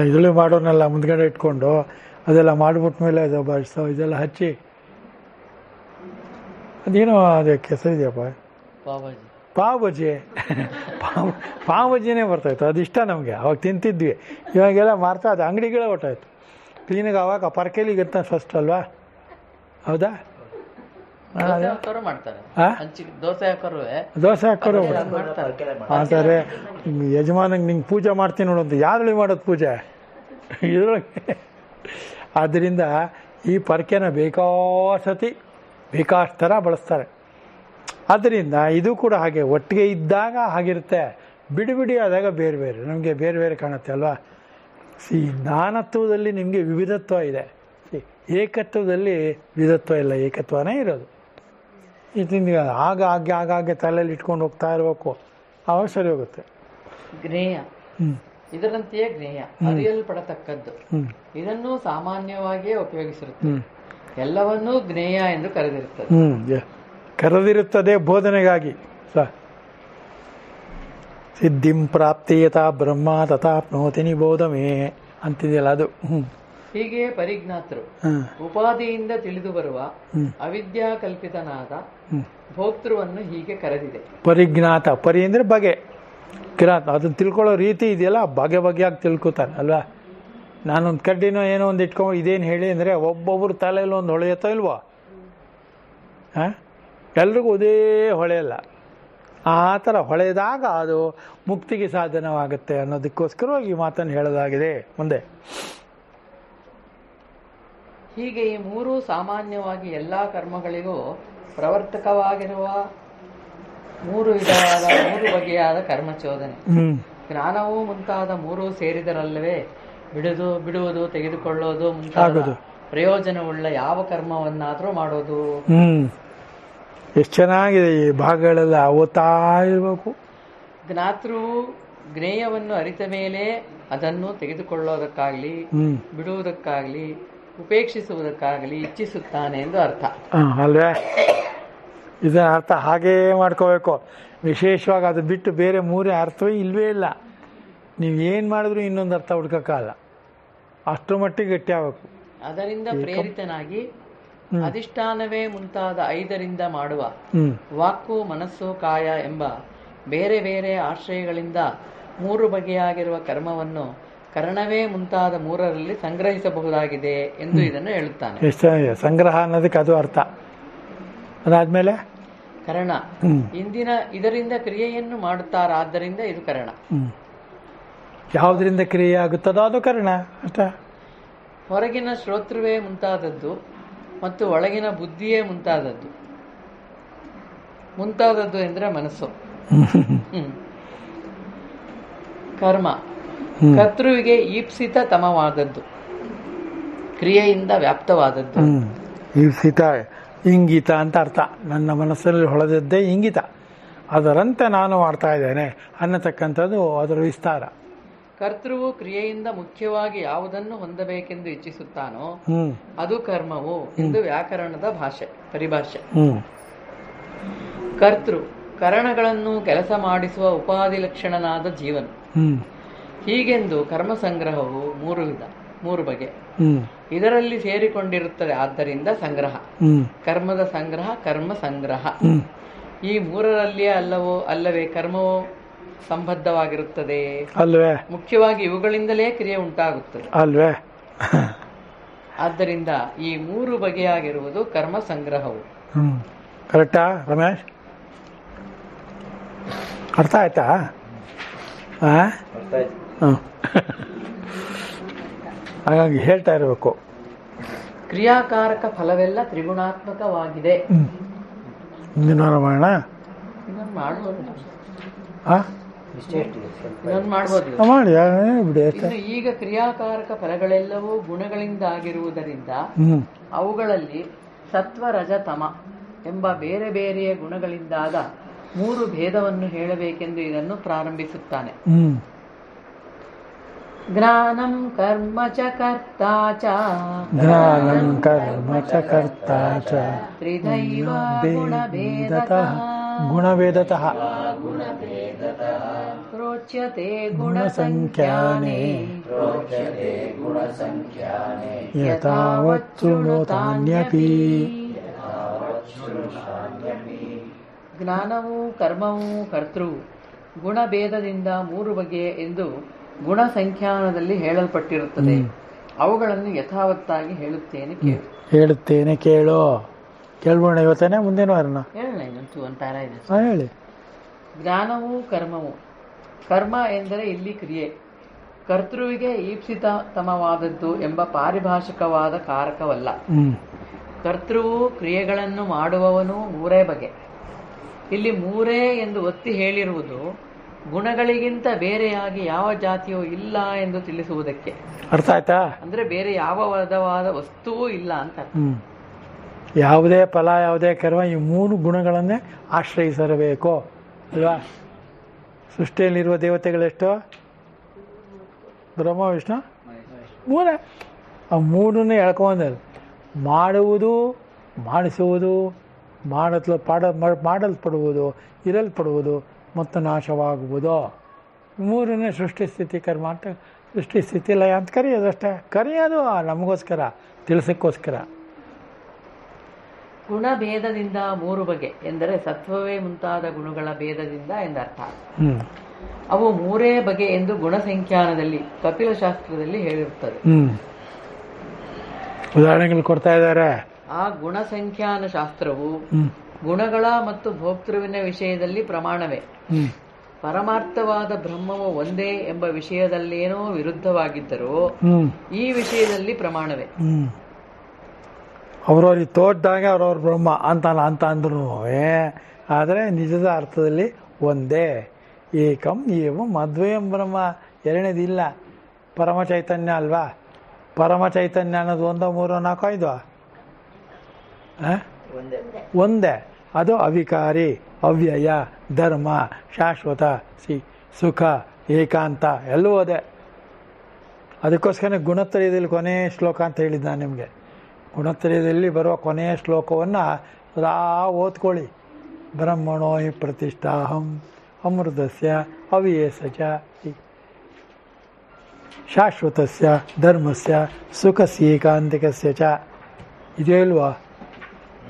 ಇದರಲ್ಲಿ ಮಾಡೋನಲ್ಲ, ಮುಂದ್ಗಡೆ ಇಟ್ಕೊಂಡು ಅದೆಲ್ಲ ಮಾಡಿಬಿಟ್ಮೇಲೆ ಅದು ಇದೆಲ್ಲ ಹಚ್ಚಿ ಅದೇನೋ ಅದಕ್ಕೆ ಹೆಸರಿದೆಯಪ್ಪ, ಪಾವ್ ಬಜ್ಜಿ. ಪಾವ್ ಬಜ್ಜಿನೇ ಬರ್ತಾಯಿತ್ತು, ಅದು ಇಷ್ಟ ನಮಗೆ. ಅವಾಗ ತಿಂತಿದ್ವಿ. ಇವಾಗೆಲ್ಲ ಮಾರ್ತಾ ಅದು ಅಂಗಡಿಗಳೇ ಹೊಟ್ಟಾಯ್ತು ಕ್ಲೀನಾಗಿ. ಅವಾಗ ಪರ್ಕೆಲಿಗಂತ ಫಸ್ಟ್ ಅಲ್ವಾ, ಹೌದಾ? ದೋಸೆ ಹಾಕೋರು ಮಾಡ್ತಾರೆ. ಯಜಮಾನಂಗೆ ನಿಂಗೆ ಪೂಜೆ ಮಾಡ್ತೀನಿ ನೋಡೋದು, ಯಾವ್ದ್ರಲ್ಲಿ ಮಾಡೋದು ಪೂಜೆ ಇದ್ರೊಳಗೆ. ಆದ್ದರಿಂದ ಈ ಪರ್ಕೆನ ಬೇಕಾಸತಿ ಬೇಕಾಷ್ಟು ಥರ ಬಳಸ್ತಾರೆ. ಆದ್ದರಿಂದ ಇದು ಕೂಡ ಹಾಗೆ, ಒಟ್ಟಿಗೆ ಇದ್ದಾಗ ಹಾಗಿರುತ್ತೆ, ಬಿಡಿ ಬಿಡಿ ಆದಾಗ ಬೇರೆ ಬೇರೆ, ನಮಗೆ ಬೇರೆ ಬೇರೆ ಕಾಣುತ್ತೆ ಅಲ್ವಾ. ಜ್ಞಾನತ್ವದಲ್ಲಿ ನಿಮಗೆ ವಿವಿಧತ್ವ ಇದೆ, ಏಕತ್ವದಲ್ಲಿ ವಿಧತ್ವ ಇಲ್ಲ, ಏಕತ್ವನೇ ಇರೋದು. ಇದರಿಂದ ಆಗಾಗ್ಗೆ ತಲೆಯಲ್ಲಿ ಇಟ್ಕೊಂಡು ಹೋಗ್ತಾ ಇರಬೇಕು, ಅವಾಗ ಸರಿ ಹೋಗುತ್ತೆ. ಜ್ಞೇಯ ಇದರಂತೆಯೇ ಜ್ಞೇಯ ಅರಿಯಲ್ಪಡತಕ್ಕದ್ದು, ಇದನ್ನು ಸಾಮಾನ್ಯವಾಗಿಯೇ ಉಪಯೋಗಿಸಿರುತ್ತದೆ. ಎಲ್ಲವನ್ನೂ ಜ್ಞೇಯ ಎಂದು ಕರೆದಿರುತ್ತದೆ. ಕರೆದಿರುತ್ತದೆ ಬೋಧನೆಗಾಗಿ. ಸಿದ್ಧಿಂ ಪ್ರಾಪ್ತಿ ಯಥಾ ಬ್ರಹ್ಮ ತಥಾಪ್ನೋತಿ ನಿಬೋಧ ಮೇ ಅಂತಿದೆಯಲ್ಲ ಅದು. ಹೀಗೆ ಪರಿಜ್ಞಾತರು ಹ್ಮ್. ಉಪಾಧಿಯಿಂದ ತಿಳಿದು ಬರುವ ಹ್ಮ್. ಅವಿದ್ಯಾ ಕಲ್ಪಿತನಾದ ಹ್ಮ್. ಭೋಕ್ತೃವನ್ನು ಹೀಗೆ ಕರೆದಿದೆ. ಪರಿಜ್ಞಾತ, ಪರಿ ಅಂದರೆ ಬಗೆ, ಜ್ಞಾತ ಅದನ್ನು ತಿಳ್ಕೊಳ್ಳೋ ರೀತಿ ಇದೆಯಲ್ಲ, ಬಗೆ ಬಗೆಯಾಗಿ ತಿಳ್ಕೊತಾರೆ ಅಲ್ವಾ. ನಾನೊಂದು ಕಡ್ಡಿನೋ ಏನೋ ಒಂದು ಇಟ್ಕೊಂಡು ಇದೇನು ಹೇಳಿ ಅಂದರೆ ಒಬ್ಬೊಬ್ಬರು ತಲೆಯಲ್ಲಿ ಒಂದು ಹೊಳೆಯುತ್ತೋ ಇಲ್ವೋ? ಹಾಂ, ಎಲ್ರಿಗೂ ಅದೇ ಹೊಳೆಯಲ್ಲ. ಆ ಥರ ಹೊಳೆದಾಗ ಅದು ಮುಕ್ತಿಗೆ ಸಾಧನವಾಗುತ್ತೆ ಅನ್ನೋದಕ್ಕೋಸ್ಕರವಾಗಿ ಈ ಮಾತನ್ನು ಹೇಳೋದಾಗಿದೆ. ಮುಂದೆ ಹೀಗೆ ಈ ಮೂರು ಸಾಮಾನ್ಯವಾಗಿ ಎಲ್ಲಾ ಕರ್ಮಗಳಿಗೂ ಪ್ರವರ್ತಕವಾಗಿರುವ ಮೂರು ಬಗೆಯಾದ ಕರ್ಮಚೋದನೆ. ಜ್ಞಾನವೂ ಮುಂತಾದ ಮೂರು ಸೇರಿದರಲ್ಲವೇ ಬಿಡುವುದು ತೆಗೆದುಕೊಳ್ಳೋದು ಮುಂತಾದ ಪ್ರಯೋಜನವುಳ್ಳ ಯಾವ ಕರ್ಮವನ್ನಾದರೂ ಮಾಡೋದು. ಎಷ್ಟು ಚೆನ್ನಾಗಿದೆ ಈ ಭಾಗಗಳೆಲ್ಲ, ಓದ್ತಾ ಇರಬೇಕು. ಜ್ಞಾತೃ ಜ್ಞೇಯವನ್ನು ಅರಿತ ಮೇಲೆ ಅದನ್ನು ತೆಗೆದುಕೊಳ್ಳೋದಕ್ಕಾಗ್ಲಿ ಬಿಡುವುದಕ್ಕಾಗ್ಲಿ ಉಪೇಕ್ಷಿಸುವುದಕ್ಕಾಗಲಿ ಇಚ್ಛಿಸುತ್ತಾನೆ ಎಂದು ಅರ್ಥ ಅಲ್ವೇ. ಇದನ್ನ ಅರ್ಥ ಹಾಗೇ ಮಾಡ್ಕೋಬೇಕು. ವಿಶೇಷವಾಗಿ ಅದು ಬಿಟ್ಟು ಬೇರೆ ಮೂರೇ ಅರ್ಥವೇ ಇಲ್ವೇ ಇಲ್ಲ. ನೀವು ಏನು ಮಾಡಿದ್ರು ಇನ್ನೊಂದು ಅರ್ಥ ಹುಡ್ಕೋಕ್ಕಾಗಲ್ಲ, ಅಷ್ಟರ ಮಟ್ಟಿಗೆ ಗಟ್ಟಿ ಆಗಬೇಕು. ಅದರಿಂದ ಪ್ರೇರಿತನಾಗಿ ಅಧಿಷ್ಠಾನವೇ ಮುಂತಾದ 5ರಿಂದ ಮಾಡುವ ವಾಕು ಮನಸ್ಸು ಕಾಯ ಎಂಬ ಬೇರೆ ಬೇರೆ ಆಶ್ರಯಗಳಿಂದ 3 ಬಗೆಯಾಗಿರುವ ಕರ್ಮವನ್ನು ಕರ್ಣವೇ ಮುಂತಾದ 3ರಲ್ಲಿ ಸಂಗ್ರಹಿಸಬಹುದಾಗಿದೆ ಎಂದು ಇದನ್ನು ಹೇಳುತ್ತಾನೆ. ಎಷ್ಟು ಸಂಗ್ರಹ ಅನ್ನೋದಕ್ಕೆ ಅದು ಅರ್ಥ. ಅದಾದ್ಮೇಲೆ ಕರ್ಣ ಇದರಿಂದ ಕ್ರಿಯೆಯನ್ನು ಮಾಡುತ್ತಾರಾದ್ದರಿಂದ ಇದು ಕರ್ಣ. ಯಾವುದರಿಂದ ಕ್ರಿಯೆ ಆಗುತ್ತದೋ ಅದು ಕರ್ಣ ಅಷ್ಟ. ಹೊರಗಿನ ಶ್ರೋತೃವೇ ಮುಂತಾದದ್ದು ಮತ್ತು ಒಳಗಿನ ಬುದ್ಧಿಯೇ ಮುಂತಾದದ್ದು ಎಂದ್ರೆ ಮನಸ್ಸು. ಕರ್ಮ ಕರ್ತೃವಿಗೆ ಈಪ್ಸಿತ ತಮವಾದದ್ದು, ಕ್ರಿಯೆಯಿಂದ ವ್ಯಾಪ್ತವಾದದ್ದು. ಈಪ್ಸಿತ ಇಂಗಿತ ಅಂತ ಅರ್ಥ. ನನ್ನ ಮನಸ್ಸಲ್ಲಿ ಹೊಳೆದದ್ದೇ ಇಂಗಿತ, ಅದರಂತೆ ನಾನು ಮಾಡ್ತಾ ಇದ್ದೇನೆ ಅನ್ನತಕ್ಕಂಥದ್ದು ಅದರ ವಿಸ್ತಾರ. ಕರ್ತೃವು ಕ್ರಿಯೆಯಿಂದ ಮುಖ್ಯವಾಗಿ ಯಾವುದನ್ನು ಹೊಂದಬೇಕೆಂದು ಇಚ್ಛಿಸುತ್ತಾನೋ ಅದು ಕರ್ಮವು ಎಂದು ವ್ಯಾಕರಣದ ಪರಿಭಾಷೆ. ಕರ್ತೃ ಕರಣಗಳನ್ನು ಕೆಲಸ ಮಾಡಿಸುವ ಉಪಾಧಿ ಲಕ್ಷಣನಾದ ಜೀವನು. ಹೀಗೆಂದು ಕರ್ಮ ಸಂಗ್ರಹವು 3 ಬಗೆ ಇದರಲ್ಲಿ ಸೇರಿಕೊಂಡಿರುತ್ತದೆ. ಆದ್ದರಿಂದ ಸಂಗ್ರಹ, ಕರ್ಮದ ಸಂಗ್ರಹ, ಕರ್ಮ ಸಂಗ್ರಹ. ಈ 3ರಲ್ಲಿಯೇ ಅಲ್ಲವೇ ಕರ್ಮವು ಸಂಬದ್ಧವಾಗಿರುತ್ತದೆ ಅಲ್ವೇ? ಮುಖ್ಯವಾಗಿ ಇವುಗಳಿಂದಲೇ ಕ್ರಿಯೆ ಉಂಟಾಗುತ್ತದೆ ಅಲ್ವೇ? ಆದ್ದರಿಂದ ಈ 3 ಬಗೆಯಾಗಿರುವುದು ಕರ್ಮ ಸಂಗ್ರಹವು. ಕರೆಕ್ಟಾ ರಮೇಶ್? ಅರ್ಥ ಆಯ್ತಾ? ಹಾಗಾಗಿ ಹೇಳ್ತಾ ಇರಬೇಕು. ಕ್ರಿಯಾಕಾರಕ ಫಲವೆಲ್ಲ ತ್ರಿಗುಣಾತ್ಮಕವಾಗಿದೆ. ಮಾಡೋಣ ಮಾಡಿ ಬಿಡಿ. ಈಗ ಕ್ರಿಯಾಕಾರಕ ಫಲಗಳೆಲ್ಲವೂ ಗುಣಗಳಿಂದ ಆಗಿರುವುದರಿಂದ ಅವುಗಳಲ್ಲಿ ಸತ್ವ ರಜ ತಮ ಎಂಬ ಬೇರೆ ಬೇರೆಯ ಗುಣಗಳಿಂದಾದ 3 ಭೇದವನ್ನು ಹೇಳಬೇಕೆಂದು ಇದನ್ನು ಪ್ರಾರಂಭಿಸುತ್ತಾನೆ. ಜ್ಞಾನಂ ಕರ್ಮ ಚ ಕರ್ತಾ ಚ ತ್ರಿದೈವ ಗುಣಭೇದತಃ ಪ್ರೋಚ್ಯತೆ ಗುಣಸಂಖ್ಯಾನೇ ಯಥಾವಚ್ಛೃಣುತಾನ್ಯಪಿ. ಜ್ಞಾನವೂ ಕರ್ಮವೂ ಕರ್ತೃ ಗುಣಭೇದದಿಂದ 3 ಬಗೆ ಎಂದು ಗುಣಸಂಖ್ಯಾನದಲ್ಲಿ ಹೇಳಲ್ಪಟ್ಟಿರುತ್ತದೆ. ಅವುಗಳನ್ನು ಯಥಾವತ್ತಾಗಿ ಹೇಳುತ್ತೇನೆ ಕೇಳು. ಕೇಳ್ಬೋಣ ಇವತ್ತೇನೆ ಮುಂದೇನೋ ಅರಣ ಹೇಳೋಣ. ಇನ್ನೊಂದು ಒಂದು ಪ್ಯಾರ ಇದೆ, ಹೇಳಿ. ಜ್ಞಾನವೂ ಕರ್ಮವು. ಕರ್ಮ ಎಂದರೆ ಇಲ್ಲಿ ಕ್ರಿಯೆ, ಕರ್ತೃವಿಗೆ ಈಪ್ಸಿತಮವಾದದ್ದು ಎಂಬ ಪಾರಿಭಾಷಿಕವಾದ ಕಾರಕವಲ್ಲ. ಕರ್ತೃವು ಕ್ರಿಯೆಗಳನ್ನು ಮಾಡುವವನು 3 ಬಗೆ. ಇಲ್ಲಿ 3 ಎಂದು ಒತ್ತಿ ಹೇಳಿರುವುದು ಗುಣಗಳಿಗಿಂತ ಬೇರೆಯಾಗಿ ಯಾವ ಜಾತಿಯೂ ಇಲ್ಲ ಎಂದು ತಿಳಿಸುವುದಕ್ಕೆ. ಅರ್ಥ ಆಯ್ತಾ? ಅಂದ್ರೆ ಬೇರೆ ಯಾವ ವಿಧವಾದ ವಸ್ತುವೂ ಇಲ್ಲ ಅಂತ. ಯಾವುದೇ ಫಲ ಯಾವುದೇ ಕರ್ಮ ಈ 3 ಗುಣಗಳನ್ನೇ ಆಶ್ರಯಿಸಿರಬೇಕು ಅಲ್ವಾ? ಸೃಷ್ಟಿಯಲ್ಲಿರುವ ದೇವತೆಗಳೆಷ್ಟು? ಬ್ರಹ್ಮ ವಿಷ್ಣು 3. ಆ 3ನ್ನೇ ಹೇಳ್ಕೊಂಡ್ರೆ ಮಾಡುವುದು, ಮಾಡಿಸುವುದು, ಮಾಡಲ್ಪಡುವುದು, ಇರಲ್ಪಡುವುದು ಮತ್ತು ನಾಶವಾಗುವುದು. ಮೂರನೇ ಸೃಷ್ಟಿ ಸ್ಥಿತಿ ಕರ್ಮ ಅಂತ, ಸೃಷ್ಟಿ ಸ್ಥಿತಿ ಲಯ ಅಂತ ಕರೆಯೋದಷ್ಟೇ. ಕರೆಯೋದು ನಮಗೋಸ್ಕರ, ತಿಳಿಸೋಕ್ಕೋಸ್ಕರ. ಗುಣಭೇದದಿಂದ ಮೂರು ಬಗೆ ಎಂದರೆ ಸತ್ವವೇ ಮುಂತಾದ ಗುಣಗಳ ಭೇದದಿಂದ ಎಂದರ್ಥ. ಅವು ಮೂರೇ ಬಗೆ ಎಂದು ಗುಣಸಂಖ್ಯಾನದಲ್ಲಿ ಕಪಿಲಶಾಸ್ತ್ರದಲ್ಲಿ ಹೇಳಿರುತ್ತದೆ. ಉದಾಹರಣೆಗಳು ಕೊಡ್ತಾ ಇದ್ದಾರೆ. ಆ ಗುಣಸಂಖ್ಯಾನ ಶಾಸ್ತ್ರವು ಗುಣಗಳ ಮತ್ತು ಭೋಕ್ತೃವಿನ ವಿಷಯದಲ್ಲಿ ಪ್ರಮಾಣವೇ. ಪರಮಾರ್ಥವಾದ ಬ್ರಹ್ಮವು ಒಂದೇ ಎಂಬ ವಿಷಯದಲ್ಲೇನೋ ವಿರುದ್ಧವಾಗಿದ್ದರೂ ಈ ವಿಷಯದಲ್ಲಿ ಪ್ರಮಾಣವೇ. ಅವ್ರವ್ರಿಗೆ ತೋಟದಾಗೆ ಅವ್ರವ್ರ ಬ್ರಹ್ಮ ಅಂತ ಅಂದ್ರೂ ಆದರೆ ನಿಜದ ಅರ್ಥದಲ್ಲಿ ಒಂದೇ. ಏಕಂ ಏವಂ ಅದ್ವಯಂ ಬ್ರಹ್ಮ, ಎರಡನೇದಿಲ್ಲ. ಪರಮ ಚೈತನ್ಯ ಅಲ್ವಾ? ಪರಮ ಚೈತನ್ಯ ಅನ್ನೋದು 1 3 4 5 ಒಂದೇ. ಅದು ಅವಿಕಾರಿ, ಅವ್ಯಯ, ಧರ್ಮ, ಶಾಶ್ವತ, ಸುಖ, ಏಕಾಂತ ಎಲ್ಲವೂ ಅದೇ. ಅದಕ್ಕೋಸ್ಕರ ಗುಣತ್ರಯದಲ್ಲಿ ಕೊನೆಯ ಶ್ಲೋಕ ಅಂತ ಹೇಳಿದ್ದು ನಾನು ನಿಮಗೆ. ಗುಣತ್ರಯದಲ್ಲಿ ಬರುವ ಕೊನೆಯ ಶ್ಲೋಕವನ್ನು ಸದಾ ಓದ್ಕೊಳ್ಳಿ. ಬ್ರಹ್ಮಣೋ ಹಿ ಪ್ರತಿಷ್ಠಾಹಂ ಅಮೃತಸ್ಯ ಅವ್ಯಯಸ್ಯ ಶಾಶ್ವತಸ್ಯ ಧರ್ಮಸ್ಯ ಸುಖಸ್ಯ ಏಕಾಂತಿಕಸ್ಯ ಚ. ಇದೇ ಅಲ್ವಾ?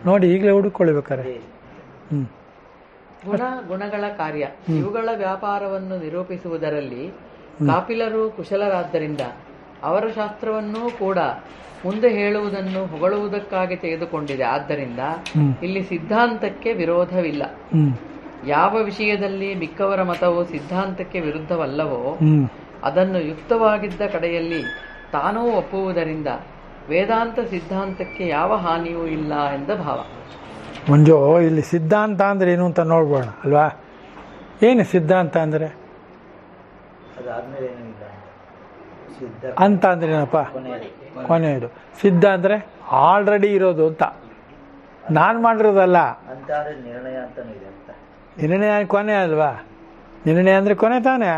ನೋಡಿ, ಈಗಲೇ ಹುಡುಕೊಳ್ಬೇಕಾರೆ. ಗುಣಗಳ ಕಾರ್ಯ ಇವುಗಳ ವ್ಯಾಪಾರವನ್ನು ನಿರೂಪಿಸುವುದರಲ್ಲಿ ಕಾಪಿಲರು ಕುಶಲರಾದ್ದರಿಂದ ಅವರ ಶಾಸ್ತ್ರವನ್ನೂ ಕೂಡ ಮುಂದೆ ಹೇಳುವುದನ್ನು ಹೊಗಳುವುದಕ್ಕಾಗಿ ತೆಗೆದುಕೊಂಡಿದೆ. ಆದ್ದರಿಂದ ಇಲ್ಲಿ ಸಿದ್ಧಾಂತಕ್ಕೆ ವಿರೋಧವಿಲ್ಲ. ಯಾವ ವಿಷಯದಲ್ಲಿ ಮಿಕ್ಕವರ ಮತವು ಸಿದ್ಧಾಂತಕ್ಕೆ ವಿರುದ್ಧವಲ್ಲವೋ ಅದನ್ನು ಯುಕ್ತವಾಗಿದ್ದ ಕಡೆಯಲ್ಲಿ ತಾನೂ ಒಪ್ಪುವುದರಿಂದ ವೇದಾಂತ ಸಿದ್ಧಾಂತಕ್ಕೆ ಯಾವ ಹಾನಿಯೂ ಇಲ್ಲ ಎಂದ ಭಾವ. ಮುಂಜೋ ಇಲ್ಲಿ ಸಿದ್ಧಾಂತ ಅಂದ್ರೆ ಏನು ಅಂತ ನೋಡ್ಬೋಣ ಅಲ್ವಾ? ಏನು ಸಿದ್ಧಾಂತ ಅಂದ್ರೆ? ಅಂತ ಅಂದ್ರೆ ಏನಪ್ಪ? ಕೊನೆಯದು. ಸಿದ್ಧ ಅಂದ್ರೆ ಆಲ್ರೆಡಿ ಇರೋದು ಅಂತ, ನಾನು ಮಾಡಿರೋದಲ್ಲ. ನಿರ್ಣಯ ಕೊನೆ ಅಲ್ವಾ? ನಿರ್ಣಯ ಅಂದ್ರೆ ಕೊನೆ ತಾನೇ.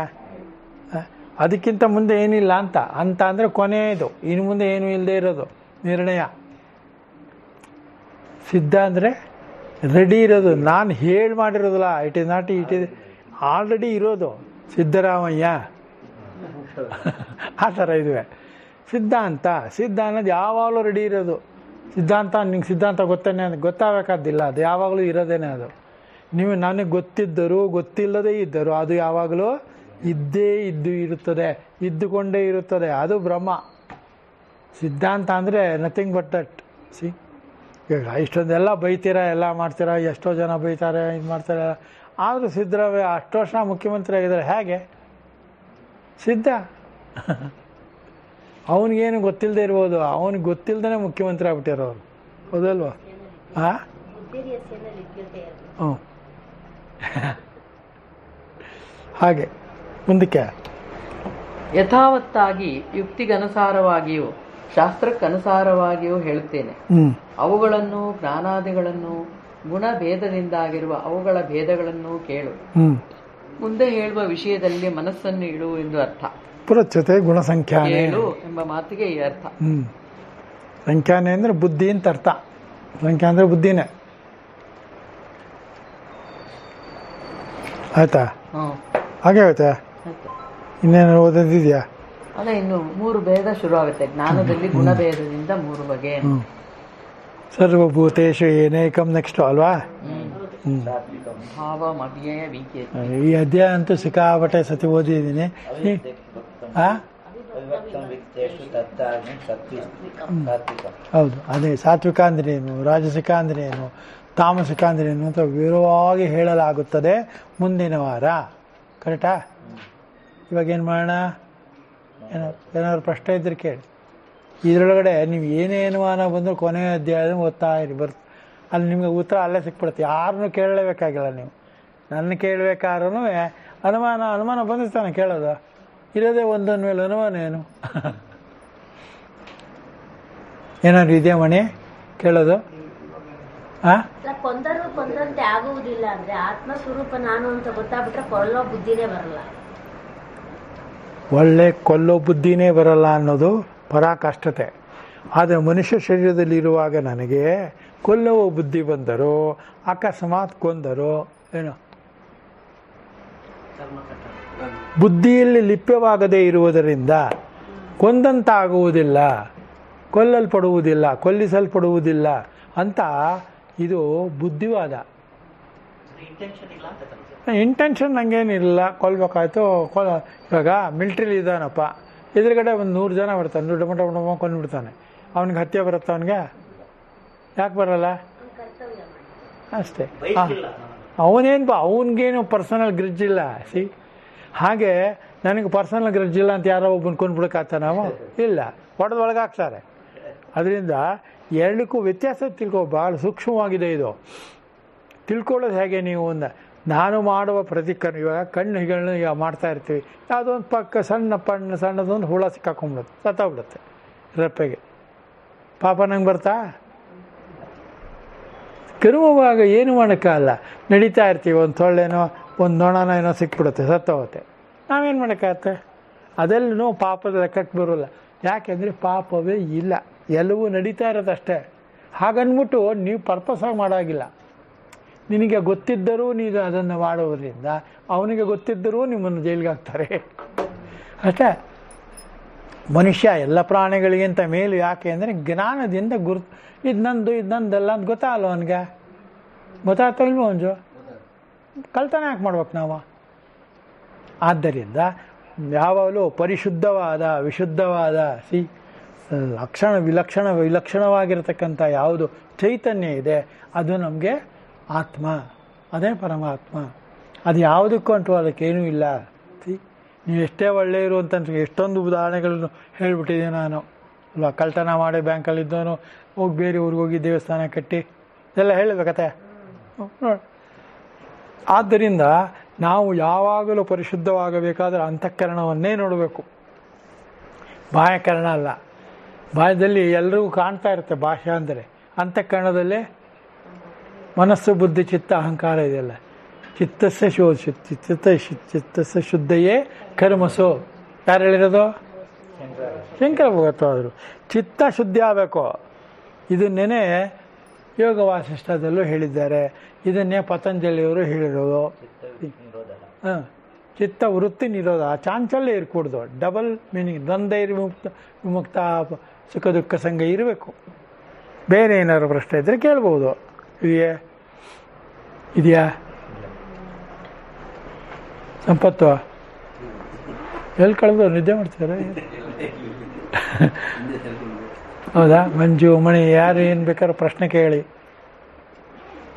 ಅದಕ್ಕಿಂತ ಮುಂದೆ ಏನಿಲ್ಲ ಅಂತ ಅಂದ್ರೆ ಕೊನೆಯದು, ಇನ್ನು ಮುಂದೆ ಏನು ಇಲ್ಲದೆ ಇರೋದು ನಿರ್ಣಯ. ಸಿದ್ಧ ಅಂದರೆ ರೆಡಿ ಇರೋದು, ನಾನು ಹೇಳಿ ಮಾಡಿರೋದಿಲ್ಲ. It is not, it is already ಇರೋದು. ಸಿದ್ದರಾಮಯ್ಯ ಆ ಥರ ಇದುವೆ ಸಿದ್ಧಾಂತ. ಸಿದ್ಧ ಅನ್ನೋದು ಯಾವಾಗಲೂ ರೆಡಿ ಇರೋದು. ಸಿದ್ಧಾಂತ ನಿಂಗೆ ಸಿದ್ಧಾಂತ ಗೊತ್ತೇನೆ ಅಂತ ಗೊತ್ತಾಗಬೇಕಾದಿಲ್ಲ, ಅದು ಯಾವಾಗಲೂ ಇರೋದೇನೆ. ಅದು ನೀವು ನನಗೆ ಗೊತ್ತಿದ್ದರು ಗೊತ್ತಿಲ್ಲದೇ ಇದ್ದರು ಅದು ಯಾವಾಗಲೂ ಇದ್ದೇ ಇರುತ್ತದೆ, ಇದ್ದುಕೊಂಡೇ ಇರುತ್ತದೆ. ಅದು ಬ್ರಹ್ಮ. ಸಿದ್ಧಾಂತ ಅಂದರೆ ನಥಿಂಗ್ ಬಟ್ ದಟ್. ಈಗ ಇಷ್ಟೊಂದೆಲ್ಲ ಬೈತೀರಾ, ಎಲ್ಲ ಮಾಡ್ತೀರಾ, ಎಷ್ಟೋ ಜನ ಬೈತಾರೆ, ಇದು ಮಾಡ್ತಾರೆ. ಆದರೂ ಸಿದ್ದರಾಮಯ್ಯ ಅಷ್ಟು ವರ್ಷ ಮುಖ್ಯಮಂತ್ರಿ ಆಗಿದ್ದಾರೆ. ಹೇಗೆ ಸಿದ್ಧ? ಅವನಿಗೇನು ಗೊತ್ತಿಲ್ಲದೆ ಇರ್ಬೋದು, ಅವನಿಗೆ ಗೊತ್ತಿಲ್ಲದೇ ಮುಖ್ಯಮಂತ್ರಿ ಆಗ್ಬಿಟ್ಟಿರೋರು. ಹೌದಲ್ವಾ? ಹಾಂ, ಹ್ಞೂ. ಹಾಗೆ ಮುಂದಕ್ಕೆ ಯಥಾವತ್ತಾಗಿ ಯುಕ್ತಿಗನುಸಾರವಾಗಿಯೂ ಶಾಸ್ತ್ರಕ್ಕನುಸಾರವಾಗಿಯೂ ಹೇಳುತ್ತೇನೆ. ಅವುಗಳನ್ನು ಜ್ಞಾನಾದಿಗಳನ್ನು ಗುಣಭೇದದಿಂದಾಗಿರುವ ಅವುಗಳ ಭೇದಗಳನ್ನು ಕೇಳು. ಮುಂದೆ ಹೇಳುವ ವಿಷಯದಲ್ಲಿ ಮನಸ್ಸನ್ನು ಇಡು ಎಂದು ಅರ್ಥ. ಪುರಚ್ಯತೆ ಗುಣಸಂಖ್ಯಾನೆ ಎಂಬ ಮಾತಿಗೆ ಈ ಅರ್ಥ. ಸಂಖ್ಯಾನೆ ಅಂದ್ರೆ ಬುದ್ಧಿ ಅಂತ ಅರ್ಥ. ಸಂಖ್ಯಾ ಅಂದ್ರೆ ಬುದ್ಧಿನೇ. ಆಯ್ತಾ? ಹಾಗೆ ಆಯ್ತಾ? ಇನ್ನೇನು ಓದೋದಿದೆಯಾ? ಅಲ್ಲ, ಇನ್ನು 3 ಭೇದ ಶುರು ಆಗುತ್ತೆ. ಜ್ಞಾನದಲ್ಲಿ ಗುಣಭೇದದಿಂದ 3 ಬಗೆ. ಸರ್ವಭೂತೇಶು ಏನೇಕಂ ನೆಕ್ಸ್ಟ್ ಅಲ್ವಾ? ಭಾವ ಮವ್ಯಯ ವಿಕೇತ. ಈ ಅಧ್ಯಾಯ ಅಂತೂ ಸಿಕ್ಕಾಪಟ್ಟೆ ಸತಿ ಓದಿದ್ದೀನಿ. ಹೌದು, ಅದೇ ಸಾತ್ವಿಕ ಅಂದ್ರೆ ಏನು, ರಾಜಸಿಕ ಅಂದ್ರೆ ಏನು, ತಾಮಸಿಕ ಅಂದ್ರೆ ಏನು ಅಂತ ವಿವರವಾಗಿ ಹೇಳಲಾಗುತ್ತದೆ ಮುಂದಿನ ವಾರ. ಕರೆಕ್ಟಾ? ಇವಾಗ ಏನು ಮಾಡೋಣ? ಏನಾದ್ರು ಪ್ರಶ್ನೆ ಇದ್ರೆ ಕೇಳಿ. ಇದರೊಳಗಡೆ ನೀವು ಏನೇನು ಬಂದರೂ ಕೊನೆಯ ಅಧ್ಯಾಯ ಓದ್ತಾ ಇರಿ, ಅಲ್ಲಿ ನಿಮಗೆ ಉತ್ತರ ಅಲ್ಲೇ ಸಿಕ್ಬಿಡುತ್ತೆ. ಯಾರನ್ನೂ ಕೇಳಲೇಬೇಕಾಗಿಲ್ಲ. ನೀವು ನನ್ನ ಕೇಳಬೇಕಾದ್ರೂ ಅನುಮಾನ ಬಂದಿರ್ತಾನೆ ಕೇಳೋದು. ಇರೋದೇ ಒಂದೊಂದ ಮೇಲೆ ಅನುಮಾನ ಏನು? ಏನಾದ್ರು ಇದೆಯಾ ಮಣಿ ಕೇಳೋದು? ಕೊಂದಂತೆ ಆಗುವುದಿಲ್ಲ ಅಂದ್ರೆ ಆತ್ಮಸ್ವರೂಪ ನಾನು ಅಂತ ಗೊತ್ತಾಗ್ಬಿಟ್ರೆ ಕೊಲ್ಲೋ ಬುದ್ಧಿನೇ ಬರಲ್ಲ. ಒಳ್ಳೆ ಕೊಲ್ಲೋ ಬುದ್ಧಿನೇ ಬರಲ್ಲ ಅನ್ನೋದು ಪರಾಕಾಷ್ಠತೆ. ಆದರೆ ಮನುಷ್ಯ ಶರೀರದಲ್ಲಿ ಇರುವಾಗ ನನಗೆ ಕೊಲ್ಲುವ ಬುದ್ಧಿ ಬಂದರು, ಅಕಸ್ಮಾತ್ ಕೊಂದರು, ಏನು ಬುದ್ಧಿಯಲ್ಲಿ ಲಿಪ್ಯವಾಗದೇ ಇರುವುದರಿಂದ ಕೊಂದಂತಾಗುವುದಿಲ್ಲ, ಕೊಲ್ಲಲ್ಪಡುವುದಿಲ್ಲ, ಕೊಲ್ಲಿಸಲ್ಪಡುವುದಿಲ್ಲ ಅಂತ ಇದು ಬುದ್ಧಿವಾದ. ಇಂಟೆನ್ಷನ್ ನನಗೇನಿಲ್ಲ, ಕೊಲ್ಬೇಕಾಯ್ತು ಇವಾಗ ಮಿಲ್ಟ್ರಿಲಿ ಇದ್ದಾನಪ್ಪ, ಎದುರುಗಡೆ ಒಂದು 100 ಜನ ಬರ್ತಾನೆ, ದೊಡ್ಡ ಮಟ್ಟ ಕೊಂಡ್ಬಿಡ್ತಾನೆ, ಅವನಿಗೆ ಹತ್ಯೆ ಬರುತ್ತೆ, ಅವನಿಗೆ ಯಾಕೆ ಬರಲ್ಲ? ಅಷ್ಟೇ. ಅವನಿಗೇನು ಪರ್ಸನಲ್ ಗ್ರಿಡ್ಜ್ ಇಲ್ಲ. ಹಾಗೆ ನನಗೆ ಪರ್ಸನಲ್ ಗ್ರಿಡ್ಜ್ ಇಲ್ಲ ಅಂತ ಯಾರೋ ಒಬ್ಬನ ಕೊಂಡ್ಬಿಡಕ್ಕಾಗ್ತ ನಾವು? ಇಲ್ಲ, ಹೊಡೆದೊಳಗೆ ಹಾಕ್ತಾರೆ. ಅದರಿಂದ ಎರಡಕ್ಕೂ ವ್ಯತ್ಯಾಸ ಭಾಳ ಸೂಕ್ಷ್ಮವಾಗಿದೆ ಇದು. ತಿಳ್ಕೊಳ್ಳೋದು ಹೇಗೆ ನೀವು? ನಾನು ಮಾಡುವ ಪ್ರತಿಕ್ರಿಯೆ, ಇವಾಗ ಕಣ್ಣುಗಳನ್ನ ಈಗ ಮಾಡ್ತಾ ಇರ್ತೀವಿ, ಯಾವುದೋ ಒಂದು ಪಕ್ಕ ಸಣ್ಣದೊಂದು ಹುಳ ಸಿಕ್ಕಾಕೊಂಡ್ಬಿಡುತ್ತೆ, ಸತ್ತೋಗ್ಬಿಡುತ್ತೆ ರೆಪ್ಪೆಗೆ. ಪಾಪ ನಂಗೆ ಬರ್ತಾ? ಕರುವಾಗ ಏನು ಮಾಡೋಕ್ಕಾಗಲ್ಲ. ನಡೀತಾ ಇರ್ತೀವಿ, ಒಂದು ಸೊಳ್ಳೆನೋ ಒಂದು ನೊಣನೋ ಏನೋ ಸಿಕ್ಬಿಡುತ್ತೆ, ಸತ್ತೋಗುತ್ತೆ. ನಾವೇನು ಮಾಡೋಕ್ಕಾಗತ್ತೆ? ಅದೆಲ್ಲೂ ಪಾಪದ ಲೆಕ್ಕಕ್ಕೆ ಬರೋಲ್ಲ. ಯಾಕೆಂದರೆ ಪಾಪವೇ ಇಲ್ಲ, ಎಲ್ಲವೂ ನಡೀತಾ ಇರೋದಷ್ಟೇ. ಹಾಗನ್ಬಿಟ್ಟು ನೀವು ಪರ್ಪಸಾಗಿ ಮಾಡೋಗಿಲ್ಲ. ನಿನಗೆ ಗೊತ್ತಿದ್ದರೂ ನೀನು ಅದನ್ನು ಮಾಡೋದ್ರಿಂದ ಅವನಿಗೆ ಗೊತ್ತಿದ್ದರೂ ನಿಮ್ಮನ್ನು ಜೈಲಿಗೆ ಹಾಕ್ತಾರೆ ಅಷ್ಟೇ. ಮನುಷ್ಯ ಎಲ್ಲ ಪ್ರಾಣಿಗಳಿಗಿಂತ ಮೇಲು. ಯಾಕೆ ಅಂದರೆ ಜ್ಞಾನದಿಂದ ಇದು ನಂದಲ್ಲ ಅಂತ ಗೊತ್ತಾಗಲ್ಲ ಅವನಿಗೆ. ಗೊತ್ತಾಗ್ತಲ್ವ ಅವನು? ಕಳ್ತನ ಯಾಕೆ ಮಾಡ್ಬೇಕು ನಾವು? ಆದ್ದರಿಂದ ಯಾವಾಗಲೂ ಪರಿಶುದ್ಧವಾದ ವಿಶುದ್ಧವಾದ ವಿಲಕ್ಷಣವಾಗಿರತಕ್ಕಂಥ ಯಾವುದು ಚೈತನ್ಯ ಇದೆ ಅದು ನಮಗೆ ಆತ್ಮ, ಅದೇ ಪರಮಾತ್ಮ. ಅದು ಯಾವುದಕ್ಕೂ ಅಂಟು ಅದಕ್ಕೇನೂ ಇಲ್ಲ. ನೀವು ಎಷ್ಟೇ ಒಳ್ಳೆ ಇರುವಂತ ಎಷ್ಟೊಂದು ಉದಾಹರಣೆಗಳನ್ನು ಹೇಳಿಬಿಟ್ಟಿದ್ದೀನಿ ನಾನು ಅಲ್ವಾ. ಕಳ್ತನ ಮಾಡಿ ಬ್ಯಾಂಕಲ್ಲಿದ್ದವನು ಹೋಗಿ ಬೇರೆ ಊರಿಗೆ ಹೋಗಿ ದೇವಸ್ಥಾನ ಕಟ್ಟಿ ಎಲ್ಲ ಹೇಳಬೇಕತ್ತೆ ನೋಡಿ. ಆದ್ದರಿಂದ ನಾವು ಯಾವಾಗಲೂ ಪರಿಶುದ್ಧವಾಗಬೇಕಾದ್ರೆ ಅಂತಃಕರಣವನ್ನೇ ನೋಡಬೇಕು, ಬಾಹ್ಯಕರಣ ಅಲ್ಲ. ಬಾಹ್ಯದಲ್ಲಿ ಎಲ್ರಿಗೂ ಕಾಣ್ತಾ ಇರುತ್ತೆ ಭಾಷೆ ಅಂದರೆ, ಅಂತಃಕರಣದಲ್ಲಿ ಮನಸ್ಸು ಬುದ್ಧಿ ಚಿತ್ತ ಅಹಂಕಾರ ಇದೆಯಲ್ಲ. ಚಿತ್ತಸ್ಯ ಶುದ್ಧಯೇ ಕರ್ಮಸು. ಯಾರು ಹೇಳಿರೋದು? ಶಂಕರ ಭಗವತ್ಪಾದರು. ಚಿತ್ತ ಶುದ್ಧಿ ಆಗಬೇಕು. ಇದನ್ನೇ ಯೋಗ ವಾಸಿಷ್ಠದಲ್ಲೂ ಹೇಳಿದ್ದಾರೆ, ಇದನ್ನೇ ಪತಂಜಲಿಯವರು ಹೇಳಿರೋದು. ಚಿತ್ತ ವೃತ್ತಿ ನಿರೋಧ, ಚಾಂಚಲ್ಯ ಇರ್ಕೂಡ್ದು. ಡಬಲ್ ಮೀನಿಂಗ್, ದ್ವಂದ್ವ ವಿಮುಕ್ತ ಸುಖ ದುಃಖ ಸಂಘ ಇರಬೇಕು. ಬೇರೆ ಏನಾದ್ರು ಪ್ರಶ್ನೆ ಇದ್ದರೆ ಕೇಳ್ಬೋದು. ಇದೆಯಾ ಸಂಪತ್ತು? ಎಲ್ಲಿ ಕಳೆದು ನಿದ್ದೆ ಮಾಡ್ತಾರೆ? ಹೌದಾ? ಮಂಜು ಮಣಿ ಯಾರು ಏನು ಬೇಕಾದ್ರೂ ಪ್ರಶ್ನೆ ಕೇಳಿ.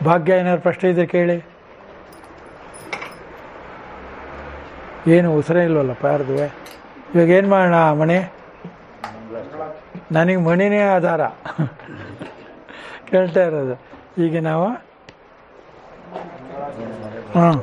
ಭಾಗ್ಯ ಏನಾದ್ರು ಪ್ರಶ್ನೆ ಇದ್ರೆ ಕೇಳಿ. ಏನು ಉಸಿರೇ ಇಲ್ವಲ್ಲಪ್ಪ ಯಾರ್ದು? ಇವಾಗ ಏನು ಮಾಡೋಣ ಮಣಿ? ನನಗೆ ಮಣಿನೇ ಆಧಾರ ಕೇಳ್ತಾ ಇರೋದು. ಈಗ ನಾವು ಹಾಂ